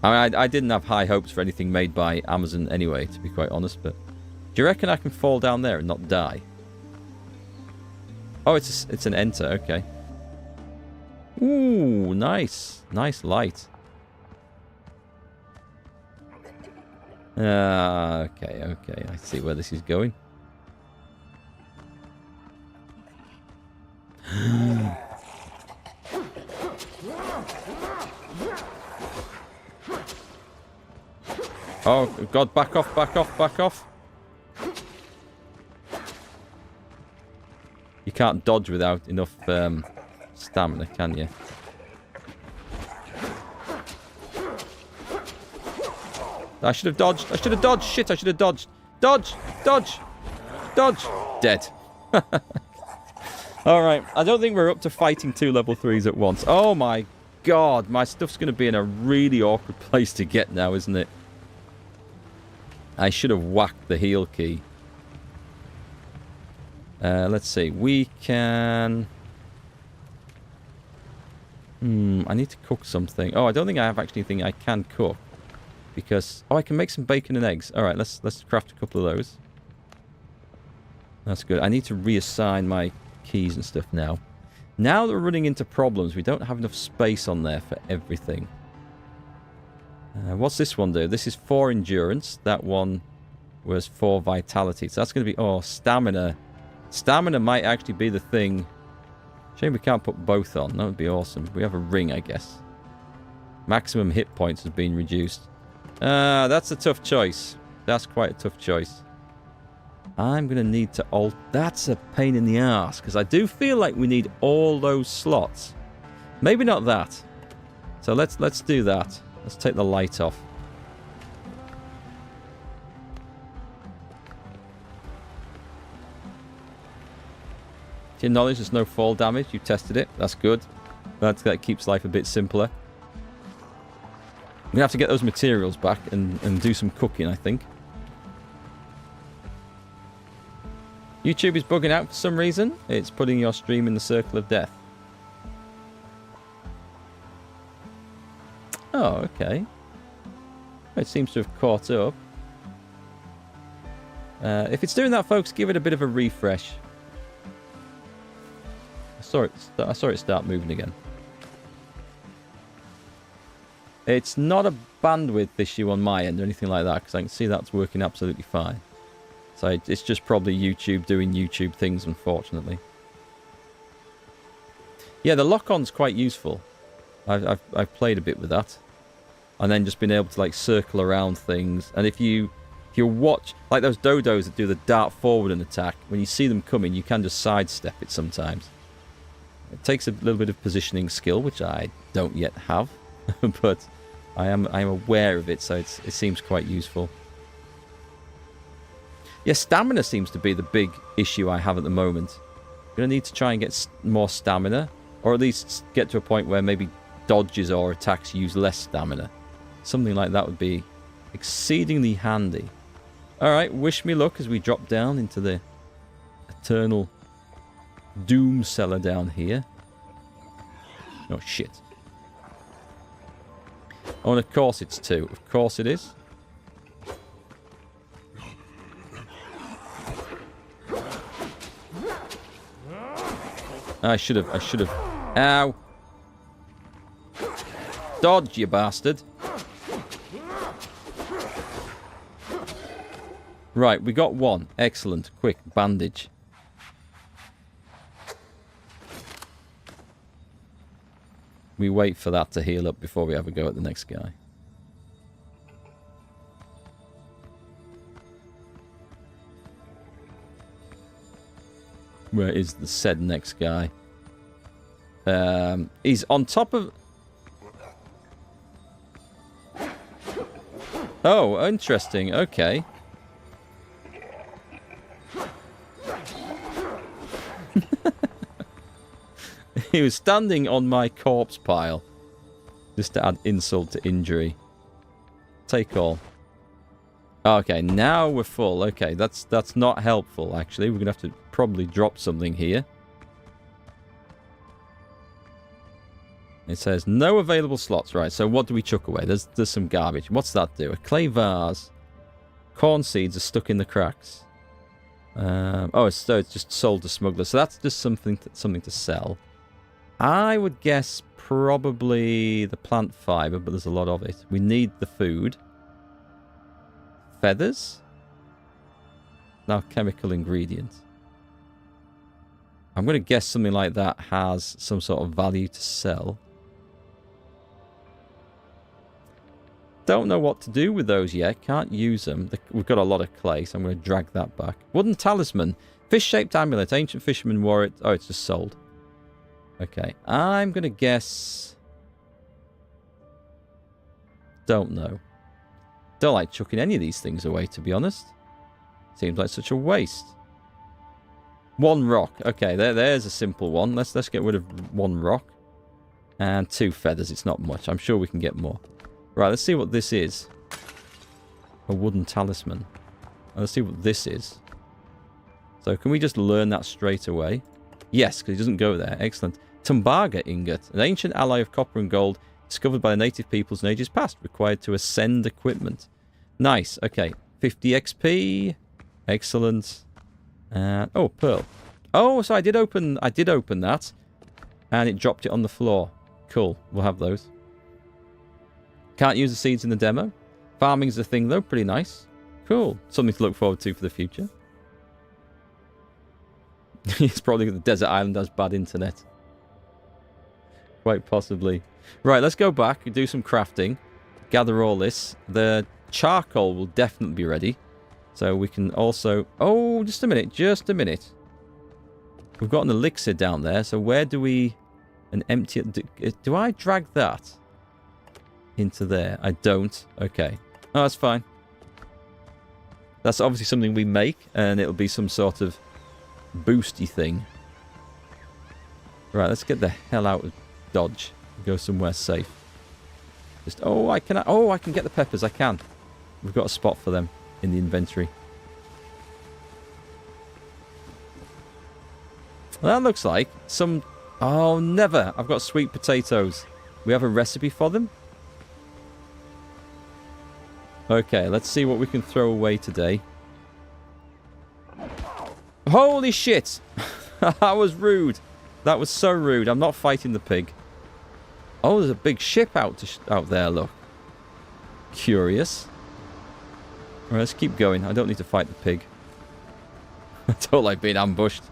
I mean, I didn't have high hopes for anything made by Amazon anyway, to be quite honest, but... Do you reckon I can fall down there and not die? Oh, it's an enter, okay. Ooh, nice. Nice light. Okay. I see where this is going. Oh, God, back off. You can't dodge without enough stamina, can you? I should have dodged. Shit, I should have dodged. Dodge. Dead. Alright, I don't think we're up to fighting 2 level 3s at once. Oh my God, my stuff's going to be in a really awkward place to get now, isn't it? I should have whacked the heal key. Let's see. We can... I need to cook something. Oh, I don't think I have actually anything I can cook. Because... Oh, I can make some bacon and eggs. Alright, let's craft a couple of those. That's good. I need to reassign my keys and stuff now. Now that we're running into problems, we don't have enough space on there for everything. What's this one do? This is 4 endurance. That one was 4 vitality. So that's going to be... Oh, stamina. Stamina might actually be the thing. Shame we can't put both on. That would be awesome. We have a ring, I guess. Maximum hit points has been reduced. That's a tough choice. That's quite a tough choice. I'm going to need to alter... That's a pain in the ass, because I do feel like we need all those slots. Maybe not that. So let's do that. Let's take the light off. To your knowledge, there's no fall damage. You tested it. That's good. That keeps life a bit simpler. I'm going to have to get those materials back and do some cooking, I think. YouTube is bugging out for some reason. It's putting your stream in the circle of death. Oh, okay. It seems to have caught up. If it's doing that, folks, give it a bit of a refresh. I saw it start moving again. It's not a bandwidth issue on my end or anything like that, because I can see that's working absolutely fine. So it's just probably YouTube doing YouTube things, unfortunately. Yeah, the lock-on's quite useful. I've played a bit with that. And then just been able to, like, circle around things. And if you watch, like those dodos that do the dart forward and attack, when you see them coming, you can just sidestep it sometimes. It takes a little bit of positioning skill, which I don't yet have. But I am aware of it, so it seems quite useful. Yeah, stamina seems to be the big issue I have at the moment. I'm going to need to try and get more stamina, or at least get to a point where maybe dodges or attacks use less stamina. Something like that would be exceedingly handy. Alright, wish me luck as we drop down into the eternal doom cellar down here. Oh, shit. Oh, and of course it's 2. Of course it is. I should have. Ow. Dodge, you bastard. Right, we got 1. Excellent. Quick, bandage. We wait for that to heal up before we have a go at the next guy. Where is the said next guy? He's on top of... Oh, interesting. Okay. He was standing on my corpse pile. Just to add insult to injury. Take all. Okay, now we're full. Okay, that's not helpful, actually. We're going to have to probably drop something here. It says, no available slots. Right, so what do we chuck away? There's some garbage. What's that do? A clay vase. Corn seeds are stuck in the cracks. It's just sold to smugglers. So that's just something to sell. I would guess probably the plant fiber, but there's a lot of it. We need the food. Feathers? Now chemical ingredients. I'm going to guess something like that has some sort of value to sell. Don't know what to do with those yet. Can't use them. We've got a lot of clay, so I'm going to drag that back. Wooden talisman. Fish-shaped amulet. Ancient fisherman wore it. Oh, it's just sold. Okay. I'm going to guess... Don't know. Don't like chucking any of these things away, to be honest. Seems like such a waste. One rock. Okay, there's a simple one. Let's get rid of one rock. And 2 feathers. It's not much. I'm sure we can get more. Right, let's see what this is. A wooden talisman. Let's see what this is. So can we just learn that straight away? Yes, because it doesn't go there. Excellent. Tumbaga ingot. An ancient alloy of copper and gold discovered by the native peoples in ages past. Required to ascend equipment. Nice. Okay. 50 XP. Excellent. Oh, pearl. Oh, so I did open that. And it dropped it on the floor. Cool. We'll have those. Can't use the seeds in the demo. Farming's a thing, though. Pretty nice. Cool. Something to look forward to for the future. It's probably the desert island has bad internet. Quite possibly. Right, let's go back and do some crafting. Gather all this. The charcoal will definitely be ready. So we can also... Oh, just a minute. Just a minute. We've got an elixir down there. So where do we... An empty... Do I drag that into there? I don't. Okay. Oh, that's fine. That's obviously something we make, and it'll be some sort of boosty thing. Right, let's get the hell out of Dodge. Go somewhere safe. Just I can get the peppers. I can. We've got a spot for them in the inventory. Well, that looks like some... Oh, never. I've got sweet potatoes. We have a recipe for them. Okay, let's see what we can throw away today. Holy shit! That was rude. That was so rude. I'm not fighting the pig. Oh, there's a big ship out there, look. Curious. Alright, let's keep going. I don't need to fight the pig. I don't like being ambushed.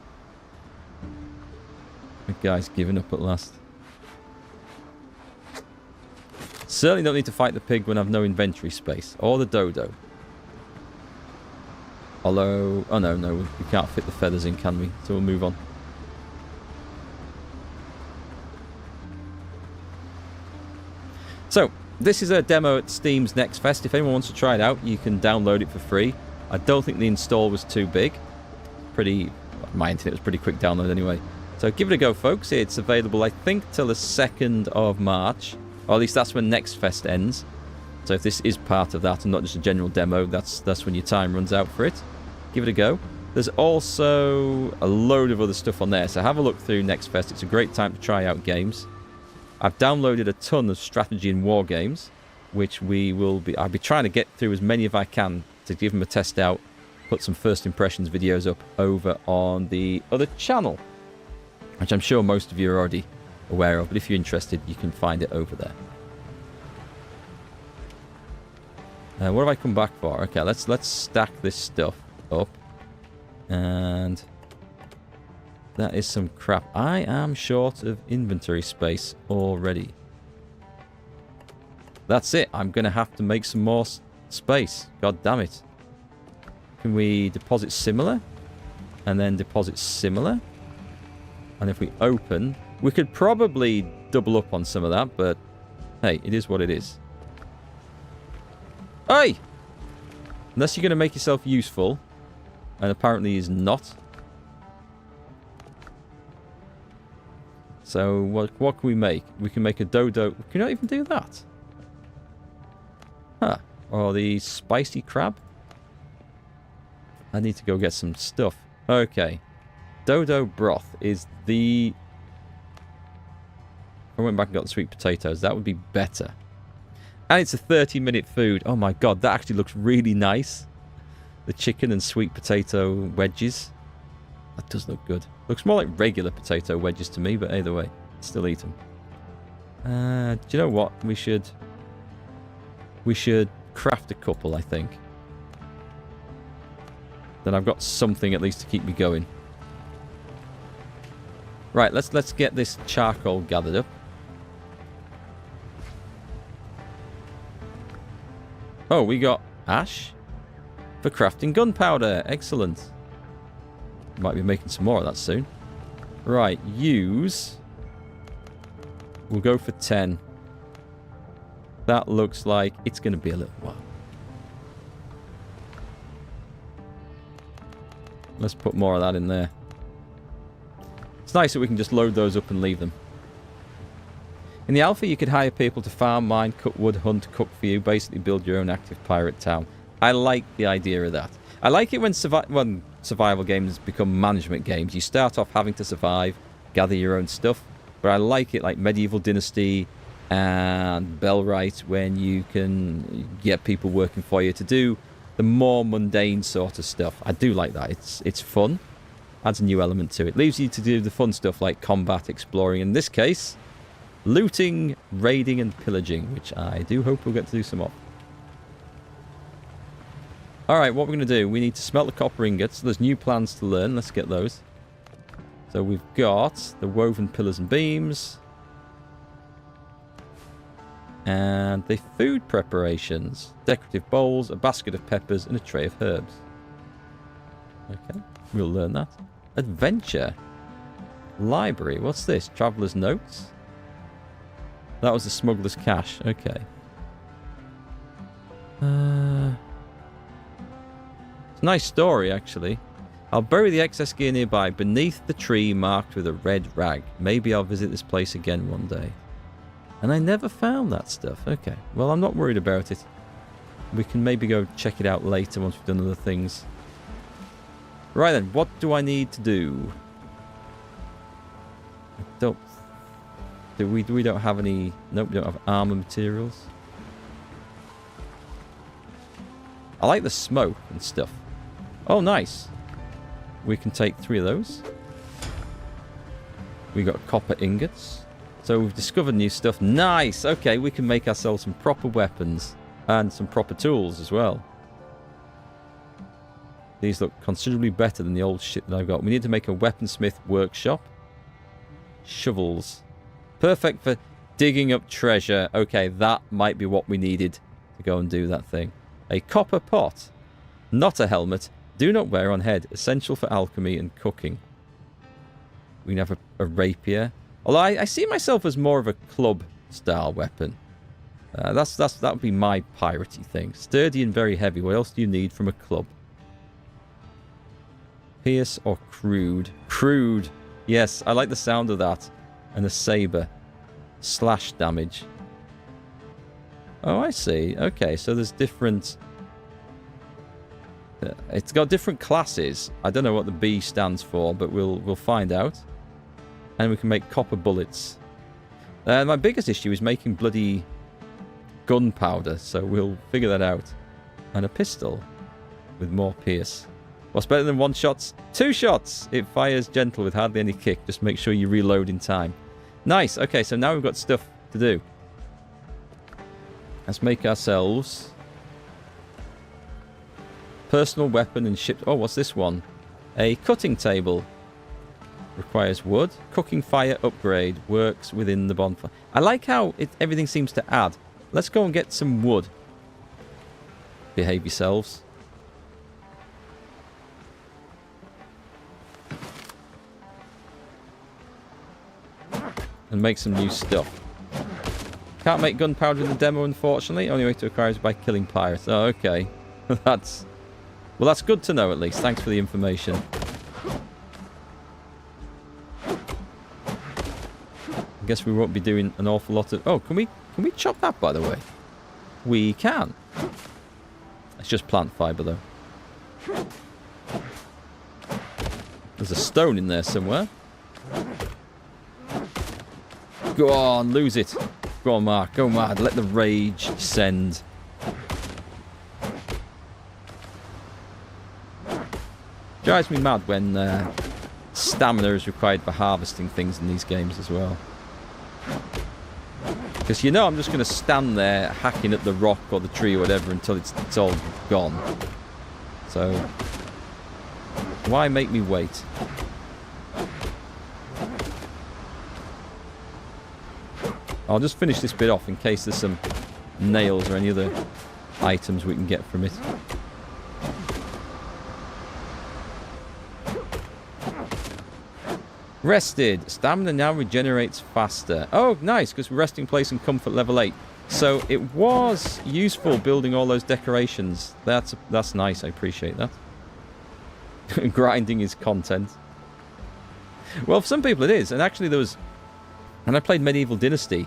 The guy's giving up at last. Certainly don't need to fight the pig when I have no inventory space. Or the dodo. Although... Oh, no. We can't fit the feathers in, can we? So we'll move on. So, this is a demo at Steam's Nextfest. If anyone wants to try it out, you can download it for free. I don't think the install was too big. My internet was pretty quick download anyway. So give it a go, folks. It's available, I think, till the 2nd of March. Or at least that's when Nextfest ends. So if this is part of that and not just a general demo, that's when your time runs out for it. Give it a go. There's also a load of other stuff on there. So have a look through Nextfest. It's a great time to try out games. I've downloaded a ton of strategy and war games, which I'll be trying to get through as many as I can to give them a test out. Put some first impressions videos up over on the other channel, which I'm sure most of you are already aware of, but if you're interested, you can find it over there. What have I come back for? Okay, let's stack this stuff up. And that is some crap. I am short of inventory space already. That's it. I'm going to have to make some more space. God damn it. Can we deposit similar? And then deposit similar? And if we open, we could probably double up on some of that, but hey, it is what it is. Hey! Unless you're going to make yourself useful, and apparently he's not. So what can we make? We can make a dodo. We cannot even do that. Huh. Or the spicy crab. I need to go get some stuff. Okay. Dodo broth is the... If I went back and got the sweet potatoes, that would be better. And it's a 30-minute food. Oh my god, that actually looks really nice. The chicken and sweet potato wedges. That does look good. Looks more like regular potato wedges to me, but either way, still eat them. Do you know what? We should craft a couple, I think. Then I've got something at least to keep me going. Right, let's get this charcoal gathered up. Oh, we got ash for crafting gunpowder. Excellent. Might be making some more of that soon. Right, use. We'll go for 10. That looks like it's going to be a little while. Let's put more of that in there. It's nice that we can just load those up and leave them. In the alpha, you could hire people to farm, mine, cut wood, hunt, cook for you, basically build your own active pirate town. I like the idea of that. I like it when survival games become management games. You start off having to survive, gather your own stuff, but I like it like Medieval Dynasty and Bellwright when you can get people working for you to do the more mundane sort of stuff. I do like that. It's fun. Adds a new element to it. Leaves you to do the fun stuff like combat, exploring. In this case, looting, raiding, and pillaging, which I do hope we'll get to do some of. Alright, what we're going to do, we need to smelt the copper ingots. There's new plans to learn. Let's get those. So we've got the woven pillars and beams. And the food preparations. Decorative bowls, a basket of peppers, and a tray of herbs. Okay, we'll learn that. Adventure. Library. What's this? Traveller's notes? That was the smuggler's cache. Okay. It's a nice story, actually. I'll bury the excess gear nearby, beneath the tree marked with a red rag. Maybe I'll visit this place again one day. And I never found that stuff. Okay. Well, I'm not worried about it. We can maybe go check it out later once we've done other things. Right then, what do I need to do? I don't... We don't have any... Nope, we don't have armor materials. I like the smoke and stuff. Oh, nice. We can take 3 of those. We got copper ingots. So we've discovered new stuff. Nice! Okay, we can make ourselves some proper weapons. And some proper tools as well. These look considerably better than the old shit that I've got. We need to make a weaponsmith workshop. Shovels. Perfect for digging up treasure. Okay, that might be what we needed to go and do that thing. A copper pot. Not a helmet. Do not wear on head. Essential for alchemy and cooking. We can have a rapier. Although I see myself as more of a club-style weapon. That would be my piratey thing. Sturdy and very heavy. What else do you need from a club? Pierce or crude? Crude. Yes, I like the sound of that. And a saber. Slash damage. Oh, I see. Okay, so there's different... it's got different classes. I don't know what the B stands for, but we'll find out. And we can make copper bullets. My biggest issue is making bloody gunpowder, so we'll figure that out. And a pistol with more pierce. What's better than 1 shot? 2 shots! It fires gentle with hardly any kick. Just make sure you reload in time. Nice. Okay, so now we've got stuff to do. Let's make ourselves personal weapon and ship. Oh, what's this one? A cutting table. Requires wood. Cooking fire upgrade. Works within the bonfire. I like how everything seems to add. Let's go and get some wood. Behave yourselves. and make some new stuff. Can't make gunpowder in the demo, unfortunately. Only way to acquire is by killing pirates. Oh, okay. That's... Well, that's good to know, at least. Thanks for the information. I guess we won't be doing an awful lot of... Oh, can we chop that, by the way? We can. It's just plant fibre, though. There's a stone in there somewhere. Go on, lose it. Go on, Mark. Go mad. Let the rage descend. Drives me mad when stamina is required for harvesting things in these games as well. Because you know I'm just going to stand there hacking at the rock or the tree or whatever until it's all gone. So, why make me wait? I'll just finish this bit off in case there's some nails or any other items we can get from it. Rested. Stamina now regenerates faster. Oh, nice, because resting place and comfort level 8. So it was useful building all those decorations. That's nice. I appreciate that. Grinding is content. Well, for some people it is. And actually there was... When I played Medieval Dynasty,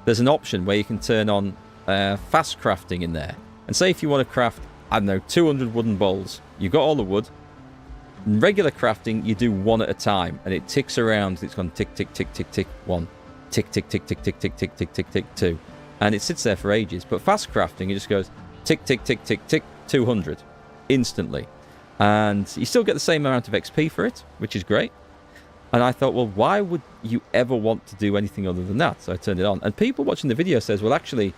there's an option where you can turn on fast crafting in there. And say if you want to craft, I don't know, 200 wooden bowls. You've got all the wood. In regular crafting, you do one at a time, and it ticks around. It's gone tick, tick, tick, tick, tick, 1. Tick, tick, tick, tick, tick, tick, tick, tick, tick, tick, 2. And it sits there for ages. But fast crafting, it just goes tick, tick, tick, tick, tick, 200. Instantly. And you still get the same amount of XP for it, which is great. And I thought, well, why would you ever want to do anything other than that? So I turned it on. And people watching the video says, well, actually,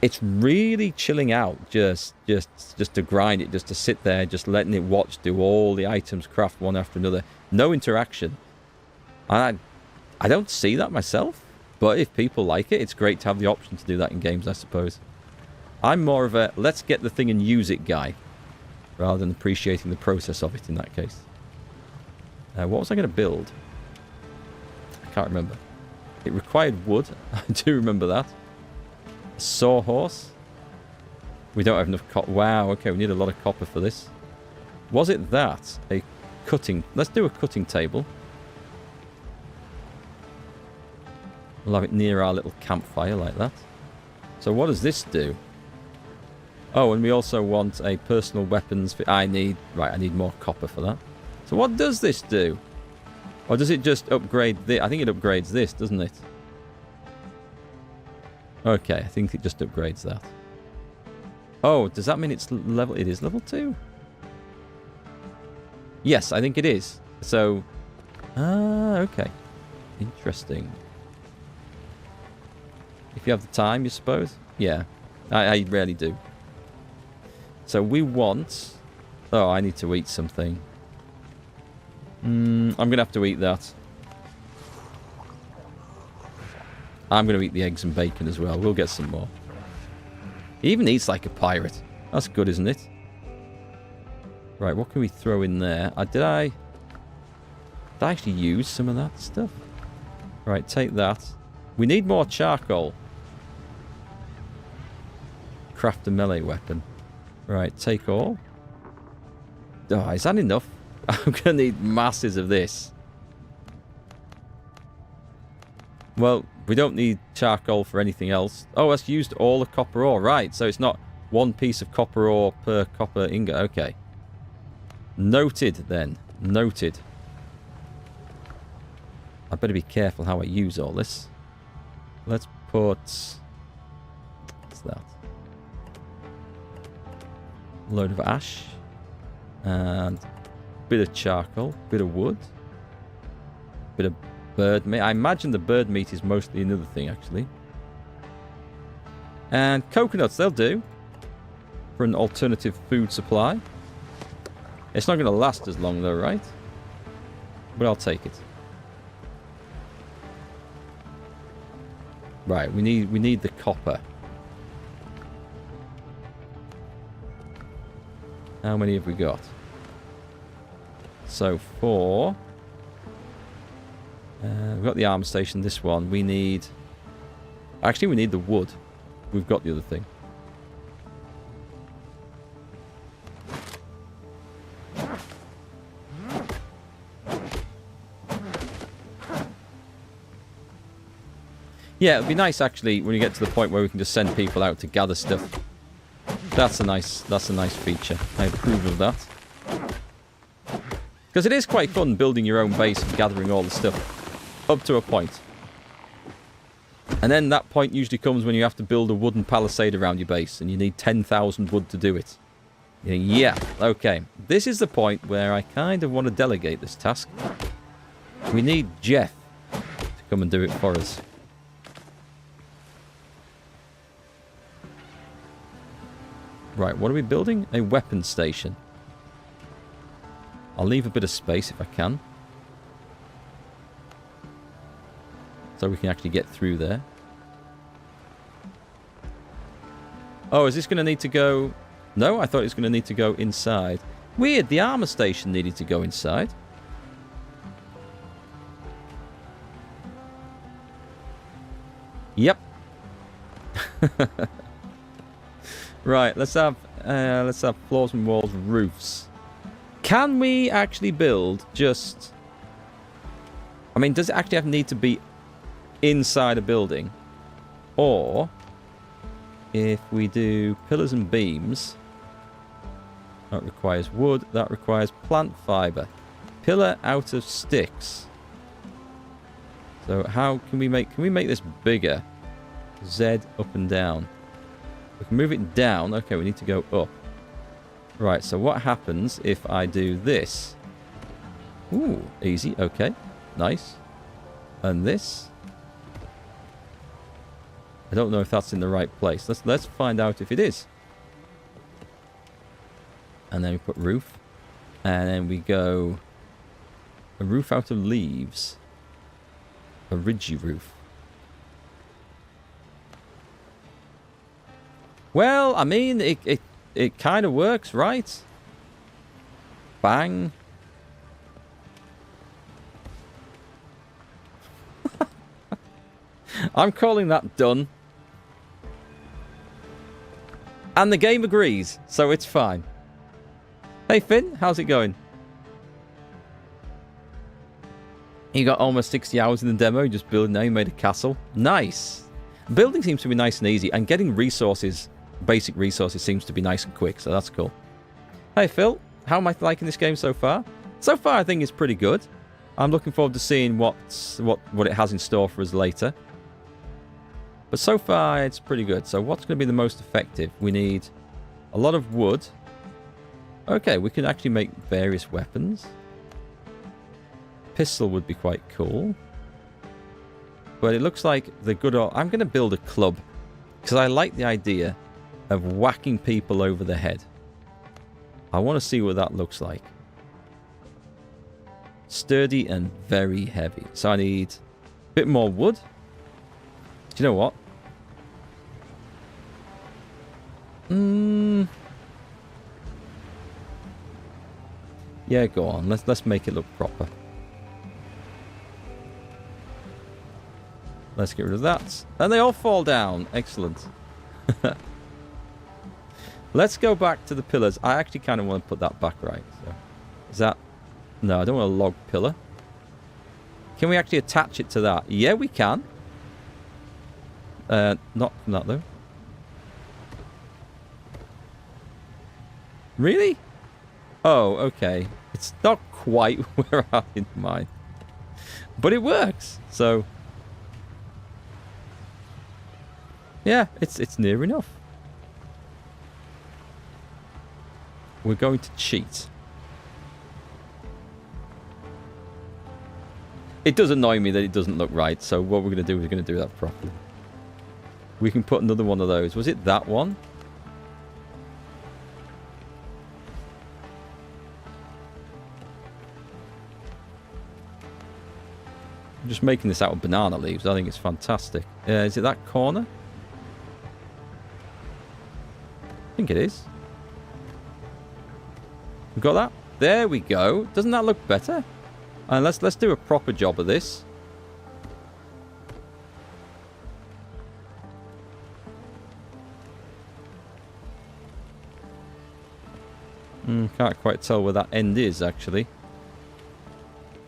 it's really chilling out just to grind it, just to sit there, just letting it watch, do all the items, craft one after another. No interaction. I don't see that myself, but if people like it, it's great to have the option to do that in games, I suppose. I'm more of a let's get the thing and use it guy, rather than appreciating the process of it in that case. What was I going to build? I can't remember. It required wood. I do remember that. A sawhorse. We don't have enough copper. Wow, okay, we need a lot of copper for this. Was it that? A cutting... Let's do a cutting table. We'll have it near our little campfire like that. So what does this do? Oh, and we also want a personal weapons... I need more copper for that. So what does this do? Or does it just upgrade this? I think it upgrades this, doesn't it? Okay, I think it just upgrades that. Oh, does that mean it's level... It is level 2? Yes, I think it is. So... okay. Interesting. If you have the time, you suppose? Yeah, I rarely do. So we want... Oh, I need to eat something. I'm going to have to eat that. I'm going to eat the eggs and bacon as well. We'll get some more. He even eats like a pirate. That's good, isn't it? Right, what can we throw in there? Did I actually use some of that stuff? Right, take that. We need more charcoal. Craft a melee weapon. Right, take all. Oh, is that enough? I'm going to need masses of this. Well, we don't need charcoal for anything else. Oh, that's used all the copper ore. Right, so it's not one piece of copper ore per copper ingot. Okay. Noted, then. Noted. I better be careful how I use all this. Let's put... What's that? A load of ash. And... bit of charcoal, bit of wood, bit of bird meat. I imagine the bird meat is mostly another thing, actually. And coconuts, they'll do for an alternative food supply. It's not going to last as long, though, right? But I'll take it. Right, we need the copper. How many have we got? So 4. We've got the armor station, this one. We need... Actually, we need the wood. We've got the other thing. Yeah, it'd be nice actually when you get to the point where we can just send people out to gather stuff. That's a nice feature. I approve of that. Because it is quite fun building your own base and gathering all the stuff up to a point. And then that point usually comes when you have to build a wooden palisade around your base and you need 10,000 wood to do it. Yeah, okay. This is the point where I kind of want to delegate this task. We need Jeff to come and do it for us. Right, what are we building? A weapon station. I'll leave a bit of space if I can. So we can actually get through there. Oh, is this going to need to go... No, I thought it was going to need to go inside. Weird, the armor station needed to go inside. Yep. Right, let's have floors and walls, roofs. Can we actually build just... I mean, does it actually need to be inside a building? Or, if we do pillars and beams, that requires wood, that requires plant fiber. Pillar out of sticks. So how can we make this bigger? Z up and down. We can move it down. Okay, we need to go up. Right, so what happens if I do this? Ooh, easy. Okay, nice. And this? I don't know if that's in the right place. Let's find out if it is. And then we put roof. And then we go... A roof out of leaves. A ridgy roof. Well, I mean, it kind of works, right? Bang. I'm calling that done. And the game agrees, so it's fine. Hey, Finn, how's it going? You got almost 60 hours in the demo, you just building now, you made a castle. Nice. Building seems to be nice and easy, and getting resources... Basic resources seems to be nice and quick, so that's cool. Hey Phil, how am I liking this game so far? So far I think it's pretty good. I'm looking forward to seeing what it has in store for us later. But so far it's pretty good. So what's going to be the most effective? We need a lot of wood. Okay, we can actually make various weapons. Pistol would be quite cool. But it looks like the good old... I'm going to build a club. Because I like the idea of whacking people over the head. I want to see what that looks like. Sturdy and very heavy. So I need a bit more wood. Do you know what? Yeah, go on. Let's make it look proper. Let's get rid of that. And they all fall down. Excellent. Let's go back to the pillars. I actually kind of want to put that back right. So, is that... No, I don't want a log pillar. Can we actually attach it to that? Yeah, we can. Not from that, though. Really? Oh, okay. It's not quite where I had in mind. But it works. So... Yeah, it's near enough. We're going to cheat. It does annoy me that it doesn't look right, so what we're going to do is we're going to do that properly. We can put another one of those. Was it that one? I'm just making this out of banana leaves. I think it's fantastic. Is it that corner? I think it is. We've got that. There we go. Doesn't that look better? And let's do a proper job of this. Can't quite tell where that end is, actually.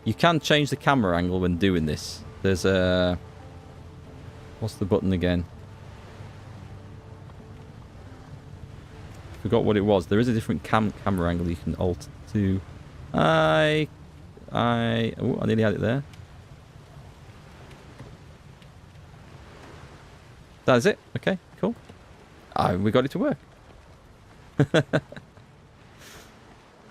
You can change the camera angle when doing this. There's a... What's the button again? Forgot what it was. There is a different camera angle you can alter to... Oh, I nearly had it there. That is it. Okay, cool. We got it to work.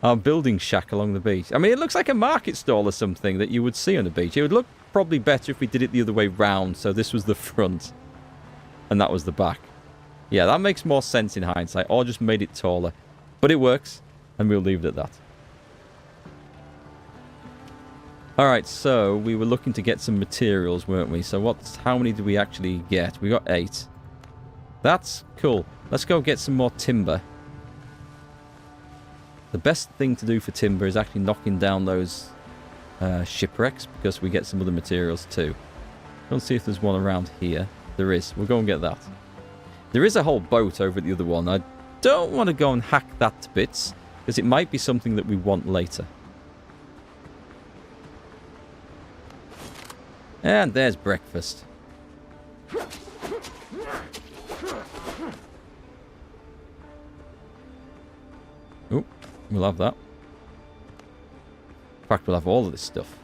Our building shack along the beach. I mean, it looks like a market stall or something that you would see on the beach. It would look probably better if we did it the other way round. So this was the front and that was the back. Yeah, that makes more sense in hindsight. Or just made it taller. But it works and we'll leave it at that. Alright, so we were looking to get some materials, weren't we? So how many did we actually get? We got 8. That's cool. Let's go get some more timber. The best thing to do for timber is actually knocking down those shipwrecks, because we get some other materials too. Let's see if there's one around here. There is. We'll go and get that. There is a whole boat over at the other one. I don't want to go and hack that to bits, because it might be something that we want later. And there's breakfast. Oh, we'll have that. In fact, we'll have all of this stuff.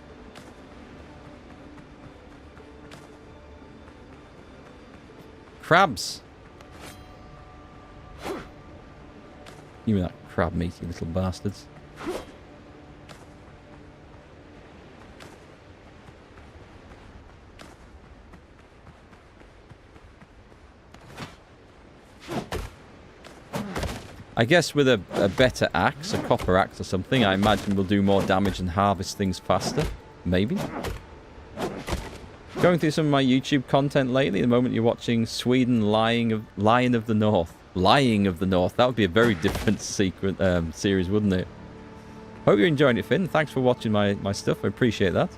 Crabs. Give me that crab meat, you little bastards. I guess with a better axe, a copper axe or something, I imagine we'll do more damage and harvest things faster. Maybe. Going through some of my YouTube content lately, the moment you're watching Sweden Lion of the North. Lying of the North. That would be a very different series, wouldn't it? Hope you're enjoying it, Finn. Thanks for watching my stuff. I appreciate that.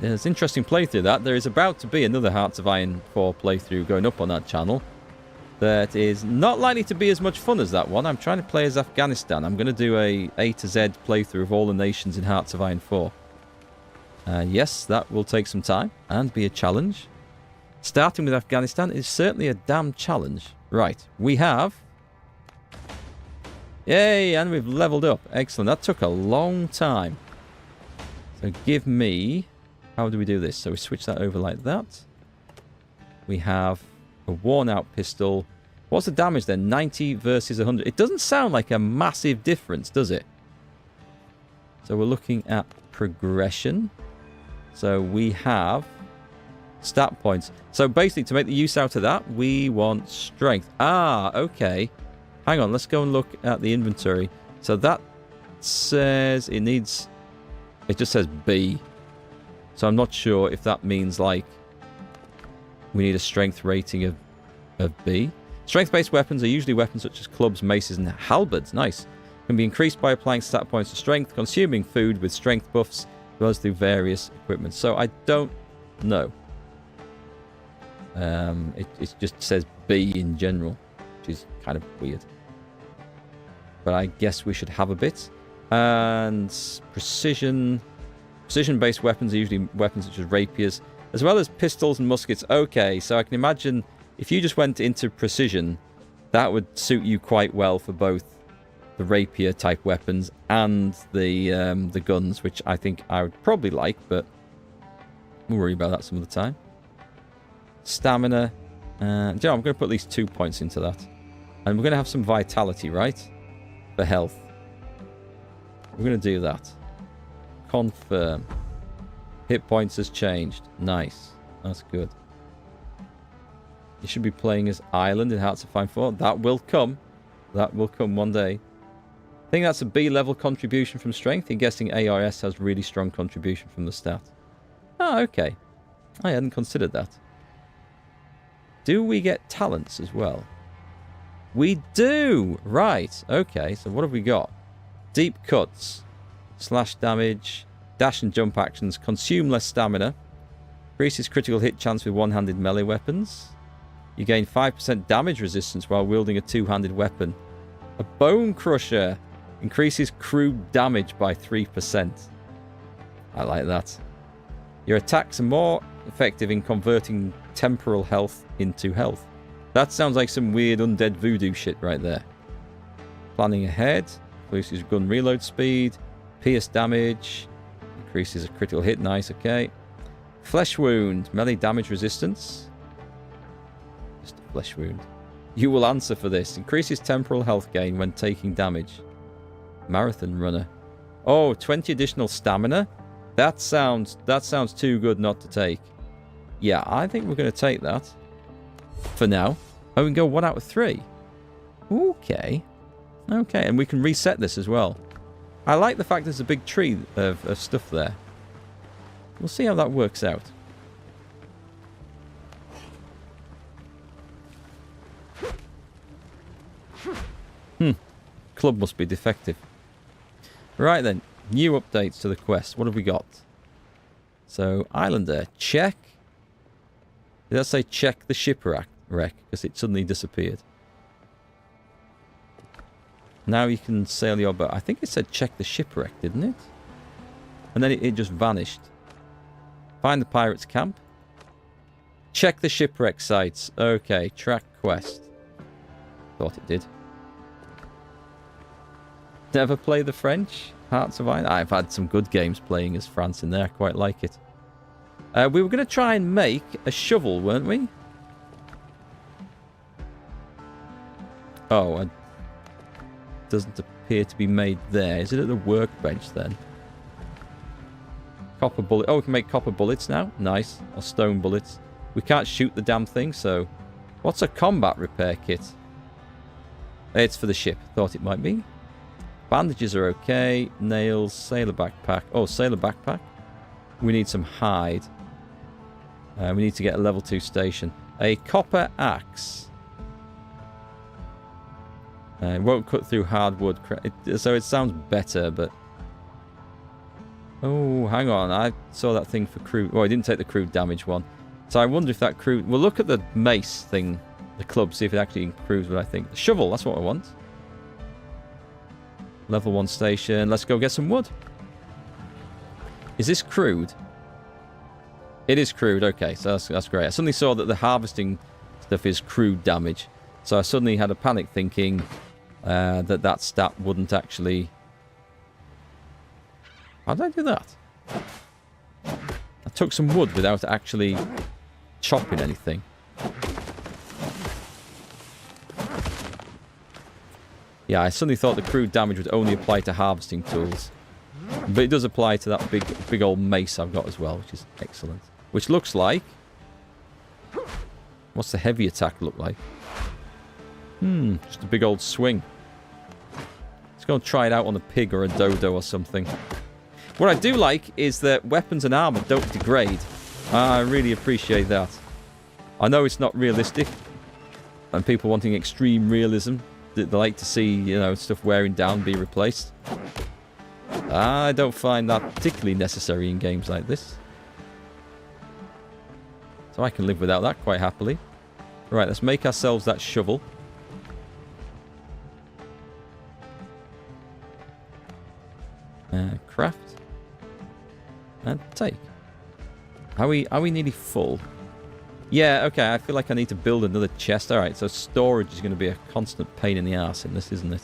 There's an interesting playthrough that. There is about to be another Hearts of Iron 4 playthrough going up on that channel. That is not likely to be as much fun as that one. I'm trying to play as Afghanistan. I'm going to do A to Z playthrough of all the nations in Hearts of Iron 4. Yes, that will take some time and be a challenge. Starting with Afghanistan is certainly a damn challenge. Right, we have... Yay, and we've leveled up. Excellent. That took a long time. So give me... How do we do this? So we switch that over like that. We have... a worn-out pistol. What's the damage then? 90 versus 100. It doesn't sound like a massive difference, does it? So we're looking at progression. So we have stat points. So basically, to make the use out of that, we want strength. Ah, okay. Hang on, let's go and look at the inventory. So that says it needs... It just says B. So I'm not sure if that means, like, we need a strength rating of B. Strength-based weapons are usually weapons such as clubs, maces, and halberds. Nice. Can be increased by applying stat points to strength, consuming food with strength buffs, as well as through various equipment. So I don't know. It just says B in general, which is kind of weird. But I guess we should have a bit. And precision-based weapons are usually weapons such as rapiers, as well as pistols and muskets. Okay, so I can imagine if you just went into precision, that would suit you quite well for both the rapier type weapons and the guns, which I think I would probably like, but we'll worry about that some other time. Stamina. I'm going to put at least 2 points into that. And we're going to have some vitality, right? For health. We're going to do that. Confirm. Hit points has changed. Nice. That's good. You should be playing as Ireland in Hearts of Iron 4. That will come. That will come one day. I think that's a B-level contribution from strength. I'm guessing ARS has really strong contribution from the stat. Oh, okay. I hadn't considered that. Do we get talents as well? We do! Right. Okay, so what have we got? Deep cuts. Slash damage. Dash and jump actions. Consume less stamina. Increases critical hit chance with one-handed melee weapons. You gain 5% damage resistance while wielding a two-handed weapon. A bone crusher. Increases crew damage by 3%. I like that. Your attacks are more effective in converting temporal health into health. That sounds like some weird undead voodoo shit right there. Planning ahead. Increases gun reload speed. Pierce damage. Increases a critical hit. Nice, okay. Flesh wound. Melee damage resistance. Just a flesh wound. You will answer for this. Increases temporal health gain when taking damage. Marathon runner. Oh, 20 additional stamina. That sounds too good not to take. Yeah, I think we're going to take that. For now. Oh, we can go 1 out of 3. Okay. Okay, and we can reset this as well. I like the fact there's a big tree of stuff there. We'll see how that works out. Club must be defective. Right then, new updates to the quest. What have we got? So, Islander, check. Did that say check the shipwreck? Because it suddenly disappeared. Now you can sail your boat. I think it said check the shipwreck, didn't it? And then it just vanished. Find the pirates' camp. Check the shipwreck sites. Okay, track quest. Thought it did. Never play the French? Hearts of Iron? I've had some good games playing as France in there. I quite like it. We were going to try and make a shovel, weren't we? Oh, it doesn't appear to be made there. Is it at the workbench then? Copper bullet. Oh, we can make copper bullets now. Nice. Or stone bullets. We can't shoot the damn thing, so... What's a combat repair kit? It's for the ship. Thought it might be. Bandages are okay. Nails. Sailor backpack. Oh, sailor backpack. We need some hide. We need to get a level 2 station. A copper axe. It won't cut through hardwood. So it sounds better, but... Oh, hang on. I saw that thing for crude... Oh, I didn't take the crude damage one. So I wonder if that crude... We'll look at the mace thing, the club, see if it actually improves what I think. The shovel, that's what I want. Level 1 station. Let's go get some wood. Is this crude? It is crude. Okay, so that's great. I suddenly saw that the harvesting stuff is crude damage. So I suddenly had a panic thinking that stat wouldn't actually... How did I do that? I took some wood without actually chopping anything. Yeah, I suddenly thought the crude damage would only apply to harvesting tools. But it does apply to that big old mace I've got as well, which is excellent. Which looks like... What's the heavy attack look like? Just a big old swing. Let's go and try it out on a pig or a dodo or something. What I do like is that weapons and armor don't degrade. I really appreciate that. I know it's not realistic, and people wanting extreme realism, they like to see, you know, stuff wearing down, be replaced. I don't find that particularly necessary in games like this. So I can live without that quite happily. Right, let's make ourselves that shovel. Craft. And take. Are we nearly full? Yeah, okay, I feel like I need to build another chest. Alright, so storage is going to be a constant pain in the arse in this, isn't it?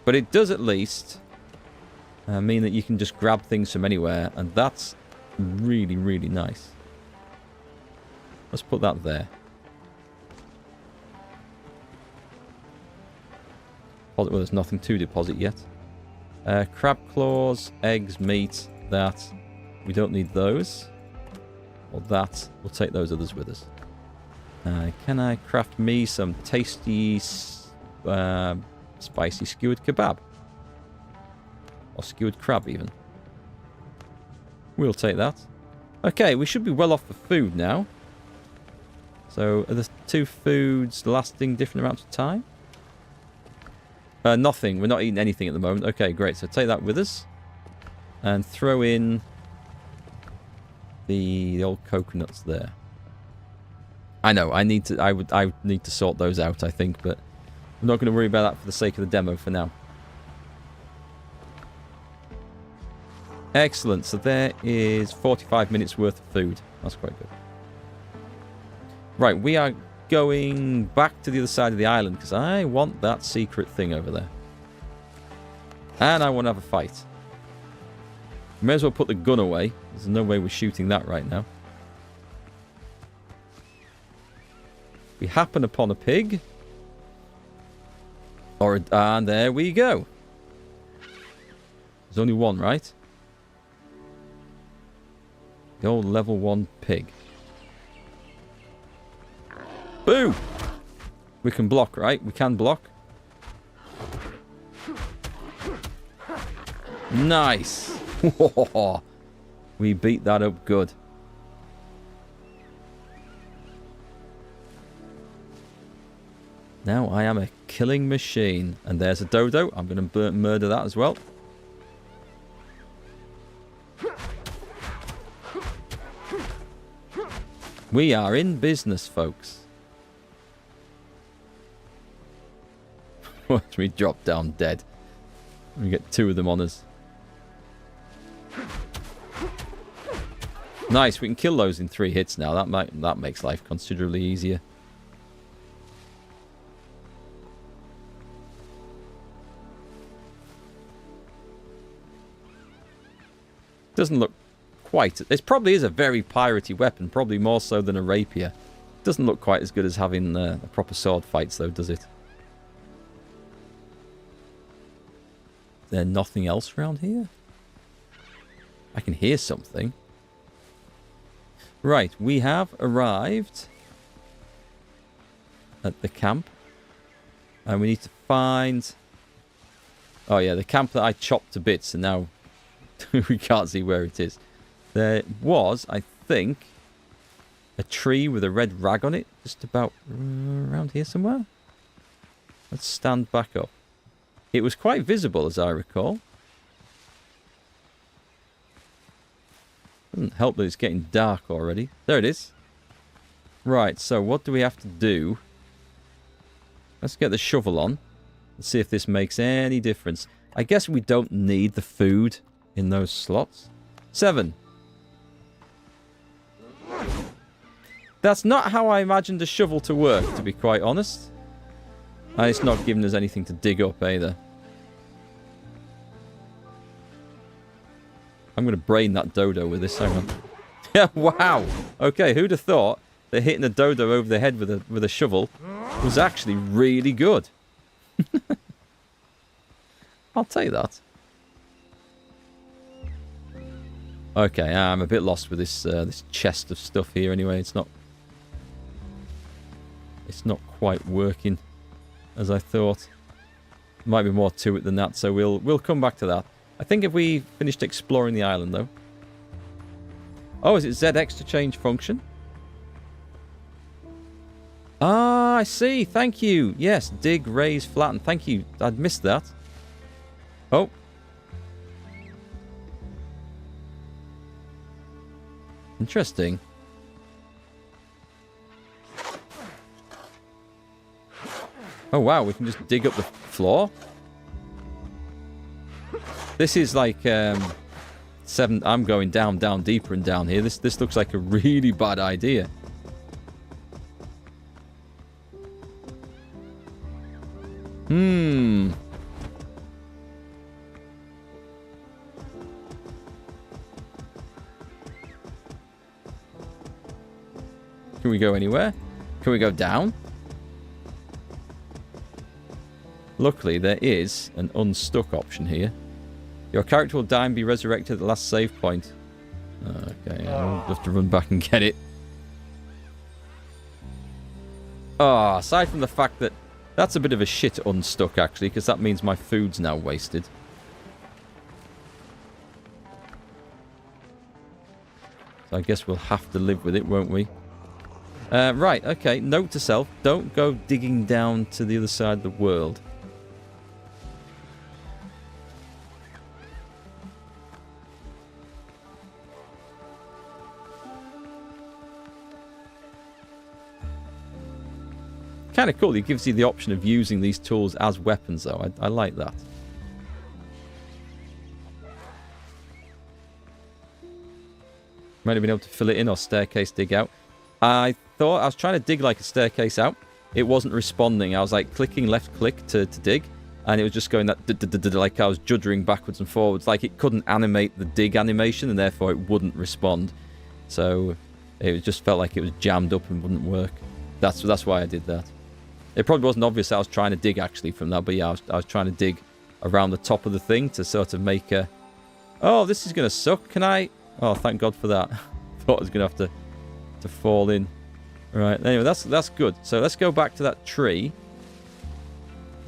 But it does at least mean that you can just grab things from anywhere, and that's really, really nice. Let's put that there. Well, there's nothing to deposit yet. Crab claws, eggs, meat, that. We don't need those. Or that. We'll take those others with us. Can I craft me some tasty, spicy skewered kebab? Or skewered crab, even. We'll take that. Okay, we should be well off for food now. So, are the 2 foods lasting different amounts of time? Nothing. We're not eating anything at the moment. Okay, great. So take that with us. And throw in the old coconuts there. I know, I need to sort those out, I think, but We're not going to worry about that for the sake of the demo for now. Excellent. So there is 45 minutes worth of food. That's quite good. Right, we are going back to the other side of the island because I want that secret thing over there. And I want to have a fight. May as well put the gun away. There's no way we're shooting that right now. We happen upon a pig. And there we go. There's only one, right? The old level 1 pig. Boo! We can block, right? We can block. Nice! We beat that up good. Now I am a killing machine. And there's a dodo. I'm going to murder that as well. We are in business, folks. Watch me drop down dead. We get 2 of them on us. Nice, we can kill those in 3 hits now. That makes life considerably easier. Doesn't look quite... It probably is a very piratey weapon, probably more so than a rapier. Doesn't look quite as good as having the proper sword fights, though, does it? Is there nothing else around here? I can hear something. Right, we have arrived at the camp. And we need to find... Oh yeah, the camp that I chopped to bits, and now we can't see where it is. There was, I think, a tree with a red rag on it, just about around here somewhere. Let's stand back up. It was quite visible, as I recall. Doesn't help that it's getting dark already. There it is. Right, so what do we have to do? Let's get the shovel on. Let's see if this makes any difference. I guess we don't need the food in those slots. 7. That's not how I imagined a shovel to work, to be quite honest. And it's not giving us anything to dig up either. I'm going to brain that dodo with this. Hang on. Yeah, wow. Okay, who'd have thought that hitting a dodo over the head with a shovel was actually really good? I'll tell you that. Okay, I'm a bit lost with this this chest of stuff here. Anyway, it's not quite working as I thought. Might be more to it than that, so we'll come back to that. I think if we finished exploring the island, though. Oh, is it ZX to change function? Ah, I see. Thank you. Yes, dig, raise, flatten. Thank you. I'd missed that. Oh. Interesting. Oh, wow. We can just dig up the floor. This is like 7. I'm going down deeper and down here. This looks like a really bad idea. Can we go anywhere? Can we go down? Luckily, there is an unstuck option here. Your character will die and be resurrected at the last save point. Okay, I'll have to run back and get it. Oh, aside from the fact that that's a bit of a shit unstuck, actually, because that means my food's now wasted. So I guess we'll have to live with it, won't we? Right, okay. Note to self, don't go digging down to the other side of the world. kind of cool. It gives you the option of using these tools as weapons, though. I like that. Might have been able to fill it in or staircase dig out. I thought I was trying to dig like a staircase out. It wasn't responding. I was like clicking left click to dig, and it was just going that like I was juddering backwards and forwards. Like it couldn't animate the dig animation, and therefore it wouldn't respond. So it just felt like it was jammed up and wouldn't work. That's why I did that. It probably wasn't obvious I was trying to dig actually from that, but yeah, I was trying to dig around the top of the thing to sort of make a... Oh, this is going to suck. Can I... Oh, thank God for that. Thought I was going to have to fall in. Right, anyway, that's good. So let's go back to that tree.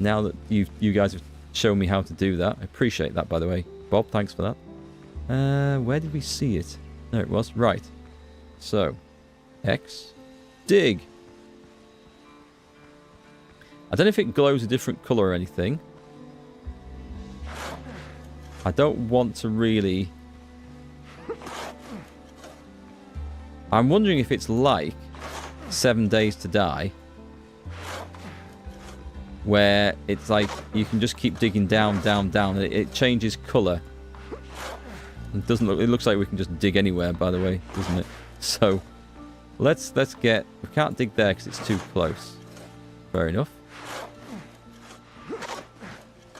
Now that you guys have shown me how to do that. I appreciate that, by the way. Bob, thanks for that. Where did we see it? There it was. Right. So, X. Dig. I don't know if it glows a different colour or anything. I don't want to really... I'm wondering if it's like 7 Days to Die, where it's like you can just keep digging down, down, down, and it changes colour. It doesn't look... It looks like we can just dig anywhere, by the way, doesn't it? So, let's get... We can't dig there because it's too close. Fair enough.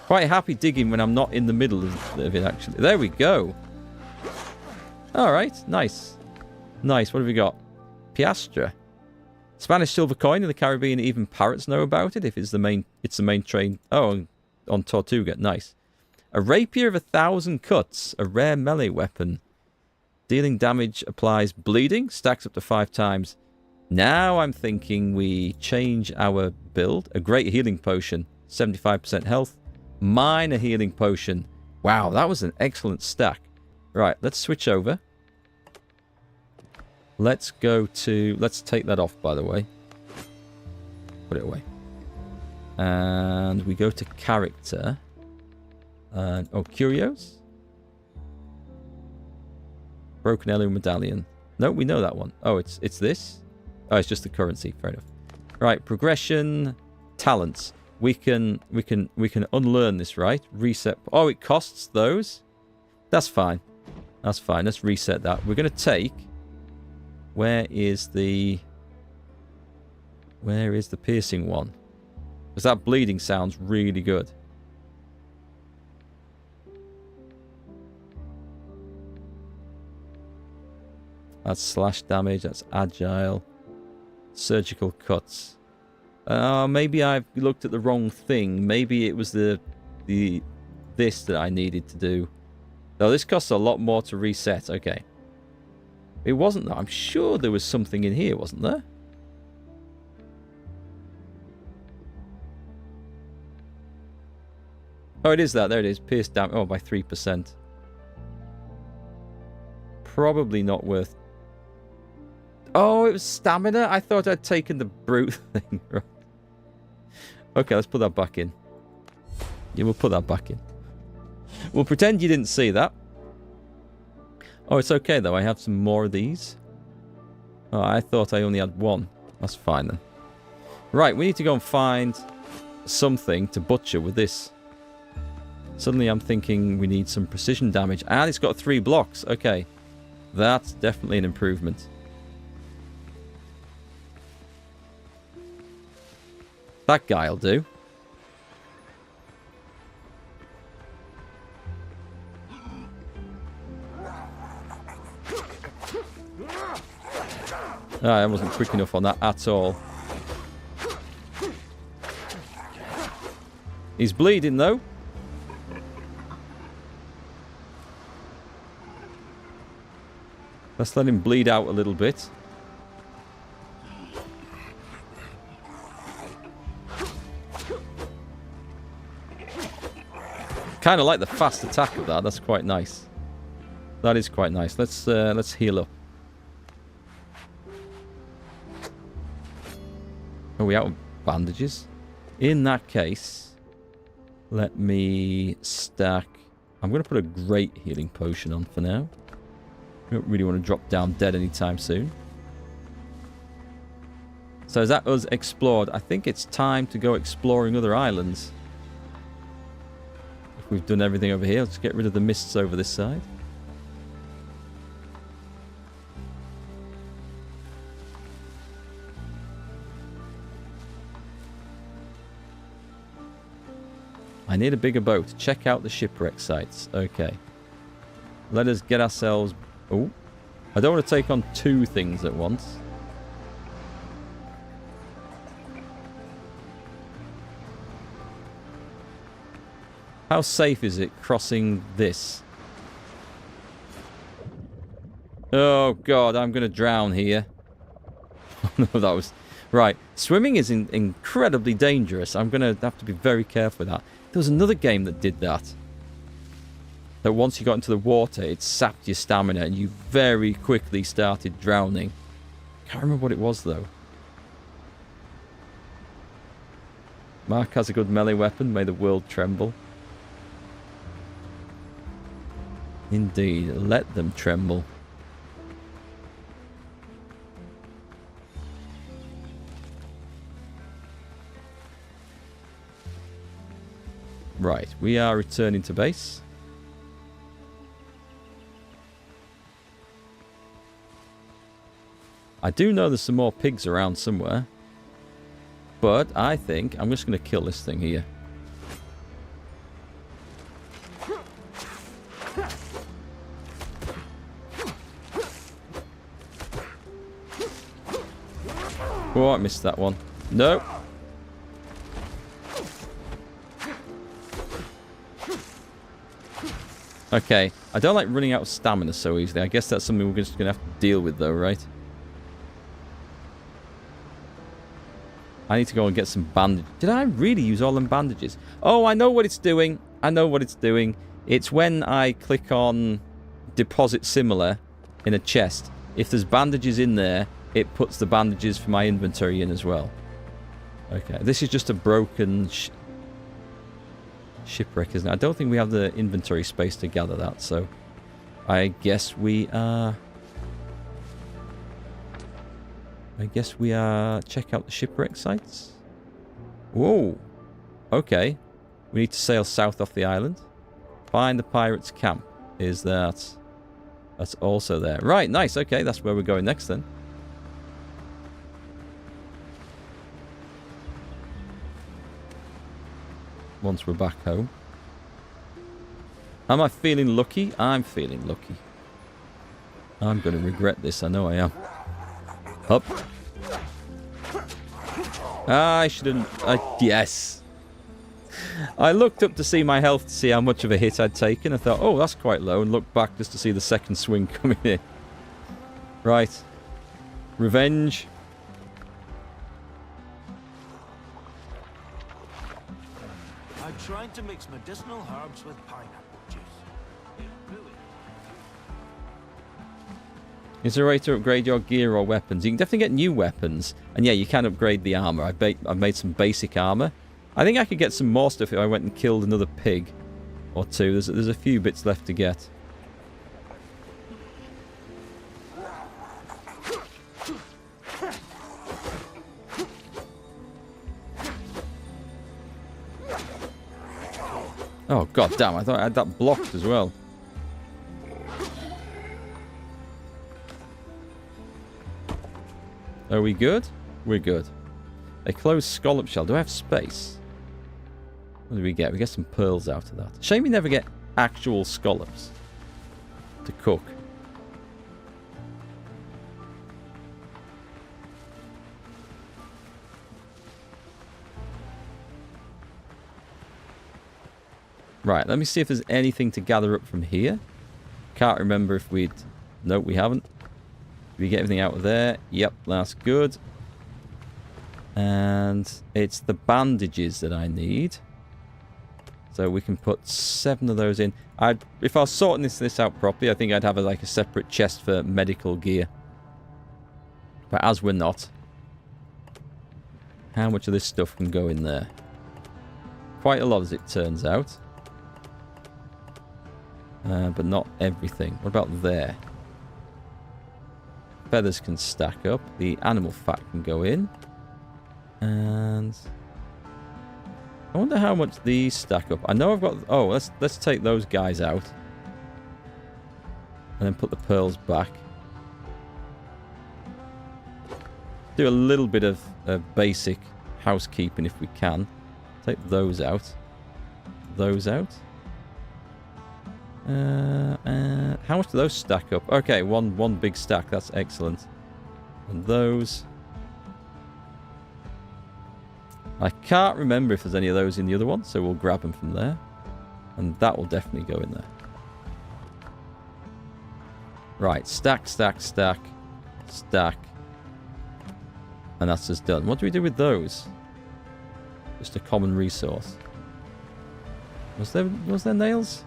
Quite happy digging when I'm not in the middle of it, actually. There we go. Alright, nice. Nice, what have we got? Piastra. Spanish silver coin in the Caribbean, even parrots know about it if it's the main train. Oh, on Tortuga, nice. A rapier of 1,000 cuts, a rare melee weapon. Dealing damage applies bleeding, stacks up to 5 times. Now I'm thinking we change our build. A great healing potion, 75% health. Minor healing potion. Wow, that was an excellent stack. Right, let's switch over. Let's go to... Let's take that off, by the way. Put it away. And we go to character. Oh, curios? Broken heirloom medallion. No, we know that one. Oh, it's this? Oh, it's just the currency. Fair enough. Right, progression. Talents. We can unlearn this, right? Reset. Oh, it costs those? That's fine. That's fine. Let's reset that. We're going to take... Where is the piercing one? Because that bleeding sounds really good. That's slash damage. That's agile. Surgical cuts. Maybe I've looked at the wrong thing. Maybe it was this that I needed to do. No, this costs a lot more to reset. Okay. It wasn't that. I'm sure there was something in here, wasn't there? Oh, it is that. There it is. Pierce damage. Oh, by 3%. Probably not worth... Oh, it was stamina? I thought I'd taken the brute thing. Right. Okay, let's put that back in. Yeah, we'll put that back in. We'll pretend you didn't see that. Oh, it's okay, though. I have some more of these. Oh, I thought I only had one. That's fine, then. Right, we need to go and find something to butcher with this. Suddenly I'm thinking we need some precision damage. And it's got 3 blocks. Okay. That's definitely an improvement. That guy'll do. I wasn't quick enough on that at all. He's bleeding, though. Let's let him bleed out a little bit. Kind of like the fast attack of that. That's quite nice. That is quite nice. Let's heal up. Are we out of bandages? In that case, let me stack... I'm going to put a great healing potion on for now. I don't really want to drop down dead anytime soon. So is that us explored? I think it's time to go exploring other islands. If we've done everything over here, let's get rid of the mists over this side. I need a bigger boat. Check out the shipwreck sites. Okay. Let us get ourselves... Oh. I don't want to take on two things at once. How safe is it crossing this? Oh, God. I'm going to drown here. No, that was... Right. Swimming is incredibly dangerous. I'm going to have to be very careful with that. There was another game that did that. That once you got into the water, it sapped your stamina and you very quickly started drowning. Can't remember what it was, though. Mark has a good melee weapon. May the world tremble. Indeed. Let them tremble. Right, we are returning to base. I do know there's some more pigs around somewhere. But I think I'm just going to kill this thing here. Oh, I missed that one. No. Okay, I don't like running out of stamina so easily. I guess that's something we're just going to have to deal with though, right? I need to go and get some bandages. Did I really use all them bandages? Oh, I know what it's doing. I know what it's doing. It's when I click on deposit similar in a chest. If there's bandages in there, it puts the bandages for my inventory in as well. Okay, this is just a broken... shipwreck, isn't it? I don't think we have the inventory space to gather that, so I guess we are... check out the shipwreck sites. Whoa. Okay. We need to sail south off the island. Find the pirates' camp. Is that... That's also there. Right, nice. Okay, that's where we're going next then. Once we're back home. Am I feeling lucky? I'm feeling lucky. I'm going to regret this. I know I am. Up. I shouldn't... yes. I looked up to see my health to see how much of a hit I'd taken. I thought, oh, that's quite low. And looked back just to see the second swing coming in. Right. Revenge. I'm trying to mix medicinal herbs with pineapple juice. Is there a way to upgrade your gear or weapons? You can definitely get new weapons. And yeah, you can upgrade the armor. I've made some basic armor. I think I could get some more stuff if I went and killed another pig or two. There's a few bits left to get. Oh, god damn, I thought I had that blocked as well. Are we good? We're good. A closed scallop shell. Do I have space? What do we get? We get some pearls out of that. Shame we never get actual scallops to cook. Right, let me see if there's anything to gather up from here. Can't remember if we'd... Nope, we haven't. Did we get everything out of there? Yep, that's good. And it's the bandages that I need. So we can put 7 of those in. If I was sorting this out properly, I think I'd have like a separate chest for medical gear. But as we're not, how much of this stuff can go in there? Quite a lot, as it turns out. But not everything. What about there? Feathers can stack up. The animal fat can go in. And I wonder how much these stack up. I know I've got... Oh, let's take those guys out. And then put the pearls back. Do a little bit of basic housekeeping if we can. Take those out. Those out. How much do those stack up? Okay, one big stack. That's excellent. And those... I can't remember if there's any of those in the other one, so we'll grab them from there. And that will definitely go in there. Right, stack, stack, stack, stack. And that's just done. What do we do with those? Just a common resource. Was there nails?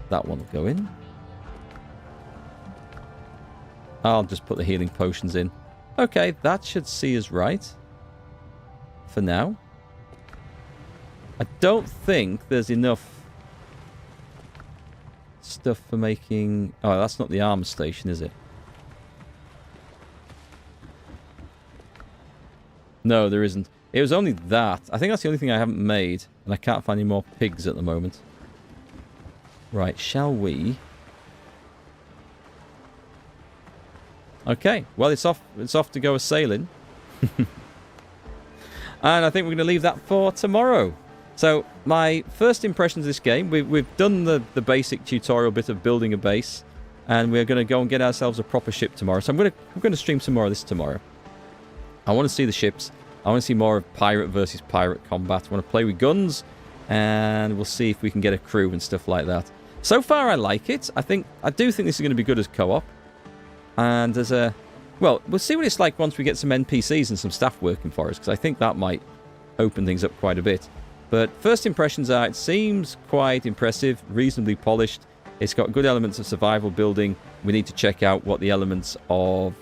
That one will go in. I'll just put the healing potions in. Okay, that should see us right. For now. I don't think there's enough stuff for making... Oh, that's not the armor station, is it? No, there isn't. It was only that. I think that's the only thing I haven't made. And I can't find any more pigs at the moment. Right, shall we... Okay, well, it's off to go a-sailing. And I think we're going to leave that for tomorrow. So, my first impressions of this game, we've done the basic tutorial bit of building a base. And we're going to go and get ourselves a proper ship tomorrow. So I'm going to stream some more of this tomorrow. I want to see the ships. I want to see more of pirate versus pirate combat. I want to play with guns. And we'll see if we can get a crew and stuff like that. So far, I like it. I do think this is going to be good as co-op. And as a... Well, we'll see what it's like once we get some NPCs and some staff working for us, because I think that might open things up quite a bit. But first impressions are, it seems quite impressive, reasonably polished. It's got good elements of survival building. We need to check out what the elements of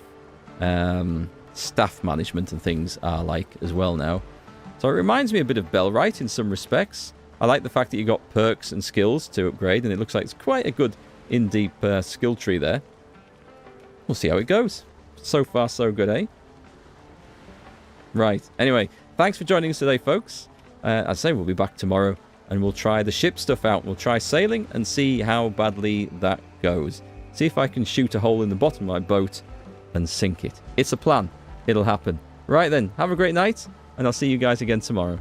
staff management and things are like as well now. So it reminds me a bit of Bellwright in some respects. I like the fact that you got perks and skills to upgrade, and it looks like it's quite a good in-deep skill tree there. We'll see how it goes. So far, so good, eh? Right. Anyway, thanks for joining us today, folks. As I say, we'll be back tomorrow, and we'll try the ship stuff out. We'll try sailing and see how badly that goes. See if I can shoot a hole in the bottom of my boat and sink it. It's a plan. It'll happen. Right then, have a great night, and I'll see you guys again tomorrow.